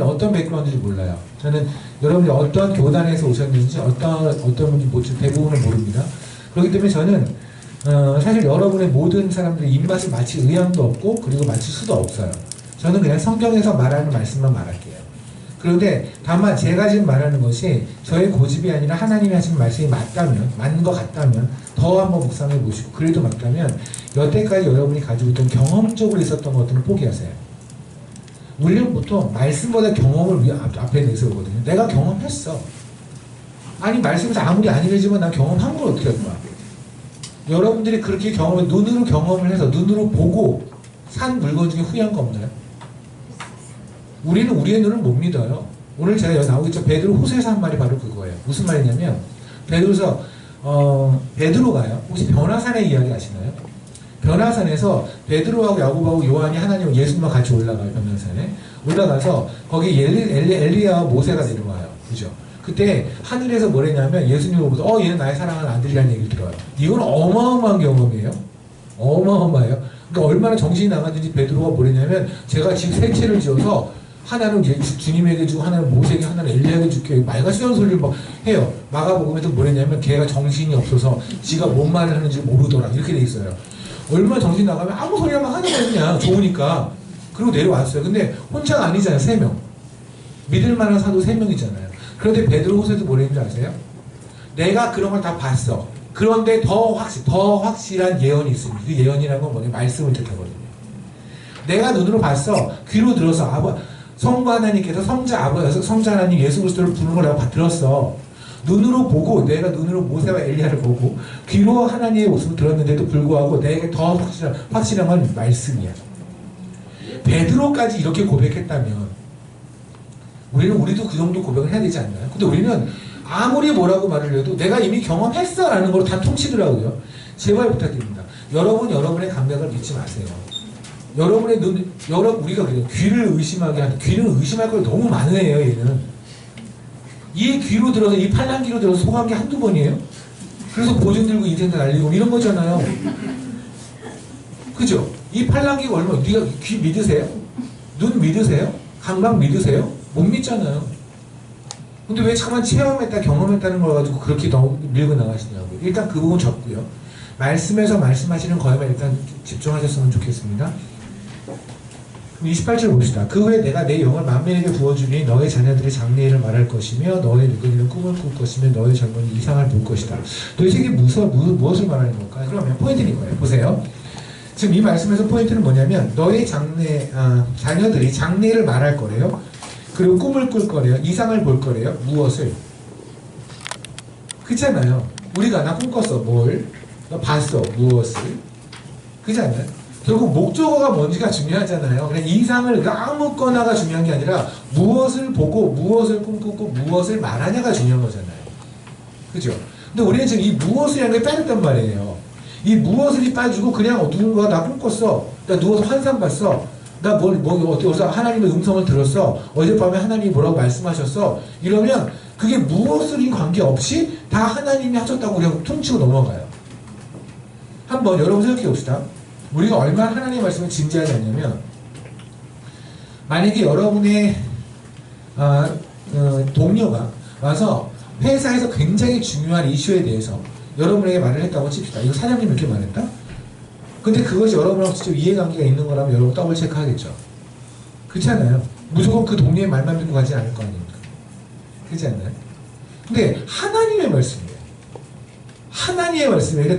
A: 어떤 백그라운드인지 몰라요. 저는 여러분들이 어떤 교단에서 오셨는지 어떤 분인지 대부분은 모릅니다. 그렇기 때문에 저는 사실 여러분의 모든 사람들의 입맛을 맞힐 의향도 없고 그리고 맞힐 수도 없어요. 저는 그냥 성경에서 말하는 말씀만 말할게요. 그런데 다만 제가 지금 말하는 것이 저의 고집이 아니라 하나님이 하신 말씀이 맞는 것 같다면 더 한번 묵상해 보시고 그래도 맞다면 여태까지 여러분이 가지고 있던 경험적으로 있었던 것들은 포기하세요. 우리는 보통 말씀보다 경험을 앞에 내세우거든요. 내가 경험했어. 아니 말씀에서 아무리 아니래지만 난 경험한 걸 어떻게 할 거야. 여러분들이 그렇게 눈으로 경험을 해서 눈으로 보고 산 물건 중에 후회한 거 없나요? 우리는 우리의 눈을 못 믿어요. 오늘 제가 여기 나오겠죠. 베드로 후서에서 한 말이 바로 그거예요. 무슨 말이냐면 베드로가요. 혹시 변화산의 이야기 아시나요? 변화산에서 베드로하고 야고보하고 요한이 하나님 예수님과 같이 올라가요. 변화산에 올라가서 거기 엘리야와 모세가 내려와요. 그죠? 그때 하늘에서 뭐랬냐면 예수님을 보고서 얘는 나의 사랑하는 아들이라는 얘기를 들어요. 이건 어마어마한 경험이에요. 어마어마해요. 그러니까 얼마나 정신이 나갔는지 베드로가 뭐랬냐면 제가 집 세 채를 지어서 하나는 주님에게 주고 하나는 모세에게 하나는 엘리야에게 줄게 말같이는 소리를 막 해요. 마가복음에도 뭐랬냐면 걔가 정신이 없어서 지가 뭔 말을 하는지 모르더라 이렇게 돼 있어요. 얼마나 정신 나가면 아무 소리나 막 하는 거야 그냥 좋으니까. 그리고 내려왔어요. 근데 혼자가 아니잖아요. 3명. 믿을 만한 사도 3명이잖아요. 그런데 베드로 후서에도 뭐랬는지 아세요? 내가 그런 걸 다 봤어. 그런데 더 확실한 예언이 있습니다. 그 예언이라는 건 뭐냐? 말씀을 뜻하거든요. 내가 눈으로 봤어. 귀로 들어서 성부 하나님께서 성자 하나님 예수 그리스도를 부르는 걸 내가 들었어. 눈으로 보고 내가 눈으로 모세와 엘리야를 보고 귀로 하나님의 모습을 들었는데도 불구하고 내게 더 확실한 건 말씀이야. 베드로까지 이렇게 고백했다면 우리도 그 정도 고백을 해야 되지 않나요? 근데 우리는 아무리 뭐라고 말을 해도 내가 이미 경험했어 라는 걸로 다 통치더라고요. 제발 부탁드립니다. 여러분의 감각을 믿지 마세요. 우리가 그래요. 귀를 의심하게 하는, 귀는 의심할 걸 너무 많으네요, 얘는. 이 귀로 들어서, 이 팔랑귀로 들어서 속한 게 한두 번이에요? 그래서 보증 들고 인생도 날리고 이런 거잖아요. 그죠? 이 팔랑귀가 얼마나, 네가 귀 믿으세요? 눈 믿으세요? 감각 믿으세요? 못 믿잖아요. 근데 왜 차만 체험했다, 경험했다는 걸 가지고 그렇게 너무 밀고 나가시냐고요. 일단 그 부분 접고요. 말씀에서 말씀하시는 거에만 일단 집중하셨으면 좋겠습니다. 28절 봅시다. 그 후에 내가 내 영을 만민에게 부어주니 너의 자녀들이 장래일을 말할 것이며 너의 늙은이는 꿈을 꿀 것이며 너의 젊은이 이상을 볼 것이다. 도대체 이게 무엇을 말하는 걸까? 그러면 포인트는 이거예요. 보세요. 지금 이 말씀에서 포인트는 뭐냐면 너의 자녀들이 장래일을 말할 거래요. 그리고 꿈을 꿀 거래요. 이상을 볼 거래요. 무엇을? 그렇잖아요. 우리가 나 꿈 꿨어. 뭘? 너 봤어. 무엇을? 그렇잖아요. 결국 목적어가 뭔지가 중요하잖아요. 그냥 이상을 아무거나가 중요한 게 아니라 무엇을 보고 무엇을 꿈꾸고 무엇을 말하냐가 중요한 거잖아요. 그죠? 근데 우리는 지금 이 무엇이라는 게 빠졌단 말이에요. 이 무엇을 빠지고 그냥 누군가가 나 꿈꿨어. 나 누워서 환상 봤어. 나 어디서 하나님의 음성을 들었어. 어젯밤에 하나님이 뭐라고 말씀하셨어. 이러면 그게 무엇을인 관계없이 다 하나님이 하셨다고 우리가 퉁치고 넘어가요. 한번 여러분 생각해 봅시다. 우리가 얼마나 하나님의 말씀을 진지하지 않냐면 만약에 여러분의 동료가 와서 회사에서 굉장히 중요한 이슈에 대해서 여러분에게 말을 했다고 칩시다. 이거 사장님 이렇게 말했다? 근데 그것이 여러분하고 직접 이해관계가 있는 거라면 여러분 더블 체크하겠죠. 그렇지 않아요? 무조건 그 동료의 말만 믿고 가지 않을 거 아닙니까? 그렇지 않나요? 근데 하나님의 말씀이에요. 하나님의 말씀이에요.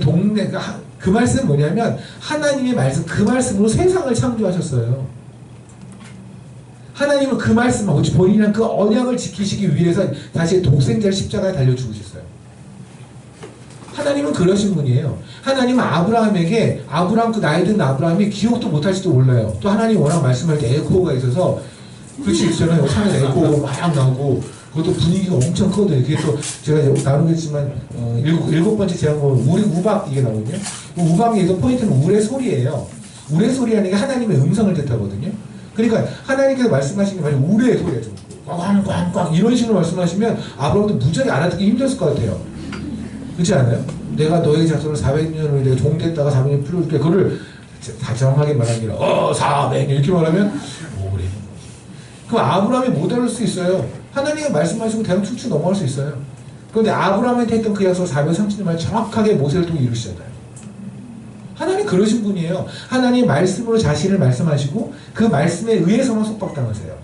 A: 그 말씀은 뭐냐면 하나님의 말씀, 그 말씀으로 세상을 창조하셨어요. 하나님은 그 말씀하고 본인이랑 그 언약을 지키시기 위해서 다시 독생자를 십자가에 달려 죽으셨어요. 하나님은 그러신 분이에요. 하나님은 아브라함에게 그 나이 든 아브라함이 기억도 못할지도 몰라요. 또 하나님 워낙 말씀할 때 에코가 있어서 그렇지 있잖아요. 산에 에코가 막 나오고 그것도 분위기가 엄청 크거든요. 그게 또 제가 이제 나누겠지만 일곱 번째 제안 보면 우리 우박 이게 나오거든요. 우박에서 포인트는 우의 소리예요. 우의 소리라는 게 하나님의 음성을 뜻하거든요. 그러니까 하나님께서 말씀하시는 게 바로 우의 소리죠. 꽝꽝꽝 이런 식으로 말씀하시면 아브라함도 무지하게 알아듣기 힘들었을 것 같아요. 그렇지 않아요? 내가 너의 자손을 400년을 내가 종됐다가 400년 풀어줄 때 그거를 다정하게 말하는 게 아니라 400년 이렇게 말하면 오래. 그럼 아브라함이 못 알을 수 있어요. 하나님이 말씀하시고 대강 툭툭 넘어갈 수 있어요. 그런데 아브라함한테 했던 그 약속 430년을 정확하게 모세를 통해 이루시잖아요. 하나님 그러신 분이에요. 하나님 말씀으로 자신을 말씀하시고 그 말씀에 의해서만 속박당하세요.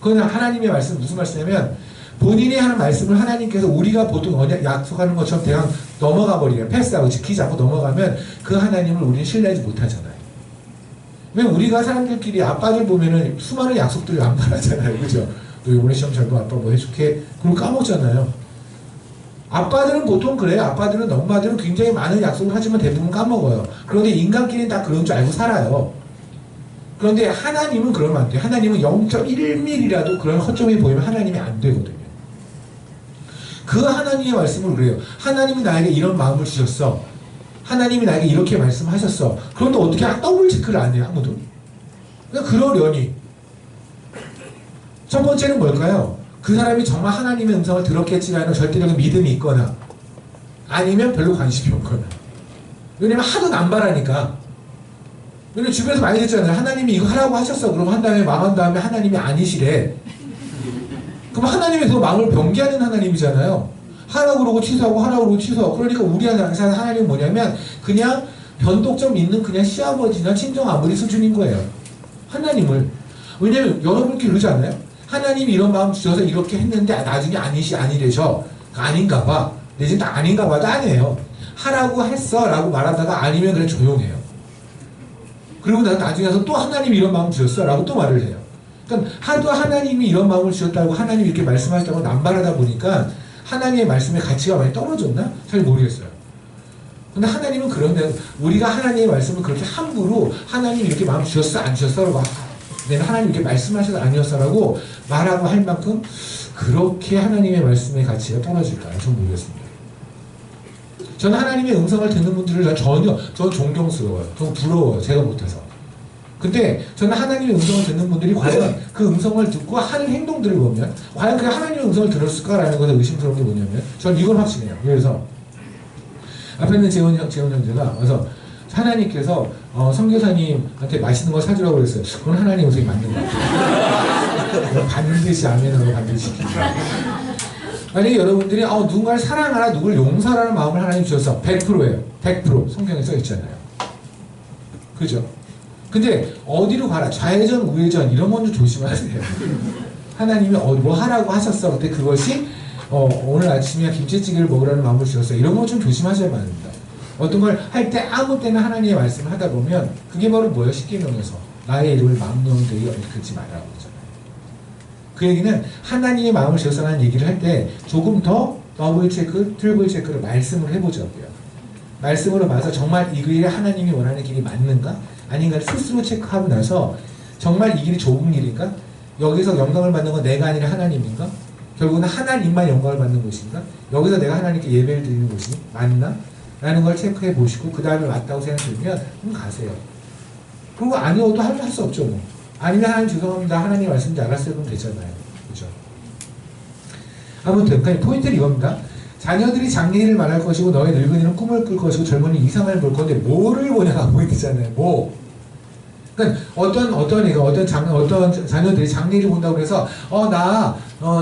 A: 그건 하나님의 말씀 무슨 말씀이냐면 본인이 하는 말씀을 하나님께서 우리가 보통 언약 약속하는 것처럼 대강 넘어가 버리면 패스하고 지키지 않고 넘어가면 그 하나님을 우리는 신뢰하지 못하잖아요. 왜 우리가 사람들끼리 아빠들 보면은 수많은 약속들을 안 말하잖아요. 그죠? 너 이번에 시험 잘 보면 아빠 뭐 해줄게? 그걸 까먹잖아요. 아빠들은 보통 그래요. 아빠들은 엄마들은 굉장히 많은 약속을 하지만 대부분 까먹어요. 그런데 인간끼리는 다 그런 줄 알고 살아요. 그런데 하나님은 그러면 안 돼요. 하나님은 0.1mm라도 그런 허점이 보이면 하나님이 안 되거든요. 그 하나님의 말씀을 그래요. 하나님이 나에게 이런 마음을 주셨어. 하나님이 나에게 이렇게 말씀하셨어. 그런데 어떻게 더블 체크를 안 해요, 아무도? 그러니까 그러려니. 첫 번째는 뭘까요? 그 사람이 정말 하나님의 음성을 들었겠지라는 절대적인 믿음이 있거나 아니면 별로 관심이 없거나. 왜냐면 하도 남발하니까. 왜냐면 주변에서 많이 듣잖아요. 하나님이 이거 하라고 하셨어. 그럼 한 다음에 망한 다음에 하나님이 아니시래. 그럼 하나님이 그 마음을 변개하는 하나님이잖아요. 하라고 그러고 취소하고 하라고 그러고 취소하고. 그러니까 우리한테 하나님은 뭐냐면 그냥 변동점 있는 그냥 시아버지나 친정 아버지 수준인 거예요. 하나님을. 왜냐면 여러분께 그러지 않나요? 하나님이 이런 마음 주셔서 이렇게 했는데 나중에 아니래셔. 아닌가 봐. 내 지금 다 아닌가 봐도 아니에요. 하라고 했어 라고 말하다가 아니면 그냥 조용해요. 그리고 나중에 와서 또 하나님이 이런 마음 주셨어 라고 또 말을 해요. 그러니까 하도 하나님이 이런 마음을 주셨다고 하나님이 이렇게 말씀하셨다고 남발하다 보니까 하나님의 말씀의 가치가 많이 떨어졌나? 잘 모르겠어요. 근데 하나님은 그런데 우리가 하나님의 말씀을 그렇게 함부로 하나님이 이렇게 마음 주셨어 안 주셨어 라고 내가 하나님 이렇게 말씀하셔서 아니었어 라고 말하고 할 만큼 그렇게 하나님의 말씀의 가치가 떨어질까요? 전 모르겠습니다. 저는 하나님의 음성을 듣는 분들을 저는 존경스러워요. 좀 부러워요. 제가 못해서. 근데 저는 하나님의 음성을 듣는 분들이 과연 그 음성을 듣고 하는 행동들을 보면 과연 그 하나님의 음성을 들었을까라는 것에 의심스러운 게 뭐냐면 저는 이건 확신해요. 그래서 앞에 있는 재원 형제가 와서 하나님께서 선교사님한테 맛있는 거 사주라고 그랬어요. 그건 하나님 음성이 맞는 것 같아요. 반드시 아멘하고 반드시 시킵니다. 만약에 여러분들이 누군가를 사랑하라, 누구를 용서하라는 마음을 하나님 주셔서 100%예요. 100% 성경에 써 있잖아요. 그죠? 근데 어디로 가라, 좌회전, 우회전 이런 건 좀 조심하세요. 하나님이 뭐 하라고 하셨어. 근데 그것이 오늘 아침에 김치찌개를 먹으라는 마음을 주셨어요. 이런 건 좀 조심하셔야만 합니다. 어떤 걸 할 때 아무 때나 하나님의 말씀을 하다 보면 그게 바로 뭐예요? 십계명에서 나의 이름을 망령되이 얽히지 말라고 하잖아요. 그 얘기는 하나님의 마음을 주셔서라는 얘기를 할 때 조금 더 더블 체크, 트리플 체크를 말씀을 해보자고요. 말씀으로 봐서 정말 이 길이 하나님이 원하는 길이 맞는가? 아닌가를 스스로 체크하고 나서 정말 이 길이 좋은 길인가? 여기서 영광을 받는 건 내가 아니라 하나님인가? 결국은 하나님만 영광을 받는 곳인가? 여기서 내가 하나님께 예배를 드리는 곳이 맞나? 라는 걸 체크해 보시고 그 다음에 맞다고 생각되면 그럼 가세요. 그리고 아니어도 할 수 없죠. 뭐. 아니면 하나님 죄송합니다. 하나님 말씀인지 알았어요. 그럼 되잖아요. 그죠? 아무튼 그러니까 포인트는 이겁니다. 자녀들이 장래일을 말할 것이고 너의 늙은이는 꿈을 꿀 것이고 젊은이는 이상을 볼 건데 뭐를 보냐가 포인트잖아요. 뭐. 그러니까 어떤 자녀들이 장래일을 본다고 그래서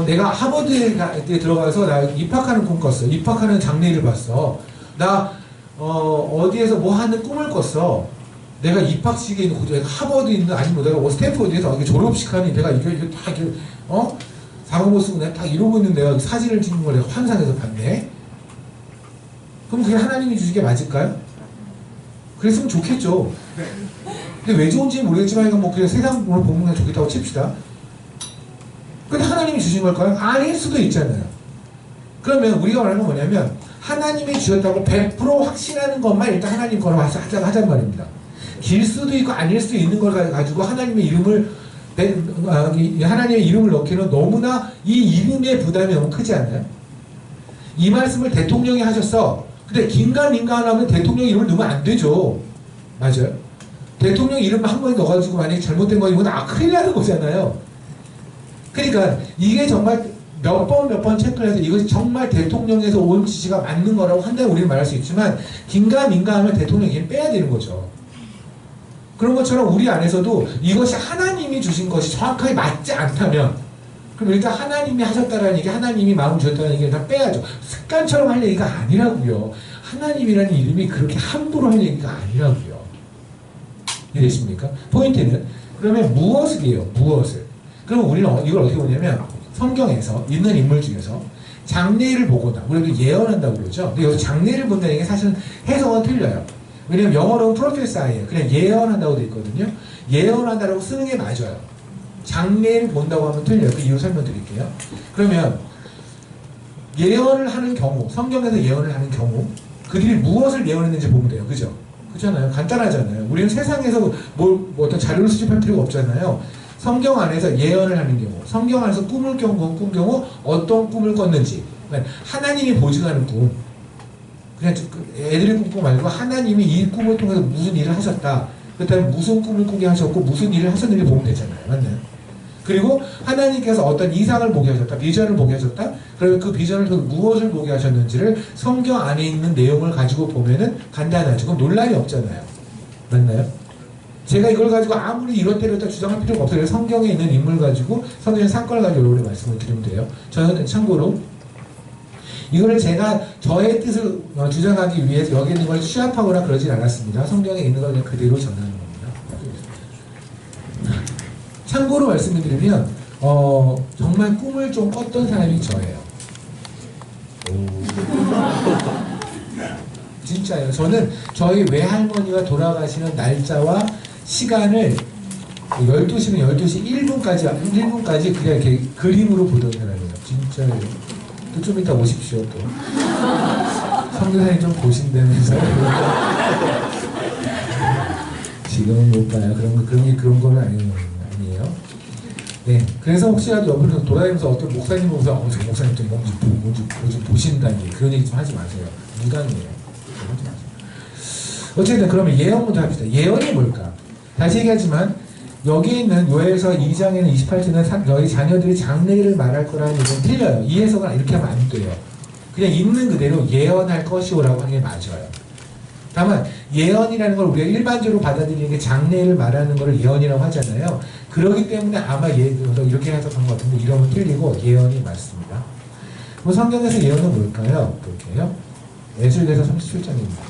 A: 내가 하버드에 들어가서 나 입학하는 꿈 꿨어. 입학하는 장래일을 봤어. 나 어디에서 뭐 하는 꿈을 꿨어. 내가 입학식에 있는 내가 하버드에 있는 아니면 내가 스탠포드에서 졸업식 하니 내가 이게 다 이렇게 사고모 쓰고 내가 다 이러고 있는 내가 사진을 찍는 걸 내가 환상에서 봤네. 그럼 그게 하나님이 주신 게 맞을까요? 그랬으면 좋겠죠. 근데 왜 좋은지는 모르겠지만 이건 뭐 그냥 세상으로 보면 그냥 좋겠다고 칩시다. 근데 하나님이 주신 걸까요? 아닐 수도 있잖아요. 그러면 우리가 말하는 건 뭐냐면 하나님이 주셨다고 100% 확신하는 것만 일단 하나님 거라고 하자는 말입니다. 길 수도 있고 아닐 수도 있는 걸 가지고 하나님의 이름을 하나님의 이름을 넣기는 너무나 이 이름의 부담이 너무 크지 않나요? 이 말씀을 대통령이 하셨어. 근데 긴가민가 하면 대통령 이름을 넣으면 안 되죠. 맞아요? 대통령 이름 한 번에 넣어가지고 만약에 잘못된 거 이건 큰일 나는 거잖아요. 그러니까 이게 정말 몇 번 체크를 해서 이것이 정말 대통령에서 온 지시가 맞는 거라고 한다면 우리는 말할 수 있지만 긴가민가 하면 대통령이 이름 빼야 되는 거죠. 그런 것처럼 우리 안에서도 이것이 하나님이 주신 것이 정확하게 맞지 않다면 그럼 일단 하나님이 하셨다라는 얘기, 하나님이 마음 주셨다는 얘기를 다 빼야죠. 습관처럼 할 얘기가 아니라고요. 하나님이라는 이름이 그렇게 함부로 할 얘기가 아니라고요. 이해되십니까? 포인트는 그러면 무엇을 해요? 무엇을? 그럼 우리는 이걸 어떻게 보냐면 성경에서 있는 인물 중에서 장래를 보거나 우리가 예언한다고 그러죠. 근데 여기서 장래를 본다는 게 사실은 해석은 틀려요. 왜냐면 영어로는 프로페사이에요. 그냥 예언한다고 되어 있거든요. 예언한다라고 쓰는 게 맞아요. 장래를 본다고 하면 틀려요. 그 이유 설명드릴게요. 그러면 예언을 하는 경우, 성경에서 예언을 하는 경우 그들이 무엇을 예언했는지 보면 돼요. 그죠? 그렇잖아요. 간단하잖아요. 우리는 세상에서 뭐 어떤 자료를 수집할 필요가 없잖아요. 성경 안에서 예언을 하는 경우, 성경 안에서 꾼 경우 어떤 꿈을 꿨는지, 하나님이 보증하는 꿈, 그냥 애들이 꿈꾸 말고 하나님이 이 꿈을 통해서 무슨 일을 하셨다. 그렇다면 무슨 꿈을 꾸게 하셨고 무슨 일을 하셨는지 보면 되잖아요. 맞나요? 그리고 하나님께서 어떤 이상을 보게 하셨다. 비전을 보게 하셨다. 그러면 그 비전을 통해 무엇을 보게 하셨는지를 성경 안에 있는 내용을 가지고 보면은 간단하죠. 그럼 논란이 없잖아요. 맞나요? 제가 이걸 가지고 아무리 이렇다 주장할 필요가 없어요. 성경에 있는 인물 가지고 성경의 사건을 가지고 여러분이 말씀을 드리면 돼요. 저는 참고로 이거를 제가 저의 뜻을 주장하기 위해서 여기 있는 걸 취합하거나 그러진 않았습니다. 성경에 있는 걸 그냥 그대로 전하는 겁니다. 참고로 말씀을 드리면 정말 꿈을 좀 꿨던 사람이 저예요. 진짜예요. 저는 저희 외할머니가 돌아가시는 날짜와 시간을 12시면 12시 1분까지 그냥 이렇게 그림으로 보던 사람이에요. 진짜예요. 또 좀 이따 오십시오. 또 성교사님 좀 보신다면서 지금은 못 봐요. 그런 건 아니에요. 네, 그래서 혹시라도 옆으로 돌아다니면서 어떤 목사님 보면서 저 목사님 좀 뭔지 보신다니 그런 얘기 좀 하지 마세요. 무당이에요. 하지 마세요. 어쨌든 그러면 예언부터 합시다. 예언이 뭘까? 다시 얘기하지만 여기 있는 요에서 2장에는 28절은 너희 자녀들이 장래를 말할 거라는 얘기는 틀려요. 이 해석은 이렇게 하면 안 돼요. 그냥 있는 그대로 예언할 것이오라고 하는 게 맞아요. 다만 예언이라는 걸 우리가 일반적으로 받아들이는 게 장래를 말하는 걸 예언이라고 하잖아요. 그렇기 때문에 아마 이렇게 해석한 것 같은데 이러면 틀리고 예언이 맞습니다. 그럼 성경에서 예언은 뭘까요? 볼게요. 에스겔서 37장입니다.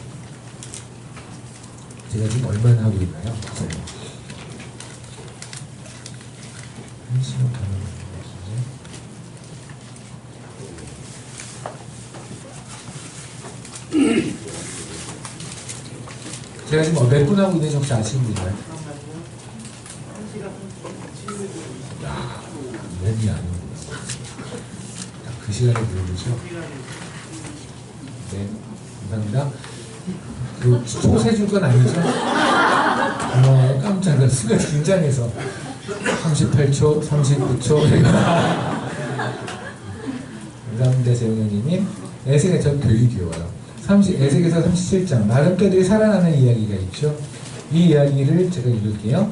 A: 제가 지금 얼마나 하고 있나요? 제가 지금 몇 분 하고 있는지 혹시 아시는 분 있나요? 야, 몸이 아니구나. 그 시간에 물어보죠. 네, 감사합니다. 그 초세 줄 건 아니죠? 깜짝이야. 순간 긴장해서 38초, 39초. 감사합니다, 재용현님. 에스겔 전 되게 귀여워요. 에스겔서 37장 마른 뼈들이 살아나는 이야기가 있죠. 이 이야기를 제가 읽을게요.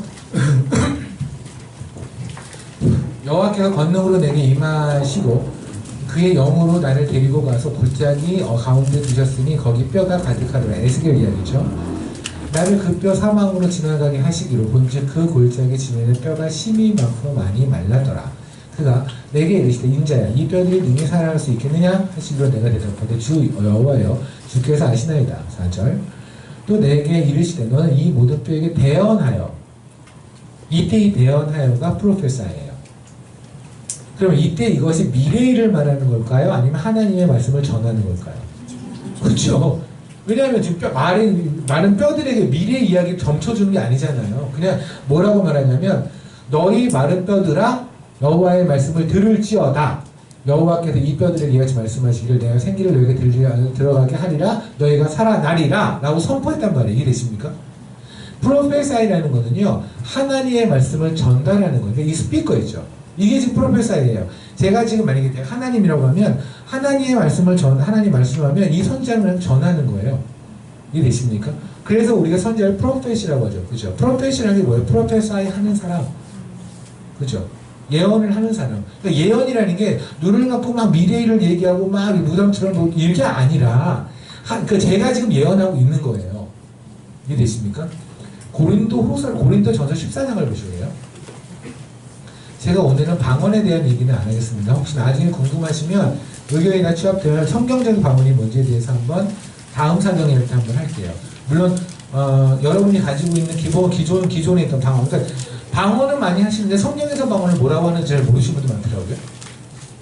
A: 여호와께서 권능으로 내게 임하시고 그의 영으로 나를 데리고 가서 골짜기 가운데 두셨으니 거기 뼈가 가득하더라. 에스겔 이야기죠. 나를 그 뼈 사망으로 지나가게 하시기로 본즉 그 골짜기 지면에 뼈가 심히 많고 많이 말랐더라. 그가 내게 이르시되 인자야 이 뼈들이 능히 살아날 수 있겠느냐 하시기로 내가 대답하되 주 여호와여 주께서 아시나이다. 4절 또 내게 이르시되 너는 이 모든 뼈에게 대언하여 이때 이 대언하여가 프로페사예요. 그럼 이때 이것이 미래일을 말하는 걸까요? 아니면 하나님의 말씀을 전하는 걸까요? 그렇죠. 왜냐하면 지금 마른 뼈들에게 미래 이야기를 점쳐주는 게 아니잖아요. 그냥 뭐라고 말하냐면 너희 마른 뼈들아 여호와의 말씀을 들을지어다. 여호와께서 이 뼈들에게 이같이 말씀하시기를 내가 생기를 너희에게 들어가게 하리라 너희가 살아나리라 라고 선포했단 말이에요. 이해되십니까? 프로페사이라는 거는요, 하나님의 말씀을 전달하는 거예요. 이 스피커이죠. 이게 지금 프로페사이예요. 제가 지금 만약에 제가 하나님이라고 하면 하나님의 말씀을 하나님 말씀하면 이 선지자는 그냥 전하는 거예요. 이해되십니까? 그래서 우리가 선지자를 프로페시라고 하죠. 그죠? 프로페시라는 게 뭐예요? 프로페사이 하는 사람. 그죠? 예언을 하는 사람. 그러니까 예언이라는 게 눈을 감고 막 미래를 얘기하고 막 무덤처럼 뭐 이게 아니라 제가 지금 예언하고 있는 거예요. 이해되십니까? 고린도 전서 14장을 보실래요? 제가 오늘은 방언에 대한 얘기는 안 하겠습니다. 혹시 나중에 궁금하시면 의교회나 취업되면 성경적인 방언이 뭔지에 대해서 한번 다음 사경일 때 한번 할게요. 물론 여러분이 가지고 있는 기존에 있던 방언, 그러니까 방언은 많이 하시는데 성경에서 방언을 뭐라고 하는지 잘 모르시는 분들 많더라고요.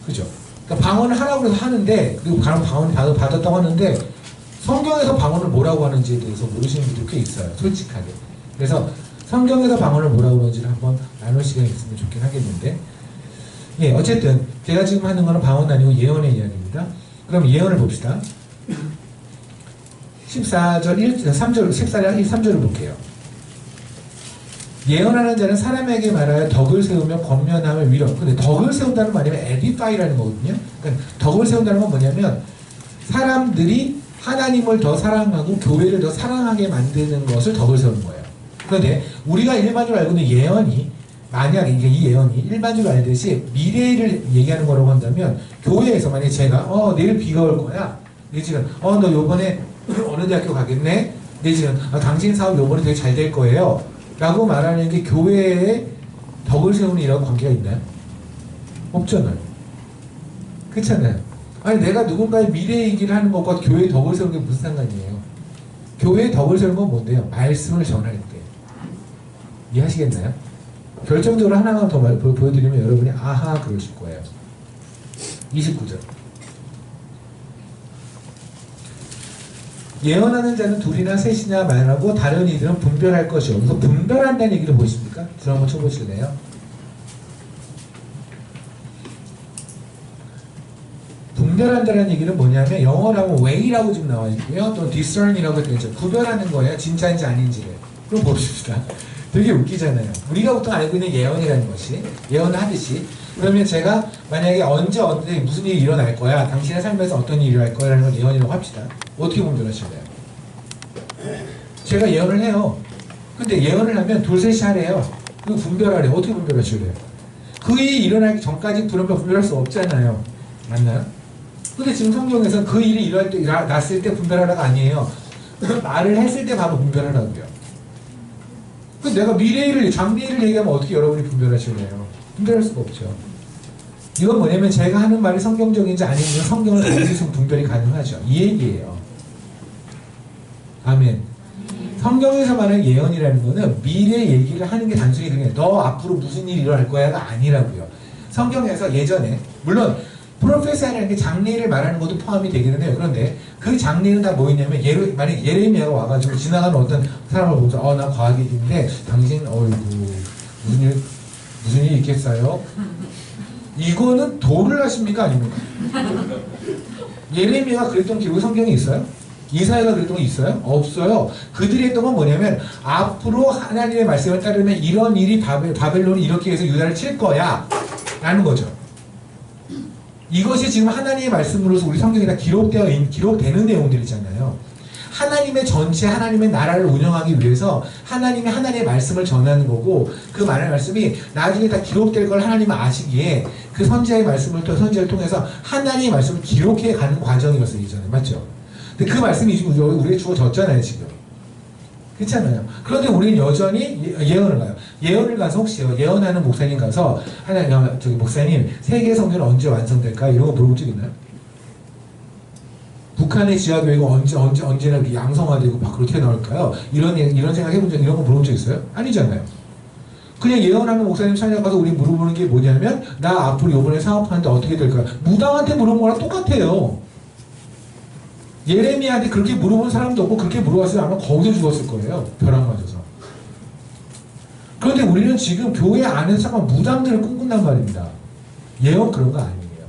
A: 그죠? 그러니까 방언을 하라고 해서 하는데, 그리고 방언을 받았다고 하는데 성경에서 방언을 뭐라고 하는지에 대해서 모르시는 분들이 꽤 있어요. 솔직하게. 그래서 성경에서 방언을 뭐라고 하는지를 한번 나눌 시간이 있으면 좋긴 하겠는데, 예, 어쨌든 제가 지금 하는 거는 방언 아니고 예언의 이야기입니다. 그럼 예언을 봅시다. 14절 3절을 볼게요. 예언하는 자는 사람에게 말하여 덕을 세우며 권면하며 위로. 근데 덕을 세운다는 거 아니면 edify라는 거거든요. 그러니까 덕을 세운다는 건 뭐냐면 사람들이 하나님을 더 사랑하고 교회를 더 사랑하게 만드는 것을 덕을 세우는 거예요. 그런데 우리가 일반적으로 알고 있는 예언이, 만약에 이 예언이 일반적으로 알듯이 미래를 얘기하는 거라고 한다면, 교회에서 만약에 제가 내일 비가 올 거야, 내지는 너 요번에 어느 대학교 가겠네, 내지는 당신 사업 요번에 되게 잘 될 거예요 라고 말하는 게 교회에 덕을 세우는 일하고 관계가 있나요? 없잖아요. 그렇잖아요. 아니 내가 누군가의 미래 얘기를 하는 것과 교회에 덕을 세우는 게 무슨 상관이에요? 교회에 덕을 세우는 건 뭔데요? 말씀을 전할 때. 이해하시겠나요? 결정적으로 하나만 더 보여드리면 여러분이 아하 그러실 거예요. 29절. 예언하는 자는 둘이나 셋이나 말하고 다른 이들은 분별할 것이요. 여기서 분별한다는 얘기를 보십니까? 줄 한번 쳐보실래요? 분별한다는 얘기는 뭐냐면 영어로 하면 weigh라고 지금 나와 있고요. 또 discern이라고 되죠. 구별하는 거예요. 진짜인지 아닌지를. 그럼 봅시다. 되게 웃기잖아요. 우리가 보통 알고 있는 예언이라는 것이, 예언을 하듯이, 그러면 제가 만약에 언제 무슨 일이 일어날 거야, 당신의 삶에서 어떤 일이 일어날 거야 라는 걸 예언이라고 합시다. 어떻게 분별하실래요? 제가 예언을 해요. 근데 예언을 하면 둘셋이 하래요. 그리고 분별하래요. 어떻게 분별하실래요? 그 일이 일어나기 전까지 분별할 수 없잖아요. 맞나요? 근데 지금 성경에서는 그 일이 났을 때 분별하라가 아니에요. 말을 했을 때 바로 분별하라고요. 내가 미래일을, 장래일을 얘기하면 어떻게 여러분이 분별하실래요? 분별할 수가 없죠. 이건 뭐냐면 제가 하는 말이 성경적인지 아닌지 성경을 보여주시면 분별이 가능하죠. 이 얘기예요. 아멘. 성경에서 말하는 예언이라는 거는 미래 얘기를 하는 게 단순히 그냥 너 앞으로 무슨 일이 일어날 거야가 아니라고요. 성경에서 예전에, 물론 프로페사라는 게 장래를 말하는 것도 포함이 되기는 해요. 그런데 그 장래는 다 뭐였냐면, 만약 예레미야가 와가지고 지나가는 어떤 사람을 보면서 나 과학인데 당신 무슨 일 있겠어요? 이거는 도를 하십니까 아닙니까? 예레미야가 그랬던 기록이 성경에 있어요? 이사야가 그랬던 거 있어요? 없어요. 그들이 했던 건 뭐냐면 앞으로 하나님의 말씀을 따르면 이런 일이 바벨론이 이렇게 해서 유다를 칠 거야 라는 거죠. 이것이 지금 하나님의 말씀으로서 우리 성경에 다 기록되는 내용들이잖아요. 하나님의 전체, 하나님의 나라를 운영하기 위해서 하나님의 말씀을 전하는 거고, 그 말씀이 나중에 다 기록될 걸 하나님은 아시기에 그 선지자의 선지자를 통해서 하나님의 말씀을 기록해 가는 과정이었어요, 이전에. 맞죠? 근데 그 말씀이 지금 우리에게 주어졌잖아요, 지금. 그렇잖아요. 그런데 우리는 여전히 예언을 가요. 예언을 가서 혹시요, 예언하는 목사님 가서 목사님 세계 성전은 언제 완성될까? 이런 거 물어본 적 있나요? 북한의 지하교회가 언제나 양성화되고 밖으로 튀어나올까요? 이런 생각 해본 적, 이런 거 물어본 적 있어요? 아니잖아요. 그냥 예언하는 목사님 찾아가서 우리 물어보는 게 뭐냐면, 나 앞으로 요번에 사업하는데 어떻게 될까요? 무당한테 물어본 거랑 똑같아요. 예레미야한테 그렇게 물어본 사람도 없고, 그렇게 물어봤으면 아마 거기서 죽었을 거예요. 벼락 맞아서. 그런데 우리는 지금 교회 안에서 잠깐 무당들을 꿈꾼단 말입니다. 예언 그런 거 아니에요.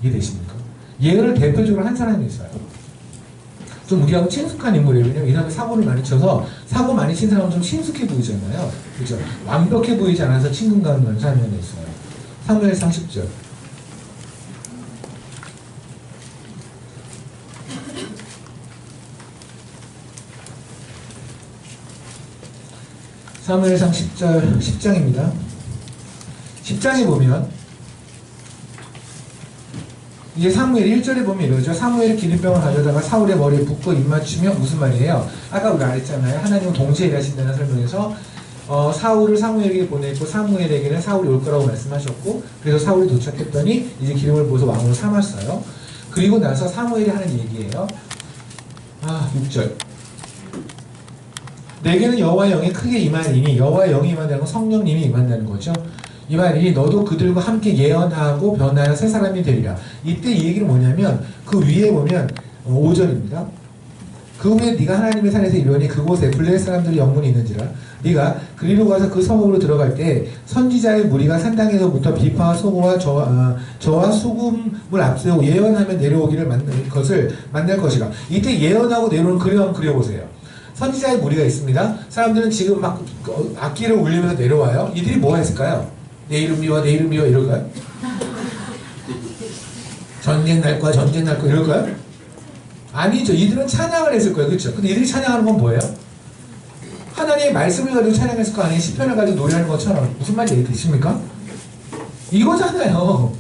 A: 이해되십니까? 예언을 대표적으로 한 사람이 있어요. 좀 우리하고 친숙한 인물이에요. 왜냐면 이 사람이 사고를 많이 쳐서 사고 많이 친 사람은 좀 친숙해 보이잖아요. 그죠? 완벽해 보이지 않아서 친근감을 많이 사는 면이 있어요. 사무엘 30절. 사무엘상 10절, 10장입니다. 10장에 보면 이제 사무엘 1절에 보면 이러죠. 사무엘이 기름병을 가져다가 사울의 머리에 붓고 입맞추며 무슨 말이에요? 아까 우리가 말했잖아요. 하나님은 동시에 일하신다는 설명에서 사울을 사무엘에게 보냈고 사무엘에게는 사울이 올 거라고 말씀하셨고 그래서 사울이 도착했더니 이제 기름을 부어서 왕으로 삼았어요. 그리고 나서 사무엘이 하는 얘기예요. 6절. 내게는 여호와의 영이 크게 임하리니 여호와의 영이 임한다는 건 성령님이 임한다는 거죠. 이 말이 너도 그들과 함께 예언하고 변하여 새 사람이 되리라. 이때 이 얘기는 뭐냐면 그 위에 보면 5절입니다. 그 후에 네가 하나님의 산에서 이르니 그곳에 블레셋 사람들의 영문이 있는지라 네가 그리로 가서 그 성읍으로 들어갈 때 선지자의 무리가 산당에서부터 비파와 소고와 저와 수금을 앞세우고 예언하며 내려오기를 만날 것이라. 이때 예언하고 내려오는 그림 한번 그려보세요. 선지자의 무리가 있습니다. 사람들은 지금 막 악기를 울리면서 내려와요. 이들이 뭐 했을까요? 내 이름 미워 내 이름 미워 이럴까요? 전쟁 날 거야 전쟁 날 거야 이럴까요? 아니죠. 이들은 찬양을 했을 거예요. 그렇죠? 근데 이들이 찬양하는 건 뭐예요? 하나님의 말씀을 가지고 찬양했을 거 아니에요? 시편을 가지고 노래하는 것처럼. 무슨 말인지 되십니까? 이거잖아요.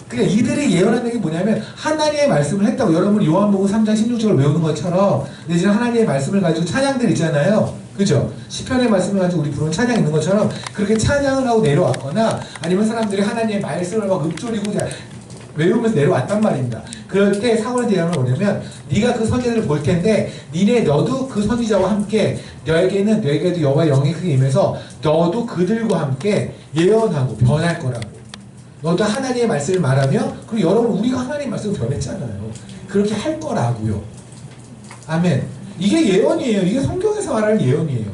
A: 그러니까 이들이 예언하는 게 뭐냐면 하나님의 말씀을 했다고. 여러분 요한복음 3장 16절을 외우는 것처럼 내지는 하나님의 말씀을 가지고 찬양들 있잖아요. 그죠? 시편의 말씀을 가지고 우리 부르는 찬양 있는 것처럼 그렇게 찬양을 하고 내려왔거나 아니면 사람들이 하나님의 말씀을 막 읊조리고 외우면서 내려왔단 말입니다. 그럴 때 사울의 대답은 뭐냐면 네가 그 선지자를 볼 텐데 너도 그 선지자와 함께 너에게도 여호와의 영이 크게 임해서 너도 그들과 함께 예언하고 변할 거라고. 너도 하나님의 말씀을 말하며 그리고 여러분 우리가 하나님의 말씀을 변했잖아요. 그렇게 할 거라고요. 아멘. 이게 예언이에요. 이게 성경에서 말하는 예언이에요.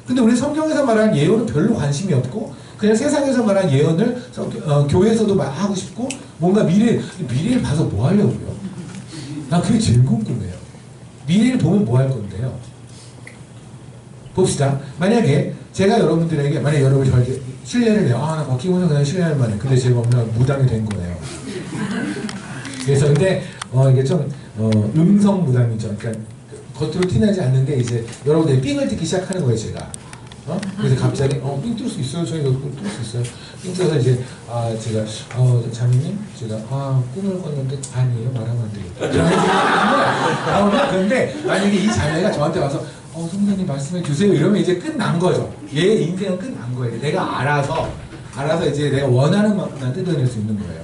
A: 근데 우리 성경에서 말하는 예언은 별로 관심이 없고 그냥 세상에서 말하는 예언을 교회에서도 막 하고 싶고 뭔가 미래를 봐서 뭐 하려고요? 난 그게 제일 궁금해요. 미래를 보면 뭐 할 건데요? 봅시다. 만약에 제가 여러분들에게 만약에 여러분이 저에게 신뢰를 해요. 나 바뀌고서 그냥 신뢰할 만해. 근데 제가 오늘 무당이 된 거예요. 그래서 근데 이게 좀 음성 무당이죠. 그러니까 겉으로 티나지 않는데 이제 여러분들이 삥을 듣기 시작하는 거예요. 제가. 그래서 갑자기 삥 뚫을 수 있어요. 저희가 삥 뚫을 수 있어요. 삥 뚫어서 이제 제가 자매님 제가 꿈을 꿨는데 아니에요. 말하면 안 되겠다. 그런데 만약에 이 자매가 저한테 와서 선생님 말씀해 주세요. 이러면 이제 끝난 거죠. 얘 인생은 끝난 거예요. 내가 알아서 이제 내가 원하는 만큼만 뜯어낼 수 있는 거예요.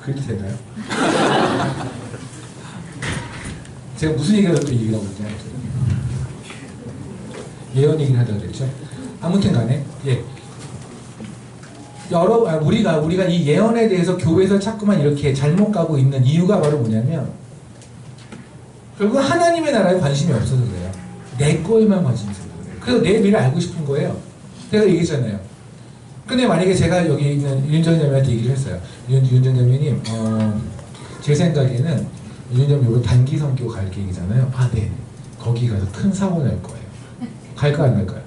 A: 그래도 되나요? 제가 무슨 얘기를 또 얘기를 하고 있냐? 예언 얘기를 하다가 그랬죠. 아무튼 간에 우리가 이 예언에 대해서 교회에서 자꾸만 이렇게 잘못 가고 있는 이유가 바로 뭐냐면 결국 하나님의 나라에 관심이 없어서 그래요. 내 거에만 관심이 있어서 그래요. 그래서 내 미래를 알고 싶은 거예요. 제가 얘기했잖아요. 근데 만약에 제가 여기 있는 윤정 자매한테 얘기를 했어요. 윤정 자매님 제 생각에는 윤정 자매 단기 선교 갈 계획이잖아요. 네. 거기 가서 큰 사고 날 거예요. 갈까 안 갈까요?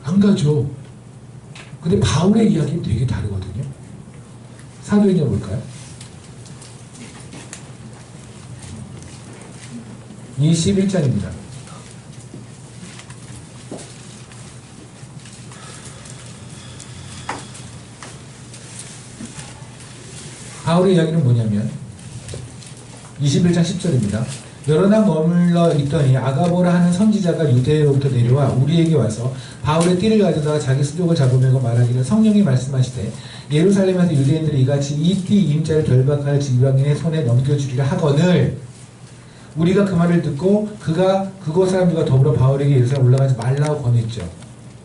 A: 안 가죠. 근데 바울의 이야기는 되게 다르거든요. 사도행전 볼까요? 21장입니다. 바울의 이야기는 뭐냐면 21장 10절입니다. 여러 날 머물러 있더니 아가보라 하는 선지자가 유대로부터 내려와 우리에게 와서 바울의 띠를 가져다가 자기 수족을 잡으면서 말하기를 성령이 말씀하시되 예루살렘에서 유대인들이 이같이 이 띠 임자를 결박할 지방인의 손에 넘겨주리라 하거늘 우리가 그 말을 듣고 그곳 사람들과 더불어 바울에게 예루살렘 올라가지 말라고 권했죠.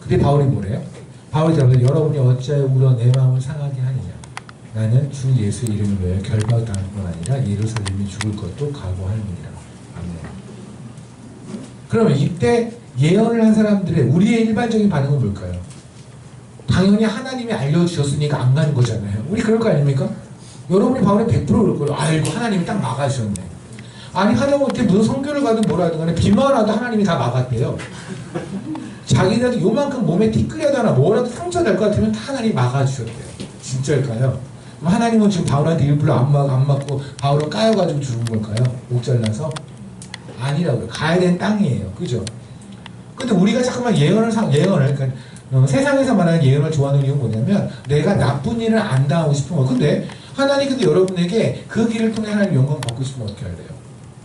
A: 근데 바울이 뭐래요? 바울이 대답하되 여러분이 어찌하여 울어 내 마음을 상하게 하느냐. 나는 주 예수의 이름을 위하여 결박당할 뿐 아니라 예루살렘이 죽을 것도 각오하느니라. 그러면 이때 예언을 한 사람들의 우리의 일반적인 반응은 뭘까요? 당연히 하나님이 알려주셨으니까 안 가는 거잖아요. 우리 그럴 거 아닙니까? 여러분이 바울은 100% 그럴 거예요. 아이고 하나님이 딱 막아주셨네. 아니 하다못해 무슨 성교를 가든 뭐라 하든 간에 비만 와도 하나님이 다 막았대요. 자기네도 요만큼 몸에 티끌이라도 하나 뭐라도 상처 날 것 같으면 다 하나님이 막아주셨대요. 진짜일까요? 그럼 하나님은 지금 바울한테 일부러 안 맞고 바울을 까여가지고 죽은 걸까요? 목 잘라서? 아니라고요. 가야 되는 땅이에요. 그죠? 근데 우리가 잠깐만 그러니까 세상에서 말하는 예언을 좋아하는 이유는 뭐냐면 내가 나쁜 일을 안 당하고 싶은 거예요. 근데 하나님 근데 여러분에게 그 길을 통해 하나님 영광 받고 싶으면 어떻게 해야 돼요?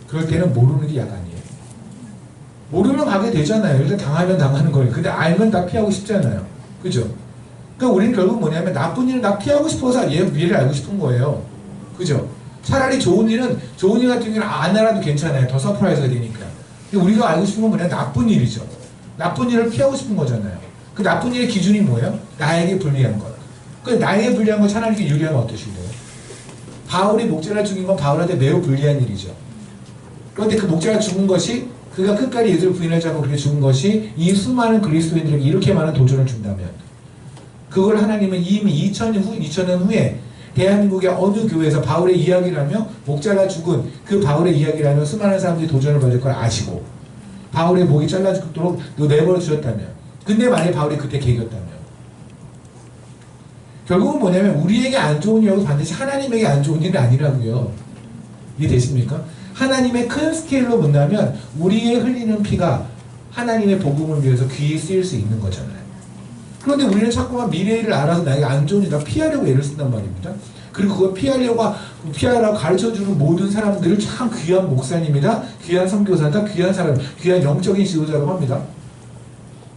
A: 그럴 때는 모르는 게 야단이에요. 모르면 가게 되잖아요. 일단 당하면 당하는 거예요. 근데 알면 다 피하고 싶잖아요. 그죠? 그러니까 우리는 결국 뭐냐면 나쁜 일을 다 피하고 싶어서 미래를 알고 싶은 거예요. 그죠? 차라리 좋은 일 같은 경우는 안 알아도 괜찮아요. 더 서프라이즈가 되니까. 근데 우리가 알고 싶은 건 뭐냐? 나쁜 일이죠. 나쁜 일을 피하고 싶은 거잖아요. 그 나쁜 일의 기준이 뭐예요? 나에게 불리한 것. 그 나에게 불리한 거 하나님께 유리하면 어떠실래요? 바울이 목자를 죽인 건 바울한테 매우 불리한 일이죠. 그런데 그 목자가 죽은 것이 그가 끝까지 예수를 부인하지 않고 그렇게 죽은 것이 이 수많은 그리스도인들에게 이렇게 많은 도전을 준다면 그걸 하나님은 이미 2000년 후에 대한민국의 어느 교회에서 바울의 이야기를 하며 목자가 죽은 그 바울의 이야기를 하며 수많은 사람들이 도전을 받을 걸 아시고 바울의 목이 잘라 죽도록 내버려 주셨다면 근데 만약에 바울이 그때 개겼다면 결국은 뭐냐면 우리에게 안 좋은 일하고 반드시 하나님에게 안 좋은 일은 아니라고요. 이해되십니까? 하나님의 큰 스케일로 본다면 우리의 흘리는 피가 하나님의 복음을 위해서 귀히 쓰일 수 있는 거잖아요. 그런데 우리는 자꾸만 미래를 알아서 나에게 안 좋은 일을 피하려고 애를 쓴단 말입니다. 그리고 그걸 피하라고 가르쳐주는 모든 사람들을 참 귀한 목사님이다, 귀한 선교사다, 귀한 사람, 귀한 영적인 지도자라고 합니다.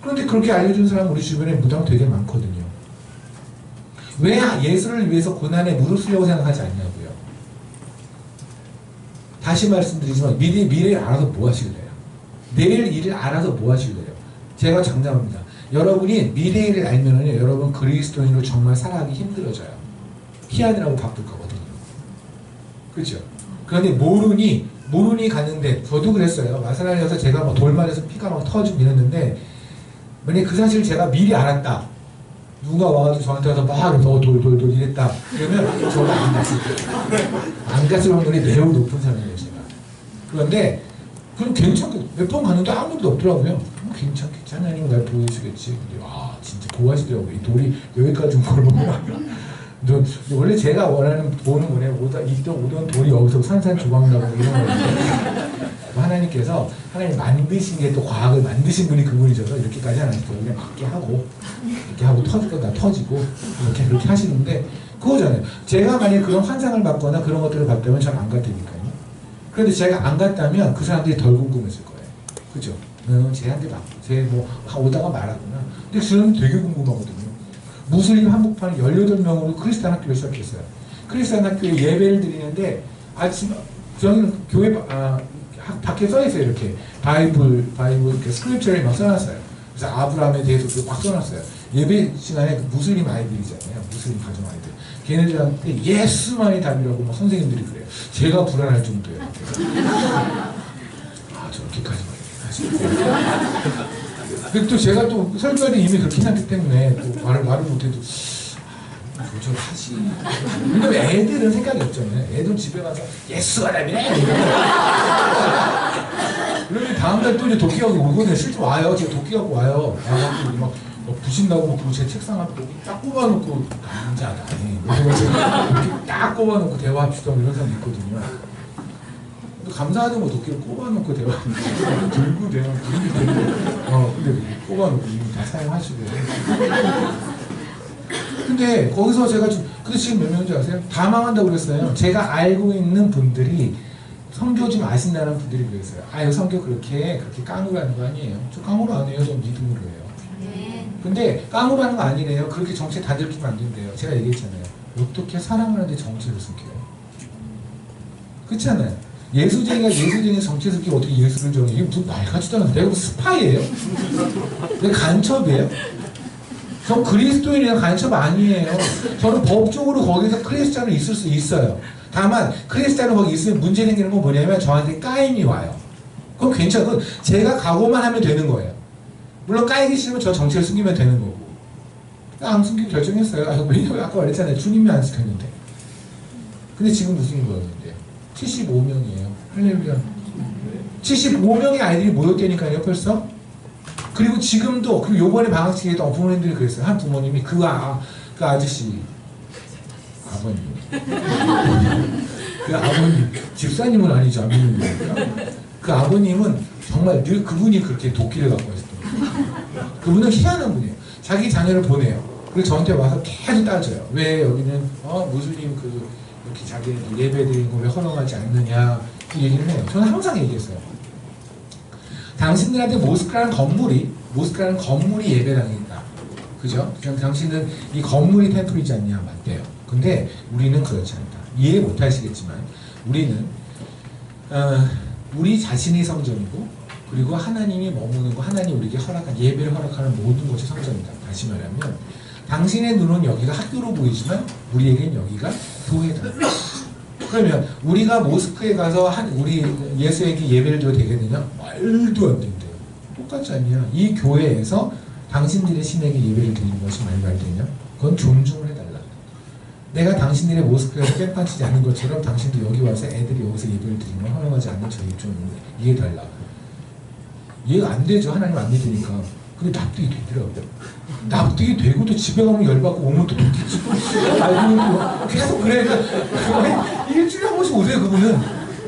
A: 그런데 그렇게 알려준 사람 우리 주변에 무당 되게 많거든요. 왜 예수를 위해서 고난에 무릎 쓰려고 생각하지 않냐고요. 다시 말씀드리지만 미래를 알아서 뭐 하실래요? 내일 일을 알아서 뭐 하실래요? 제가 장담합니다. 여러분이 미래를 알면은 여러분 그리스도인으로 정말 살아가기 힘들어져요. 피하느라고 바쁠 거거든요. 그렇죠? 그런데 모르니 갔는데 저도 그랬어요. 마사라에서 제가 막 돌만에서 피가 막 터지고 이랬는데 만약에 그 사실을 제가 미리 알았다. 누가 와가지고 저한테 와서 막 돌 이랬다. 그러면 저는 안 갔을 거예요. 안 갔을 확률이 매우 높은 사람이에요, 제가. 그런데 그럼 괜찮게 몇 번 갔는데 아무도 없더라고요. 괜찮겠지. 하나님은 날 보여주겠지. 근데 진짜 보호하시더라고요. 이 돌이 여기까지 온 걸 보면. 원래 제가 원하는 보는 뭐냐면 오던 돌이 여기서 산산조각나고 이런 거예요. 하나님께서 하나님 만드신 게 또 과학을 만드신 분이 그분이셔서 이렇게까지 안 하시고 그냥 맞게 하고 이렇게 하고 터질 건 다 터지고 그렇게 하시는데 그거잖아요. 제가 만약에 그런 환상을 받거나 그런 것들을 봤다면 전 안 갔다니까요. 그런데 제가 안 갔다면 그 사람들이 덜 궁금했을 거예요. 그죠? 쟤한테 받고 쟤 오다가 말았구나. 근데 그 사람이 되게 궁금하거든요. 무슬림 한복판에 18명으로 크리스찬 학교를 시작했어요. 크리스찬 학교에 예배를 드리는데 아침 저희는 교회 밖에 써있어요. 이렇게 바이블 이렇게 스크립처를 막 써놨어요. 그래서 아브라함에 대해서 막 써놨어요. 예배 시간에 그 무슬림 아이들이잖아요. 무슬림 가정 아이들. 걔네들한테 예수만이 답이라고 막 선생님들이 그래요. 제가 불안할 정도예요. 저렇게까지 말이에요. 근데 또 제가 또 설교를 이미 그렇게 해놨기 때문에 또 말을 못해도 조절하지. 왜냐면 애들은 생각이 없잖아요. 애들 집에 가서 예수가 답이네. 그러면 다음날 또 이제 도끼 갖고 오거든요. 실제 와요. 제가 도끼 갖고 와요. 와갖고 막 부신다고 그리고 제 책상 앞에 딱 꼽아놓고 남자다. 이렇게 딱 꼽아놓고 대화합시다. 이런 사람 있거든요. 감사하죠. 뭐 도끼를 꼽아놓고 대화하는데 들고 대화하고 근데 꼽아놓고 이미 다 사용하시고 근데 거기서 제가 근데 지금 몇 명인지 아세요? 다 망한다고 그랬어요. 제가 알고 있는 분들이 성교 좀 아신다는 분들이 그랬어요. 이거 성교 그렇게 깡으로 하는 거 아니에요. 저 깡으로 안 해요. 저 믿음으로 해요. 근데 깡으로 하는 거 아니래요. 그렇게 정체 다 들키면 안 된대요. 제가 얘기했잖아요. 어떻게 사랑하는데 정체를 숨겨요? 그렇잖아요. 예수쟁이 정체 숨기고 어떻게 예수를 정해? 이게 무슨 말 같지도 않은데 내가 무슨 스파이예요? 내가 간첩이에요? 전 그리스도인이랑 간첩 아니에요. 저는 법적으로 거기서 크리스찬으로 있을 수 있어요. 다만 크리스찬으로 거기 있으면 문제 생기는 건 뭐냐면 저한테 까임이 와요. 그럼 괜찮고 제가 각오만 하면 되는 거예요. 물론 까이기 싫으면 저 정체를 숨기면 되는 거고. 안 숨기고 결정했어요. 왜냐면 아까 말했잖아요. 주님이 안 시켰는데. 근데 지금 무슨 일이 벌어졌는데요? 75명이에요. 할렐루야. 75명의 아이들이 모였다니까요, 벌써. 그리고 지금도, 그리고 요번에 방학식에도 부모님들이 그랬어요. 한 부모님이 그 아저씨, 아버님. 그 아버님, 집사님은 아니죠, 아버님이니까. 그 아버님은 정말 늘 그분이 그렇게 도끼를 갖고 있었던 그분은 희한한 분이에요. 자기 자녀를 보내요. 그리고 저한테 와서 계속 따져요. 왜 여기는 무슬림 이렇게 자기네들 예배 드리는 거 왜 허용하지 않느냐 그 얘기를 해요. 저는 항상 얘기했어요. 당신들한테 모스크라는 건물이 예배당이 있다. 그죠? 그냥 당신은 이 건물이 템플이지 않냐 맞대요. 근데 우리는 그렇지 않다. 이해 못 하시겠지만 우리는 우리 자신이 성전이고 그리고 하나님이 머무는 거 하나님 우리에게 허락한 예배를 허락하는 모든 것이 성전이다. 다시 말하면 당신의 눈은 여기가 학교로 보이지만 우리에겐 여기가 교회다. 그러면 우리가 모스크에 가서 우리 예수에게 예배를 드려도 되겠느냐? 말도 안 된대요. 똑같지 않냐? 이 교회에서 당신들의 신에게 예배를 드리는 것이 말도 안 되냐? 그건 존중을 해달라. 내가 당신들의 모스크에서 깽판 치지 않는 것처럼 당신도 여기 와서 애들이 여기서 예배를 드리면 허용하지 않는 저희 좀 이해해달라. 이해가 안 되죠. 하나님 안 믿으니까. 근데 납득이 되더라고요. 납득이 되고도 집에 가면 열받고 오면 또 도끼 치고 계속 그러니까 일주일에 한 번씩 오세요. 그분은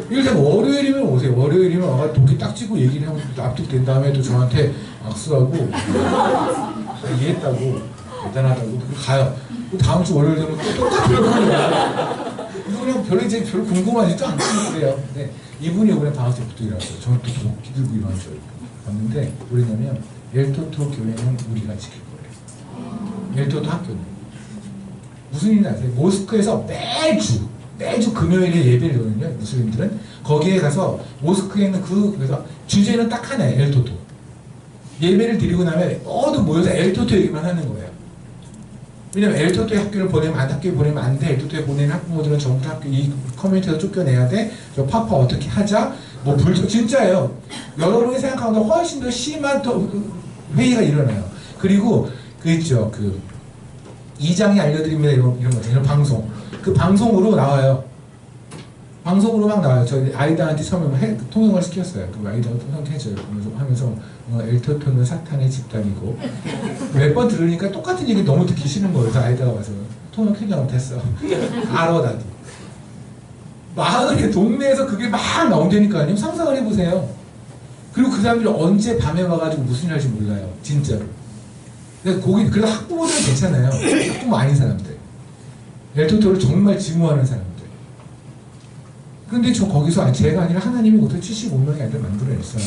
A: 일단 월요일이면 오세요. 월요일이면 와가 도끼 딱 치고 얘기를 하면 납득된 다음에 또 저한테 악수하고 이해했다고 대단하다고 가요. 다음 주 월요일 되면 또 똑같은 걸 하는 거예요. 이거 그냥 별로 궁금하지도 않고 그래요. 근데 이분이 이번에 방학 때부터 일어났어요. 저는 또 도끼 들고 일어난 줄 알고 봤는데 뭐냐면 엘토토 교회는 우리가 지킬 거예요. 엘토토 학교는 무슨 일이 나세요? 모스크에서 매주 금요일에 예배를 드거든요. 무슬림들은 거기에 가서 모스크에 있는 그래서 주제는 딱 하나예요. 엘토토 예배를 드리고 나면 모두 모여서 엘토토 얘기만 하는 거예요. 왜냐면 엘토토에 학교를 보내면 학교에 보내면 안 돼. 엘토토에 보내는 학부모들은 전부 다 학교 이 커뮤니티에서 쫓겨내야 돼. 저 파파 어떻게 하자. 뭐 진짜예요. 여러분이 생각하는 것보다 훨씬 더 심한 회의가 일어나요. 그리고 그 있죠. 그 2장이 알려드립니다. 이런 거 이런 방송. 그 방송으로 나와요. 방송으로 막 나와요. 저희 아이들한테 처음에 통역을 시켰어요. 그 아이들한테 통역해줘요. 하면서 엘토토는 사탄의 집단이고 몇 번 들으니까 똑같은 얘기 너무 듣기 싫은 거예요. 그래서 아이들가 와서 통역해줘 못했어. 알아 나도. 마을에 동네에서 그게 막 나온다니까요. 상상을 해보세요. 그리고 그 사람들이 언제 밤에 와가지고 무슨 일 할지 몰라요. 진짜로. 그래서 학부모들은 괜찮아요. 학부모 아닌 사람들. 엘토토를 정말 증오하는 사람들. 근데 저 거기서 제가 아니라 하나님이 어떻게 75명의 아이들 만들어냈어요.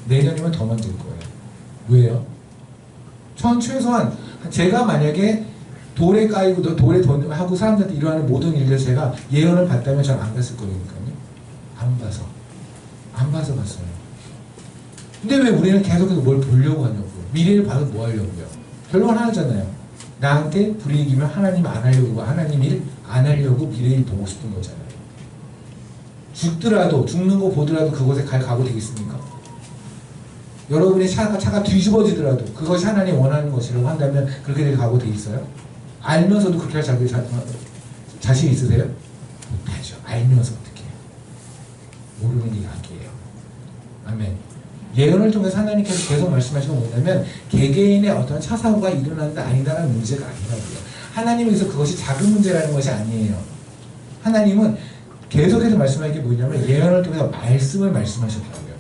A: 내년이면 더 만들 거예요. 왜요? 전 최소한 제가 만약에 돌에 까이고 돌에 하고 사람들한테 일어나는 모든 일들 제가 예언을 봤다면 전 안 갔을 거니까요. 안 봐서 갔어요. 근데 왜 우리는 계속해서 뭘 보려고 하냐고요. 미래를 봐서 뭐 하려고요. 결론은 하나잖아요. 나한테 불이익이면 하나님 안 하려고 하나님 일 안 하려고 미래를 보고 싶은 거잖아요. 죽는 거 보더라도 그곳에 갈 각오 되겠습니까? 여러분의 차가 뒤집어지더라도 그것이 하나님 원하는 것이라고 한다면 그렇게 될 각오 돼 있어요? 알면서도 그렇게 할 자신 있으세요? 못하죠. 알면서 어떻게 해요? 모르는 이야기예요. 아멘. 예언을 통해서 하나님께서 계속 말씀하시는 건 뭐냐면 개개인의 어떤 차사고가 일어난다 아니다라는 문제가 아니라고요. 하나님에서 그것이 작은 문제라는 것이 아니에요. 하나님은 계속해서 말씀하는 게 뭐냐면 예언을 통해서 말씀을 말씀하셨다고요.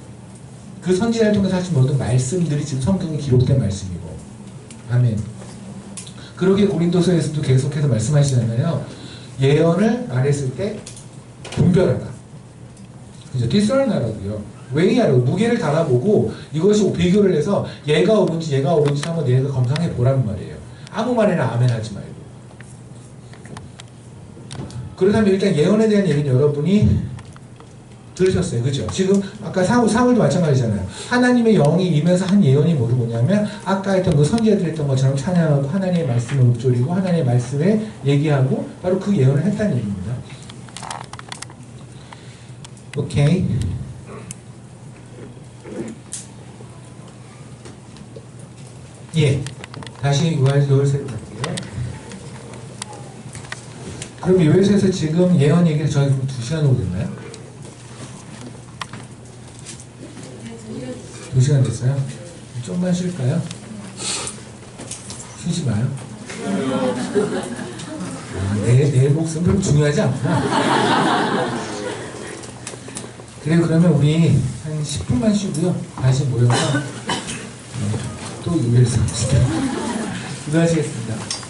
A: 그 선지자를 통해서 하신 모든 말씀들이 지금 성경에 기록된 말씀이고. 아멘. 그러게 고린도서에서도 계속해서 말씀하시잖아요. 예언을 말했을 때 분별하라. 그죠? 디스런하라고요. 웨이하라고 무게를 달아보고 이것이 비교를 해서 얘가 옳은지 한번 내가 검상해 보라는 말이에요. 아무 말이나 아멘 하지 말고. 그렇다면 일단 예언에 대한 얘기는 여러분이 들으셨어요. 그죠? 지금 아까 사울도 마찬가지잖아요. 하나님의 영이 임해서 한 예언이 뭐냐면 아까 했던 그 선지자들 했던 것처럼 찬양하고 하나님의 말씀을 읊조리고 하나님의 말씀에 얘기하고 바로 그 예언을 했다는 얘기입니다. 오케이. 예. 다시 요한계시록 갈게요. 그럼 요에서에서 지금 예언 얘기를 저희 그럼 2시간 오겠나요? 2시간 됐어요? 좀만 쉴까요? 쉬지 마요. 내 목숨 별로 중요하지 않구나. 그래요. 그러면 우리 한 10분만 쉬고요. 다시 모여서 또 요일을 씁시다. 기도하시겠습니다.